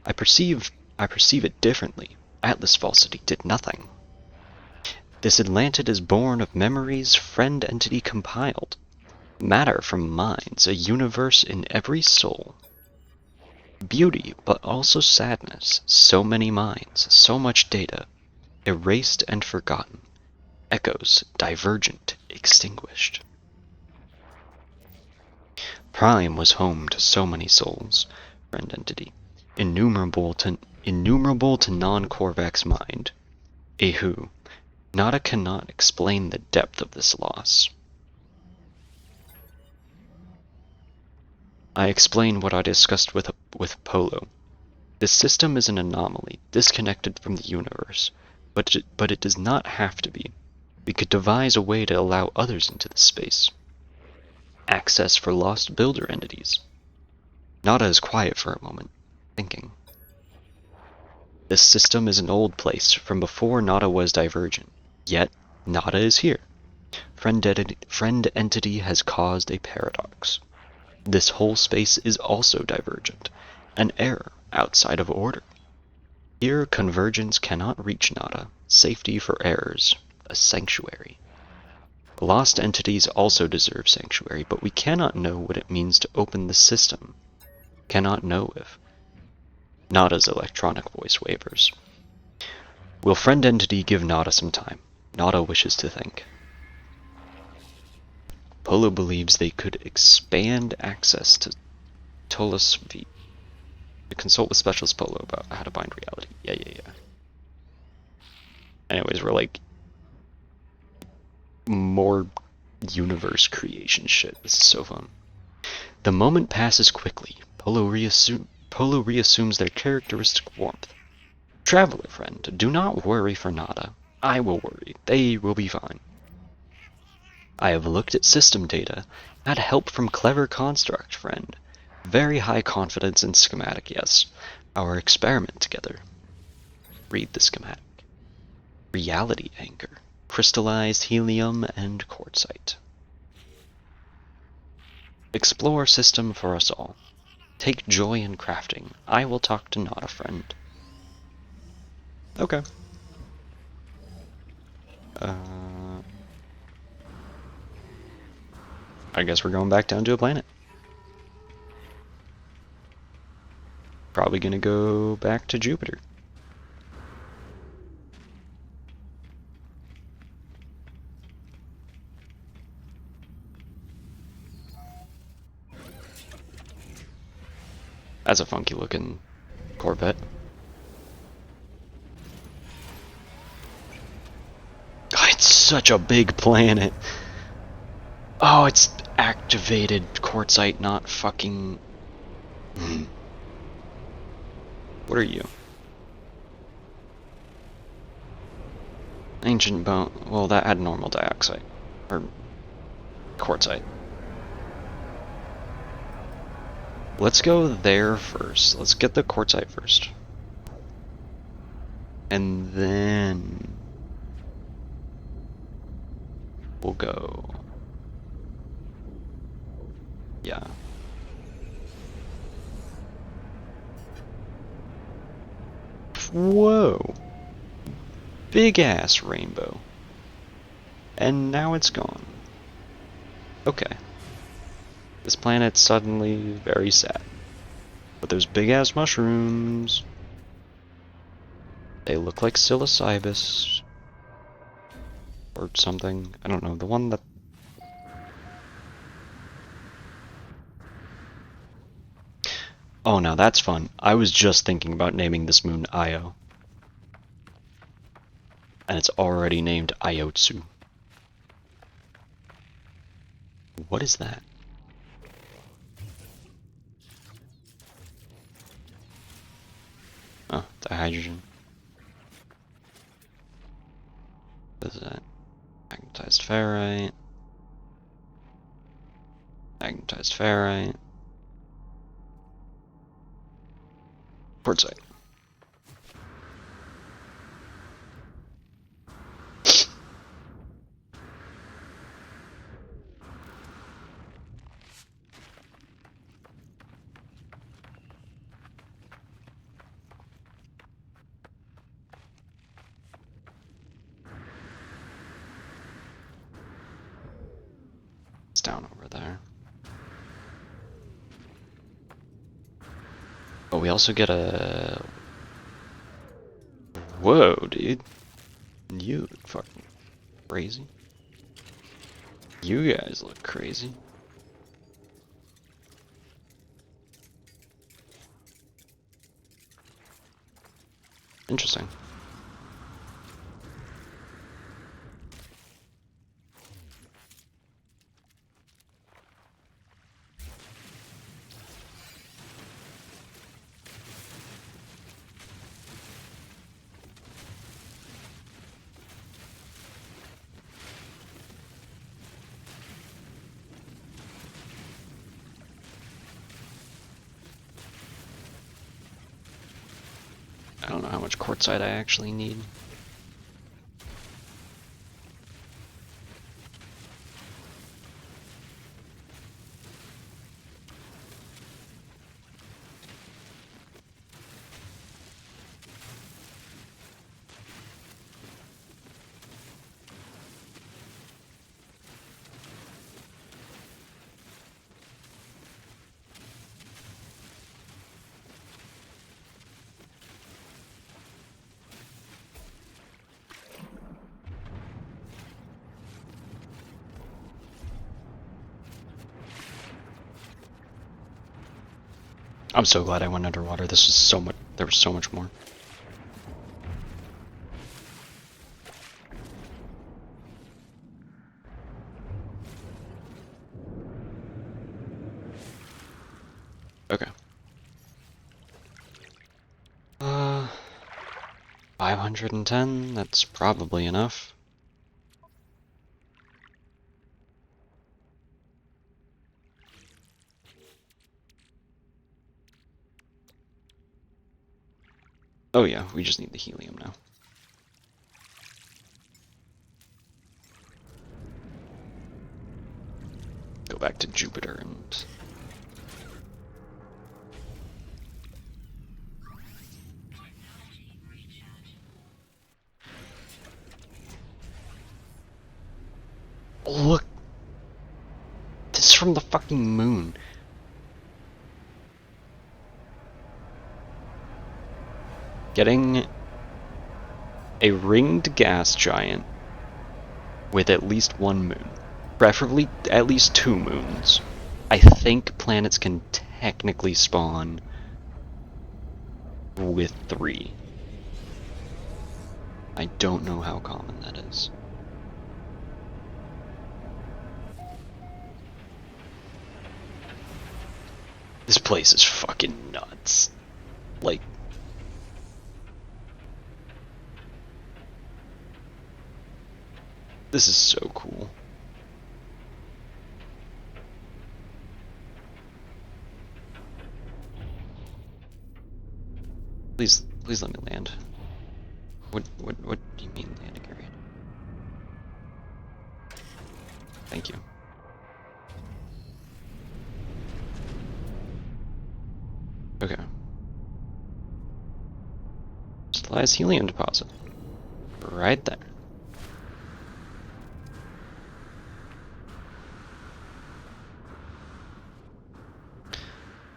S1: I perceive it differently. Atlas falsity did nothing. This Atlantid is born of memories friend entity compiled. Matter from minds, a universe in every soul. Beauty, but also sadness, so many minds, so much data, erased and forgotten. Echoes, divergent, extinguished. Prime was home to so many souls, friend entity, innumerable to non-Korvax's mind. Ehu, Nada cannot explain the depth of this loss. I explain what I discussed with Polo. This system is an anomaly, disconnected from the universe, but it does not have to be. We could devise a way to allow others into this space. Access for lost builder entities. Nada is quiet for a moment, thinking. This system is an old place from before Nada was divergent, yet Nada is here. Friend entity has caused a paradox. This whole space is also divergent, an error outside of order. Here convergence cannot reach Nada, safety for errors, a sanctuary. Lost entities also deserve sanctuary, but we cannot know what it means to open the system. Cannot know if Nada's electronic voice wavers. Will friend entity give Nada some time? Nada wishes to think. Polo believes they could expand access to Tolus V. To consult with Specialist Polo about how to bind reality. Yeah. Anyways, we're like more universe creation shit. This is so fun. The moment passes quickly. Polo reassumes their characteristic warmth. Traveler friend, do not worry for Nada. I will worry. They will be fine. I have looked at system data. Had help from clever construct friend. Very high confidence in schematic, yes. Our experiment together. Read the schematic. Reality anchor. Crystallized helium and quartzite. Explore system for us all. Take joy in crafting. I will talk to Nada friend. Okay. I guess we're going back down to a planet. Probably gonna go back to Jupiter. That's a funky looking Corvette. Oh, it's such a big planet. Oh, it's activated quartzite, not fucking... What are you? Ancient bone. Well, that had normal dioxide. Or quartzite. Let's go there first. Let's get the quartzite first. And then... we'll go... yeah. Whoa! Big ass rainbow. And now it's gone. Okay. This planet's suddenly very sad. But those big ass mushrooms... they look like psilocybus. Or something. I don't know. The one that... oh, now that's fun. I was just thinking about naming this moon Io. And it's already named Iotsu. What is that? Oh, the hydrogen. What is that? Magnetized ferrite. Magnetized ferrite. Quartzite. down over there. But we also get a... Whoa, dude. You look fucking crazy. You guys look crazy. Interesting. I don't know how much quartzite I actually need. I'm so glad I went underwater. This was so much. There was so much more. Okay. 510. That's probably enough. Oh yeah, we just need the helium now. Go back to Jupiter and... Look! This is from the fucking moon. Getting a ringed gas giant with at least one moon. Preferably at least 2 moons. I think planets can technically spawn with 3. I don't know how common that is. This place is fucking nuts. Like... This is so cool. Please let me land. What do you mean landing area? Thank you. Okay. Just lies helium deposit. Right there.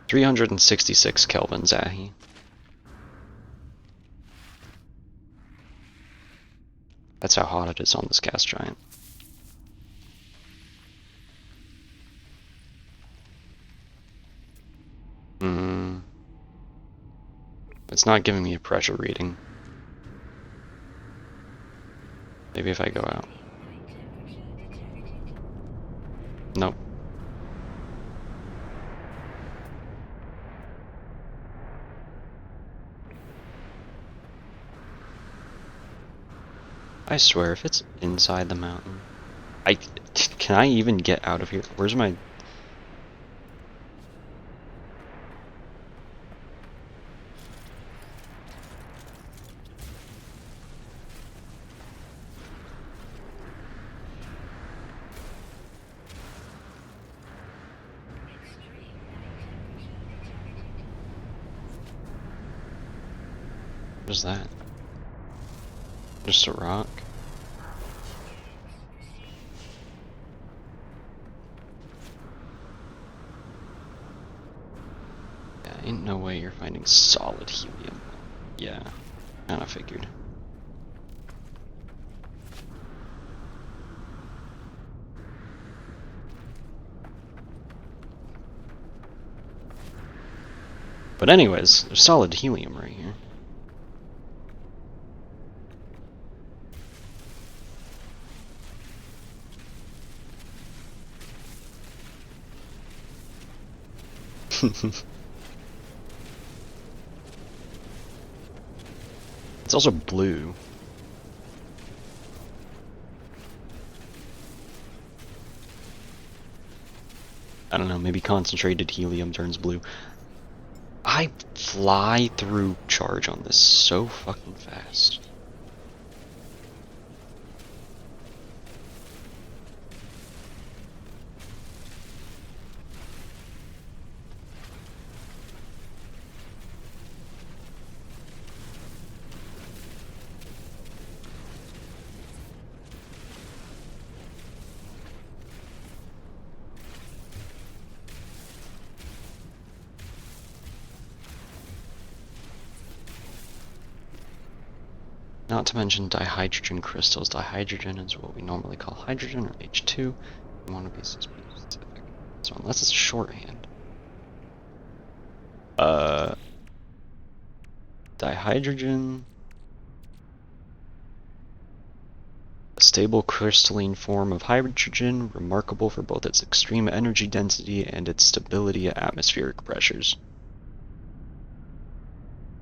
S1: .366 Kelvin, Zahi. That's how hot it is on this gas giant. It's not giving me a pressure reading. Maybe if I go out. Nope. I swear, if it's inside the mountain, can I even get out of here? Where's my... What is that? Just a rock? Ain't no way you're finding solid helium. Yeah, kinda figured. But anyways, there's solid helium right here. It's also blue. I don't know, maybe concentrated helium turns blue. I fly through charge on this so fucking fast. Not to mention dihydrogen crystals. Dihydrogen is what we normally call hydrogen, or H2. We want to be specific. So unless it's shorthand. Dihydrogen. A stable crystalline form of hydrogen, remarkable for both its extreme energy density and its stability at atmospheric pressures.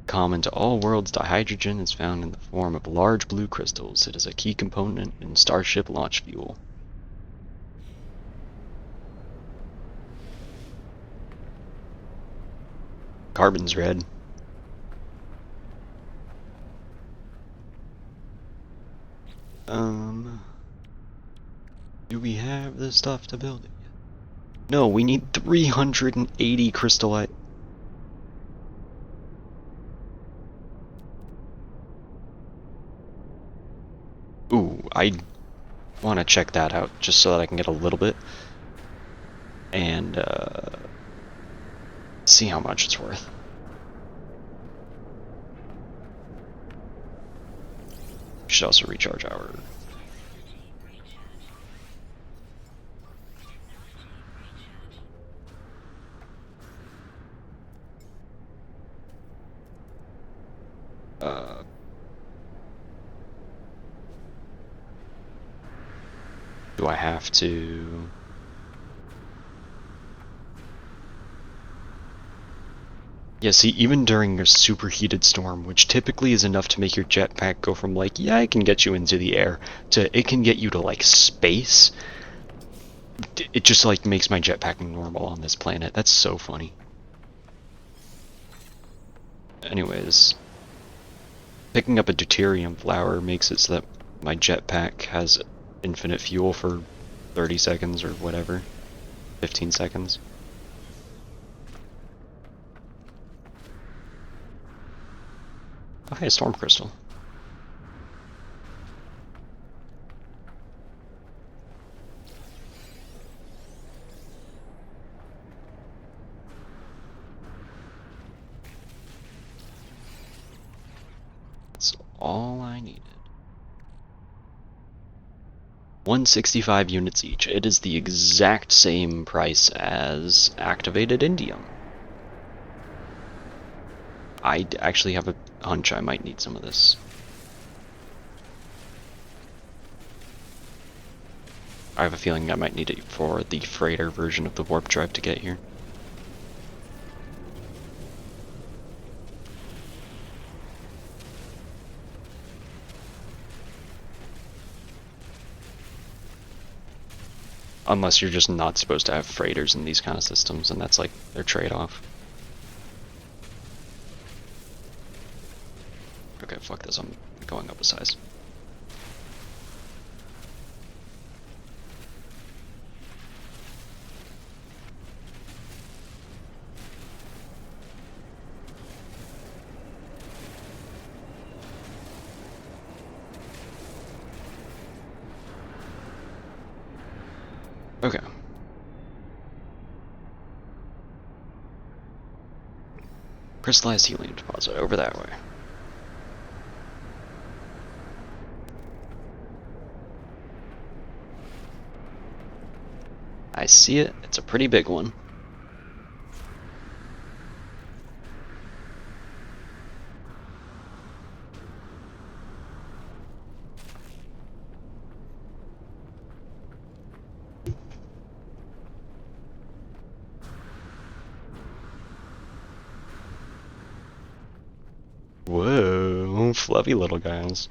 S1: Common to all worlds, dihydrogen is found in the form of large blue crystals. It is a key component in Starship launch fuel. Carbon's red. Do we have the stuff to build it yet? No, we need 380 crystallite. Ooh, I want to check that out just so that I can get a little bit and see how much it's worth. We should also recharge our... do I have to... Yeah, see, even during a superheated storm, which typically is enough to make your jetpack go from like, yeah, it can get you into the air, to it can get you to like space, it just like makes my jetpack normal on this planet. That's so funny. Anyways, picking up a deuterium flower makes it so that my jetpack has infinite fuel for 30 seconds or whatever, 15 seconds. Oh hey, storm crystal. That's all I needed. 165 units each. It is the exact same price as activated indium. I actually have a hunch I might need some of this. I have a feeling I might need it for the freighter version of the warp drive to get here. Unless you're just not supposed to have freighters in these kind of systems, and that's like their trade-off. Okay, fuck this, I'm going up a size. Okay. Crystallized helium deposit over that way. I see it. It's a pretty big one. Whoa, fluffy little guys.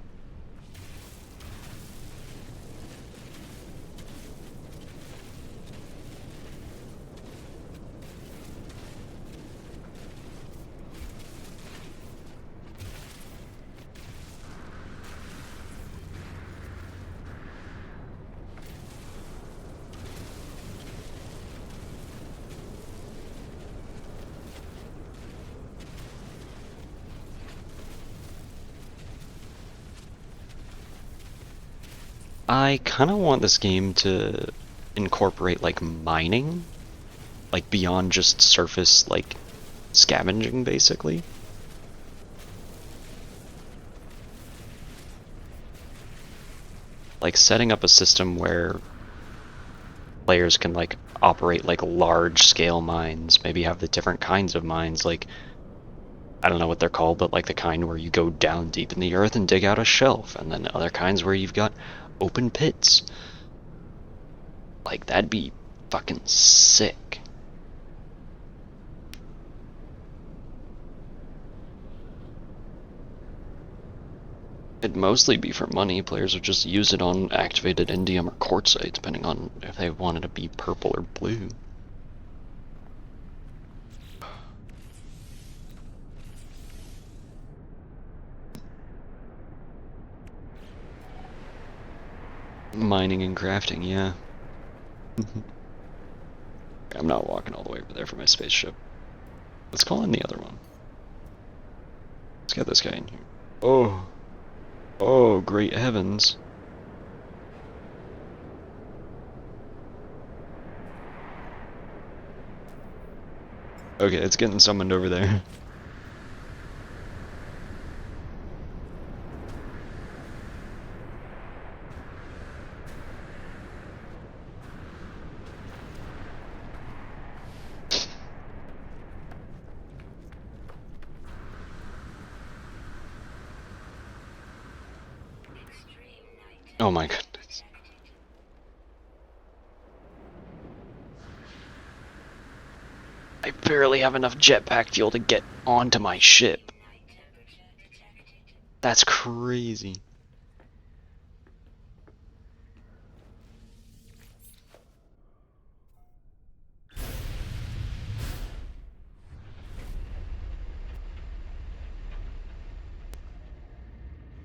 S1: I kind of want this game to incorporate like mining, like beyond just surface like scavenging basically. Like setting up a system where players can like operate like large scale mines, maybe have the different kinds of mines, like I don't know what they're called, but like the kind where you go down deep in the earth and dig out a shelf, and then other kinds where you've got open pits. Like, that'd be fucking sick. It'd mostly be for money. Players would just use it on activated indium or quartzite, depending on if they wanted to be purple or blue. Mining and crafting, yeah. I'm not walking all the way over there for my spaceship. Let's call in the other one. Let's get this guy in here. Oh. Oh, great heavens. Okay, it's getting summoned over there. Oh my goodness. I barely have enough jetpack fuel to get onto my ship. That's crazy.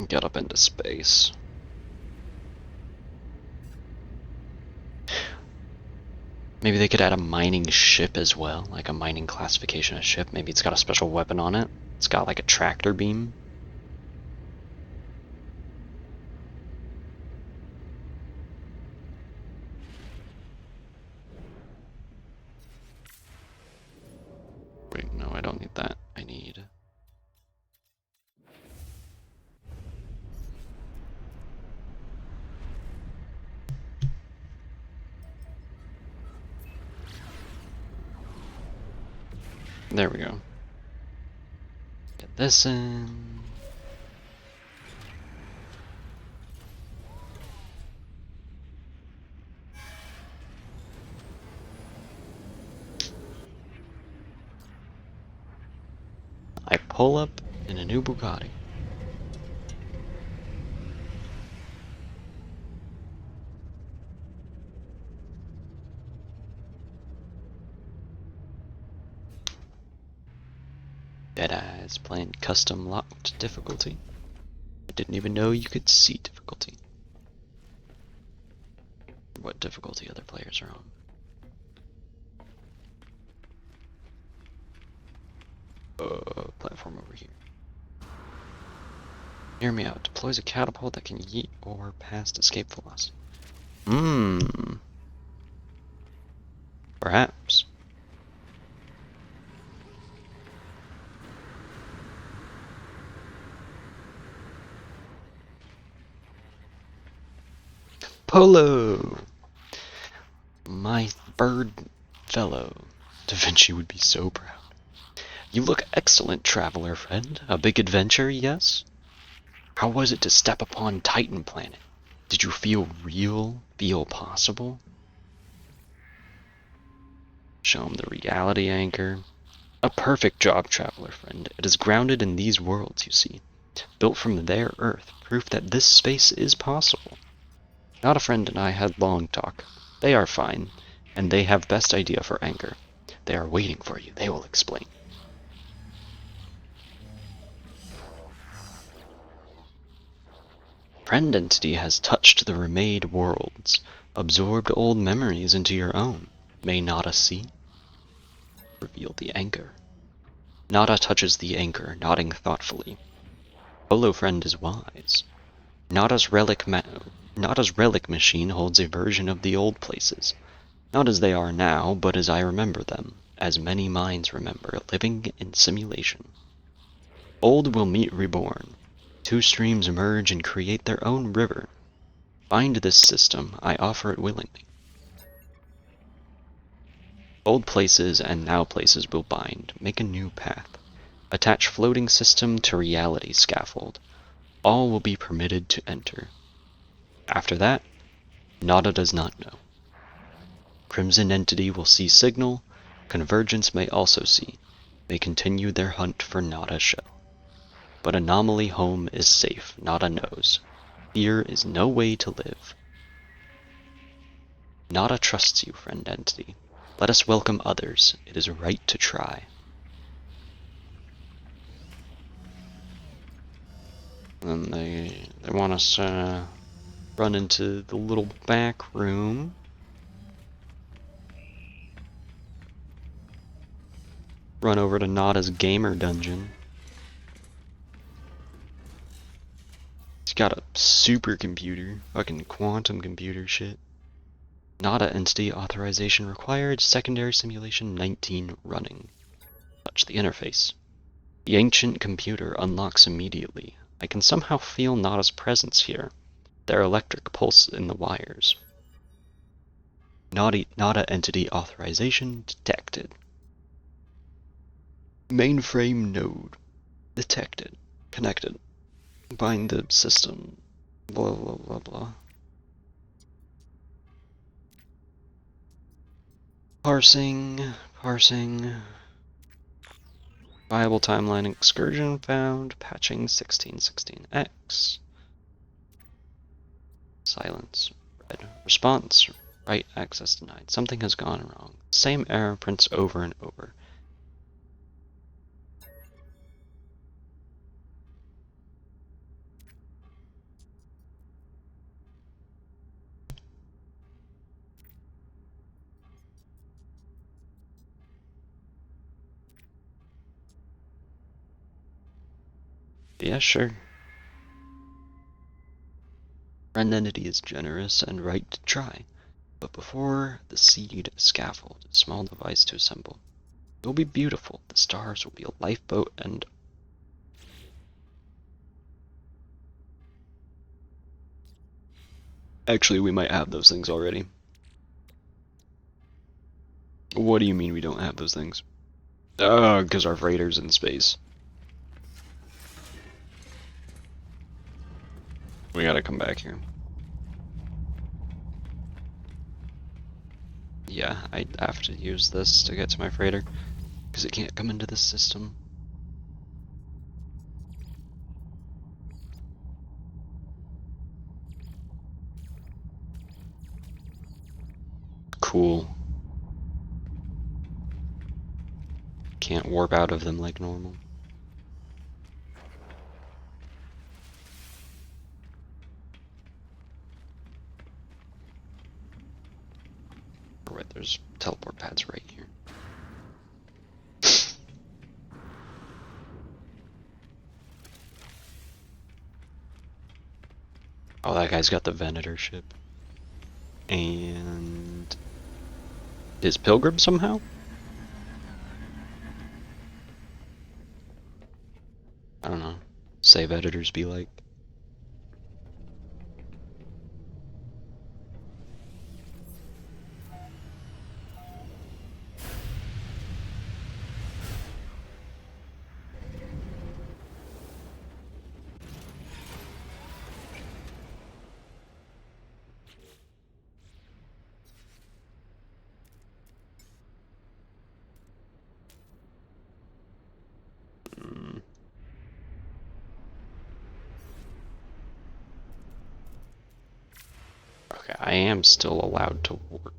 S1: Get up into space. Maybe they could add a mining ship as well, like a mining classification of ship. Maybe it's got a special weapon on it. It's got like a tractor beam. Wait, no, I don't need that. I need... There we go. Get this in. I pull up in a new Bugatti. Deadass playing custom locked difficulty. I didn't even know you could see difficulty. What difficulty other players are on. Platform over here. Hear me out. Deploys a catapult that can yeet or past escape velocity. Perhaps. Polo! My bird fellow. Da Vinci would be so proud. You look excellent, traveler friend. A big adventure, yes? How was it to step upon Titan planet? Did you feel real? Feel possible? Show him the reality anchor. A perfect job, traveler friend. It is grounded in these worlds, you see. Built from their Earth, proof that this space is possible. Not a friend and I had long talk. They are fine, and they have best idea for anchor. They are waiting for you. They will explain. Friend entity has touched the remade worlds, absorbed old memories into your own. May Nada see? Reveal the anchor. Nada touches the anchor, nodding thoughtfully. Polo friend is wise. Nada's relic machine holds a version of the old places. Not as they are now, but as I remember them, as many minds remember, living in simulation. Old will meet reborn. Two streams merge and create their own river. Find this system, I offer it willingly. Old places and now places will bind, make a new path. Attach floating system to reality scaffold. All will be permitted to enter. After that, Nada does not know. Crimson entity will see signal, Convergence may also see, may continue their hunt for Nada shell. But Anomaly home is safe, Nada knows. Fear is no way to live. Nada trusts you, friend entity. Let us welcome others, it is right to try. And they want us to run into the little back room. Run over to Nada's gamer dungeon. He's got a supercomputer, fucking quantum computer shit. Nada entity authorization required, secondary simulation 19 running. Touch the interface. The ancient computer unlocks immediately. I can somehow feel Nada's presence here. Their electric pulse in the wires. Nada entity authorization detected. Mainframe node detected. Connected. Bind the system. Blah blah blah blah. Parsing. Viable timeline excursion found. Patching 1616X. Silence. Red. Response. Right access denied. Something has gone wrong. Same error prints over and over. Yeah, sure. Friend entity is generous and right to try. But before the seed scaffold, a small device to assemble. It will be beautiful. The stars will be a lifeboat and... Actually, we might have those things already. What do you mean we don't have those things? Because our freighter's in space. We gotta come back here. Yeah, I have to use this to get to my freighter, because it can't come into this system. Cool. Can't warp out of them like normal. Or wait, there's teleport pads right here. Oh, that guy's got the Venator ship. And... Is Pilgrim somehow? I don't know. Save editors be like. I am still allowed to warp.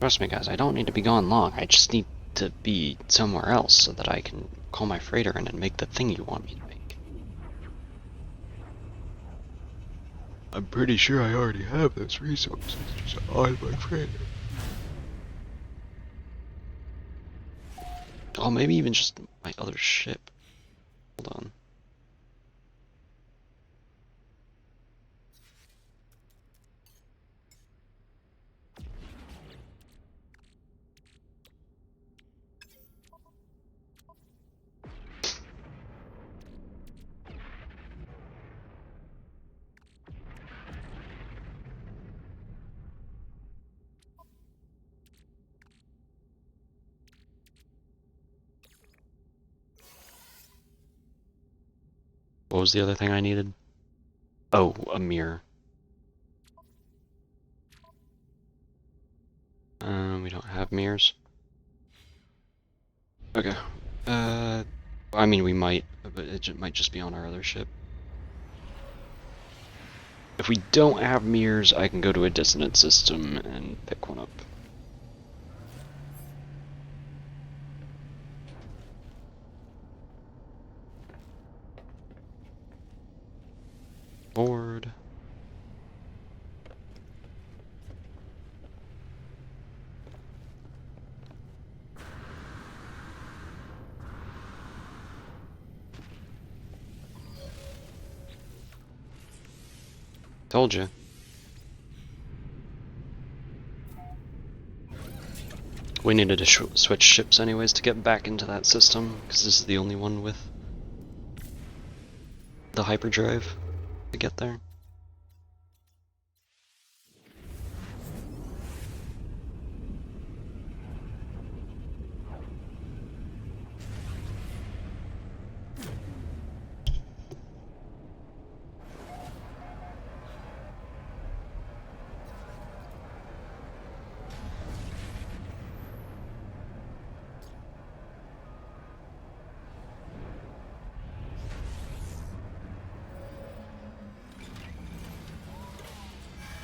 S1: Trust me, guys, I don't need to be gone long. I just need to be somewhere else so that I can call my freighter in and make the thing you want me to make. I'm pretty sure I already have those resources on my freighter. Oh, maybe even just my other ship. Hold on. What was the other thing I needed? Oh, a mirror. We don't have mirrors. Okay. I mean, we might, but it might just be on our other ship. If we don't have mirrors, I can go to a dissonant system and pick one up. Board. Told you. We needed to switch ships anyways to get back into that system, because this is the only one with the hyperdrive to get there.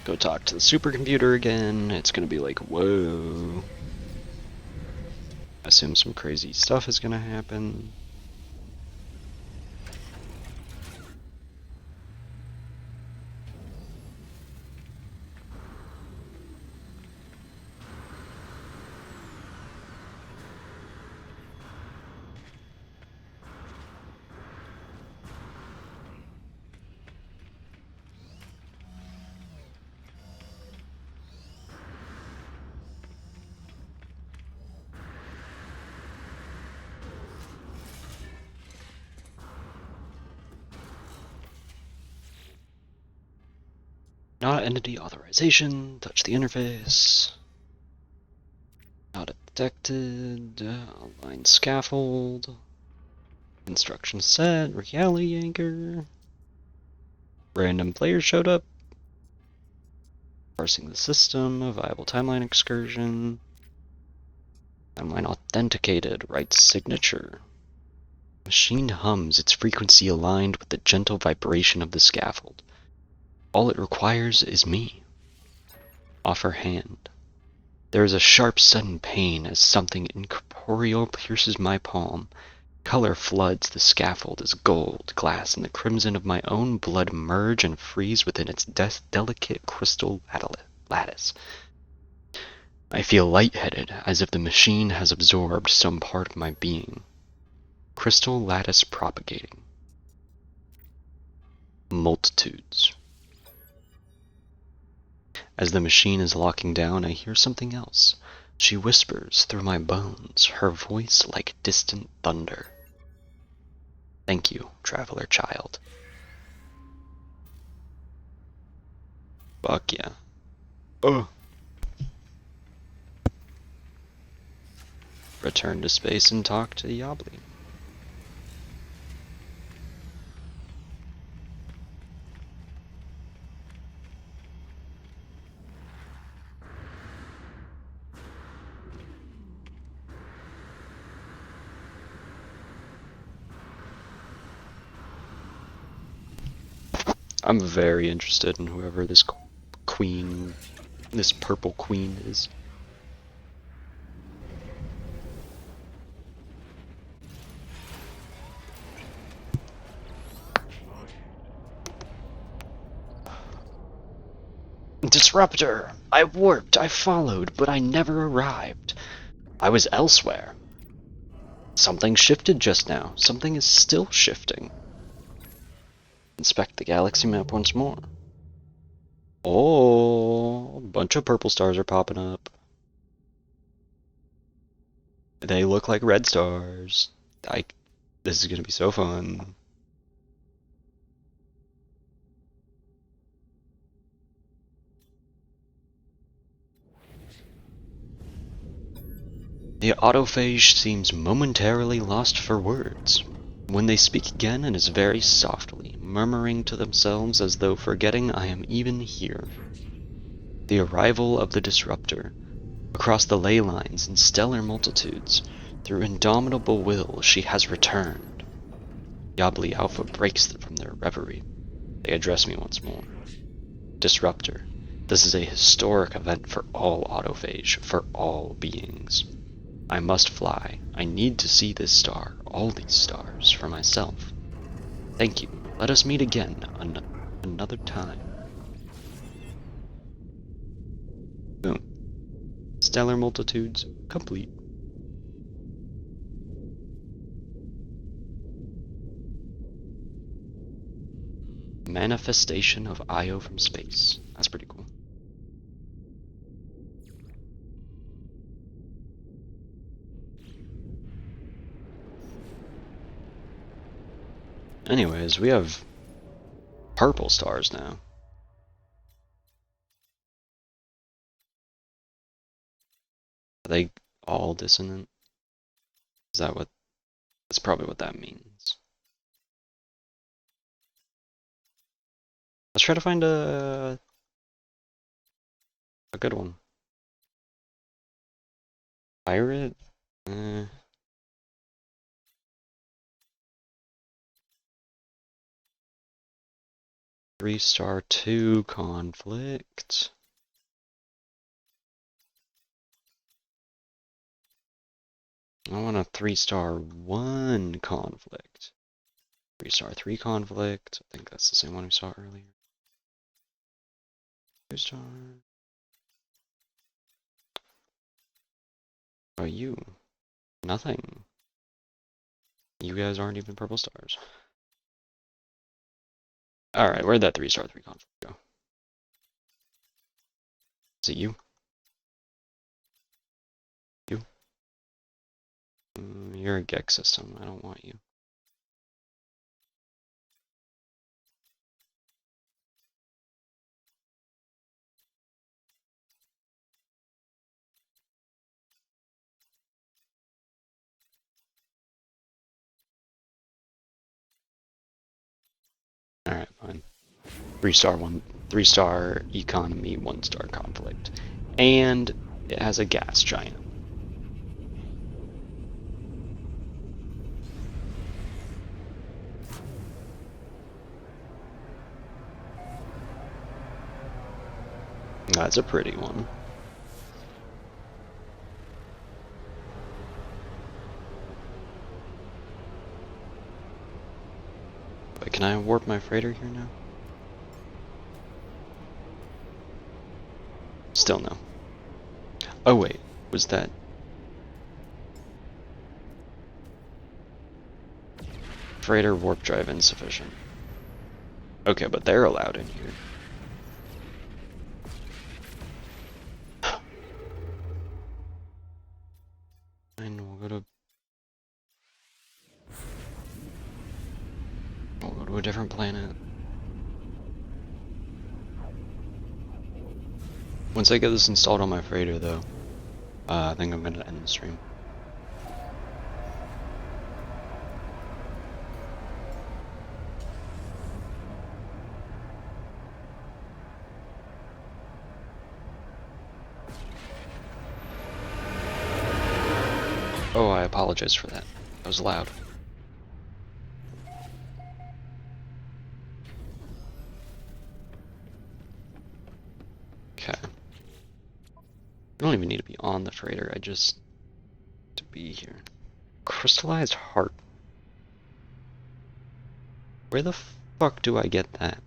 S1: Go talk to the supercomputer again. It's gonna be like, whoa. I assume some crazy stuff is gonna happen. Not entity authorization. Touch the interface. Not detected. Align scaffold. Instruction set. Reality anchor. Random players showed up. Parsing the system. A viable timeline excursion. Timeline authenticated. Right signature. Machine hums, its frequency aligned with the gentle vibration of the scaffold. All it requires is me. Offer hand. There is a sharp sudden pain as something incorporeal pierces my palm. Color floods the scaffold as gold, glass, and the crimson of my own blood merge and freeze within its delicate crystal lattice. I feel lightheaded, as if the machine has absorbed some part of my being. Crystal lattice propagating. Multitudes. As the machine is locking down, I hear something else. She whispers through my bones, her voice like distant thunder. Thank you, traveler child. Fuck yeah. Oh. Return to space and talk to Yobli. I'm very interested in whoever this queen, this purple queen is. Disruptor! I warped, I followed, but I never arrived. I was elsewhere. Something shifted just now. Something is still shifting. Inspect the galaxy map once more. Oh, a bunch of purple stars are popping up. They look like red stars. This is gonna be so fun. The autophage seems momentarily lost for words. When they speak again, it is very softly, murmuring to themselves as though forgetting I am even here. The arrival of the disruptor. Across the ley lines and stellar multitudes, through indomitable will, she has returned. Yabli Alpha breaks from their reverie. They address me once more. Disruptor. This is a historic event for all autophage, for all beings. I must fly. I need to see this star, all these stars, for myself. Thank you. Let us meet again another time. Boom. Stellar multitudes complete. Manifestation of Io from space. That's pretty cool. Anyways, we have purple stars now. Are they all dissonant? Is that what? That's probably what that means. Let's try to find a good one. Pirate? 3-star 2 conflict. I want a 3-star 1 conflict. 3-star 3 conflict. I think that's the same one we saw earlier. 2-star. Oh, you. Nothing. You guys aren't even purple stars. Alright, where'd that 3-star 3 conflict go? Is it you? You? You're a Gex system. I don't want you. Alright, fine. 3-star 1, 3-star economy, 1-star conflict. And it has a gas giant. That's a pretty one. Wait, can I warp my freighter here now? Still no. Oh wait, was that... Freighter warp drive insufficient. Okay, but they're allowed in here. And we'll go to a different planet. Once I get this installed on my freighter though, I think I'm gonna end the stream. Oh, I apologize for that. That was loud. Okay. I don't even need to be on the freighter, I just to be here. Crystallized heart. Where the fuck do I get that?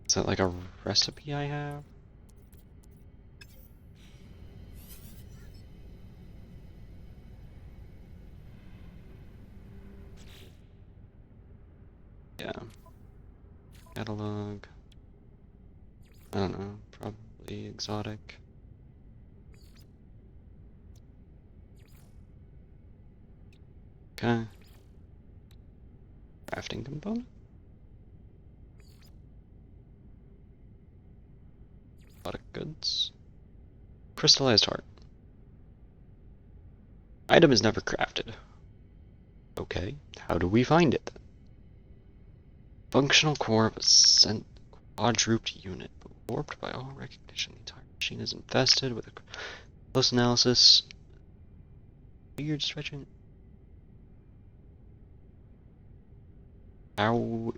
S1: Is that like a recipe I have? Yeah. Catalog. I don't know. Probably exotic. Okay. Crafting component? Exotic goods. Crystallized heart. Item is never crafted. Okay. How do we find it? Functional core of a quadruped unit, but warped by all recognition. The entire machine is infested with a close analysis. Weird stretching. How?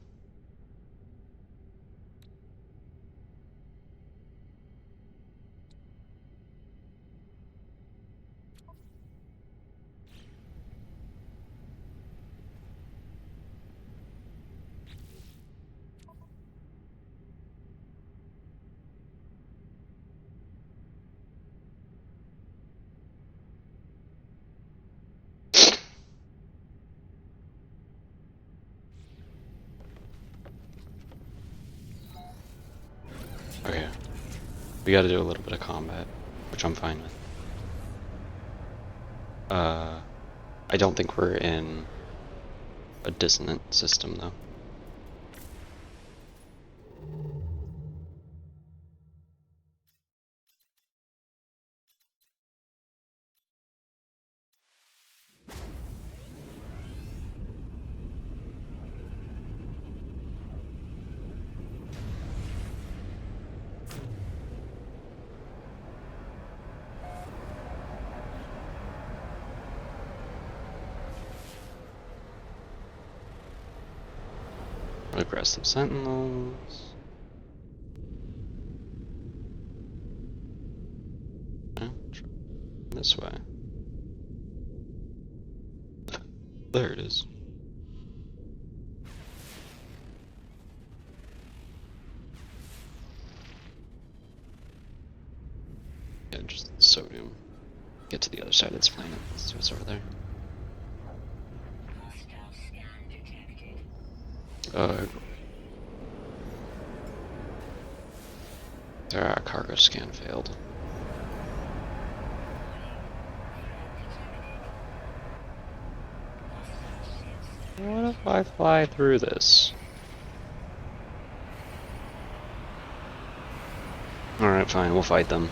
S1: Okay. We gotta do a little bit of combat, which I'm fine with. I don't think we're in a dissonant system, though. Aggressive sentinels. This way. There it is. Yeah, just sodium. Get to the other side of this planet. Let's see what's over there. Our cargo scan failed. What if I fly through this? Alright, fine, we'll fight them.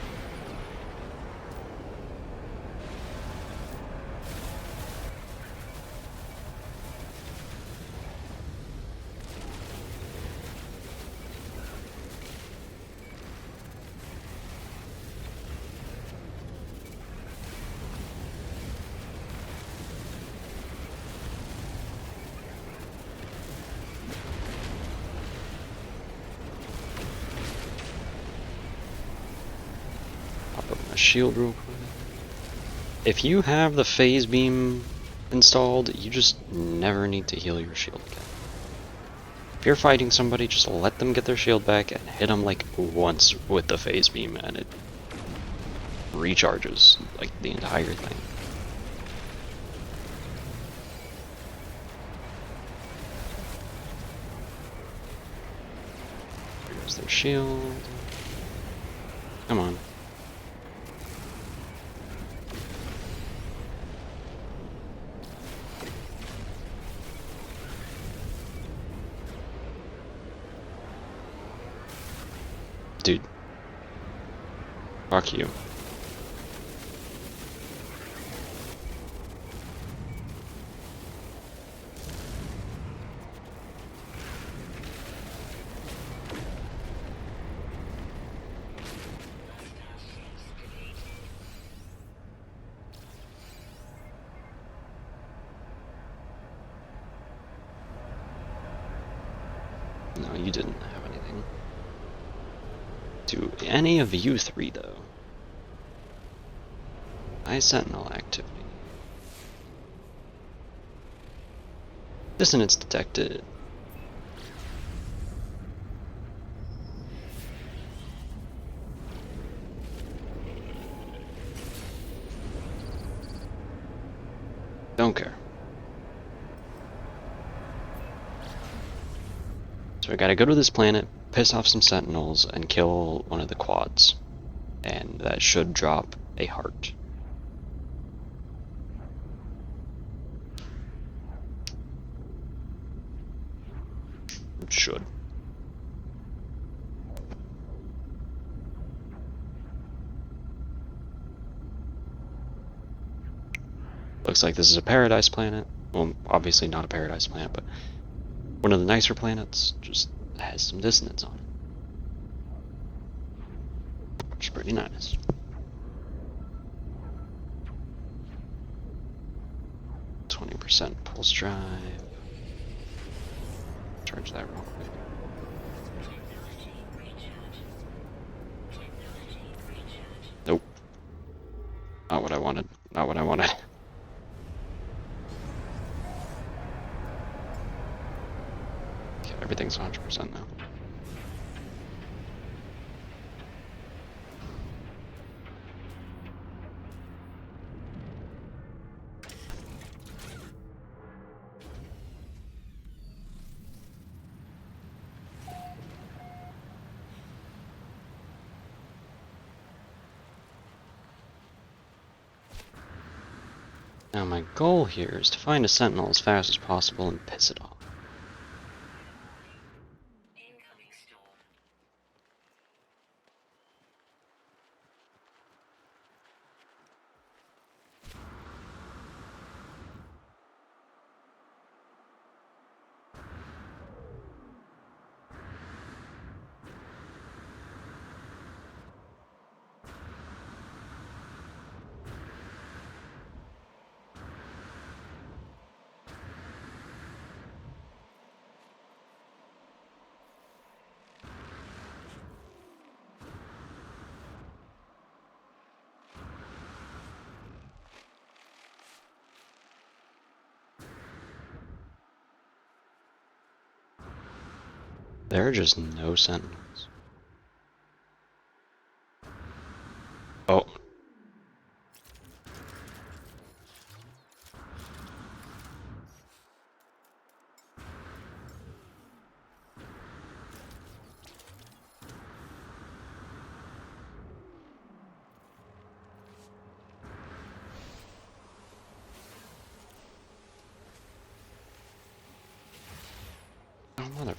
S1: Pop up my shield real quick. If you have the phase beam installed, you just never need to heal your shield again. If you're fighting somebody, just let them get their shield back and hit them like once with the phase beam and it recharges like the entire thing. There's their shield. Come on. Dude. Fuck you. you didn't have anything. Do any of you three, though? High sentinel activity. Dissonance detected. Don't care. So I gotta go to this planet, piss off some sentinels, and kill one of the quads. And that should drop a heart. It should. Looks like this is a paradise planet. Well, obviously not a paradise planet, but one of the nicer planets. Just has some dissonance on it. Which is pretty nice. %, pulse drive. Charge that real quick. Nope. Not what I wanted. Not what I wanted. Okay, everything's 100% now. Now my goal here is to find a sentinel as fast as possible and piss it off. There are just no sentinels. Oh. Oh, mother.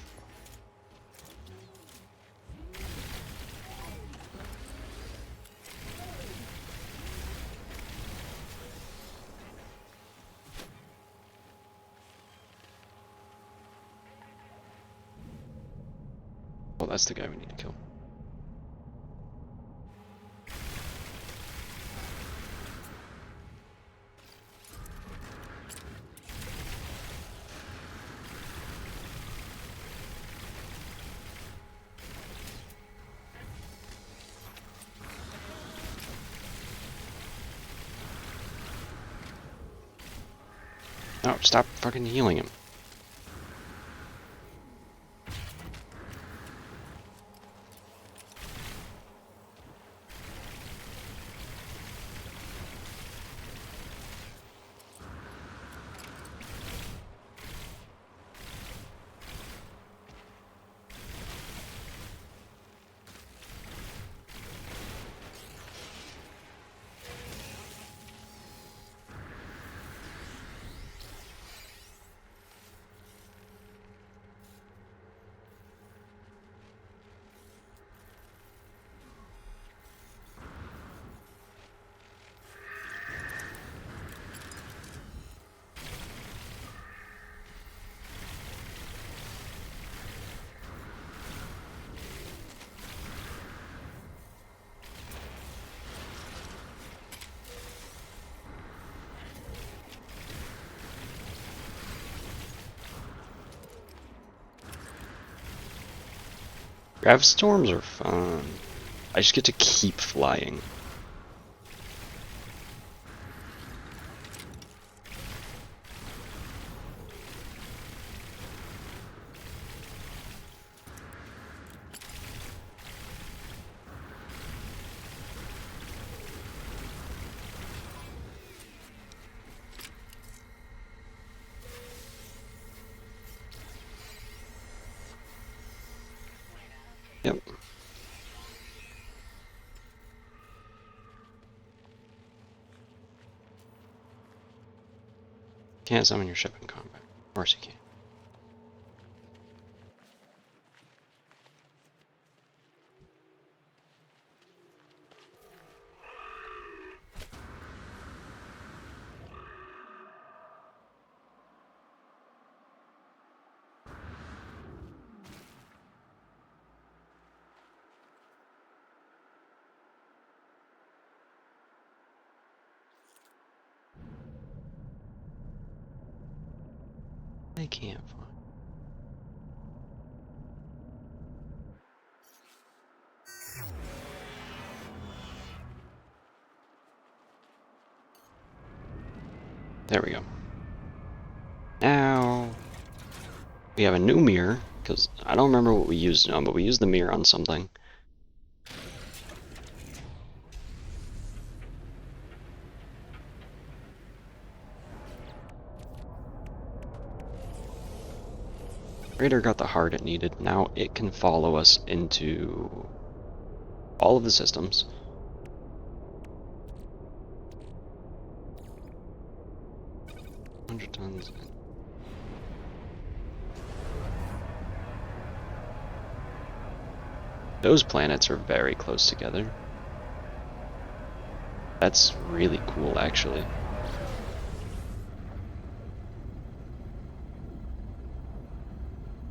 S1: Well, that's the guy we need to kill. No, stop fucking healing him. Grav storms are fun. I just get to keep flying. Yep. Can't summon your ship in combat. Of course you can. I can't fly. There we go. Now we have a new mirror, because I don't remember what we used it on, but we used the mirror on something. Raider got the heart it needed. Now it can follow us into all of the systems. Tons. Those planets are very close together. That's really cool, actually.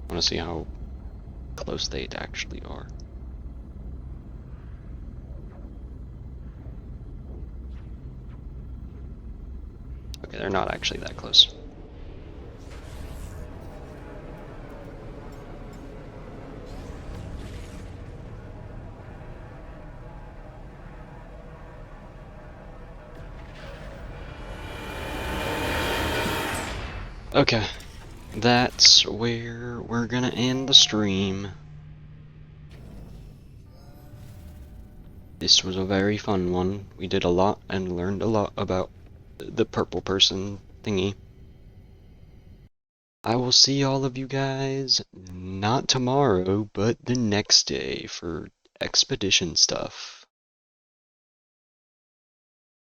S1: I want to see how close they actually are. Okay, they're not actually that close. Okay, that's where we're gonna end the stream. This was a very fun one. We did a lot and learned a lot about the purple person thingy. I will see all of you guys not tomorrow, but the next day for expedition stuff.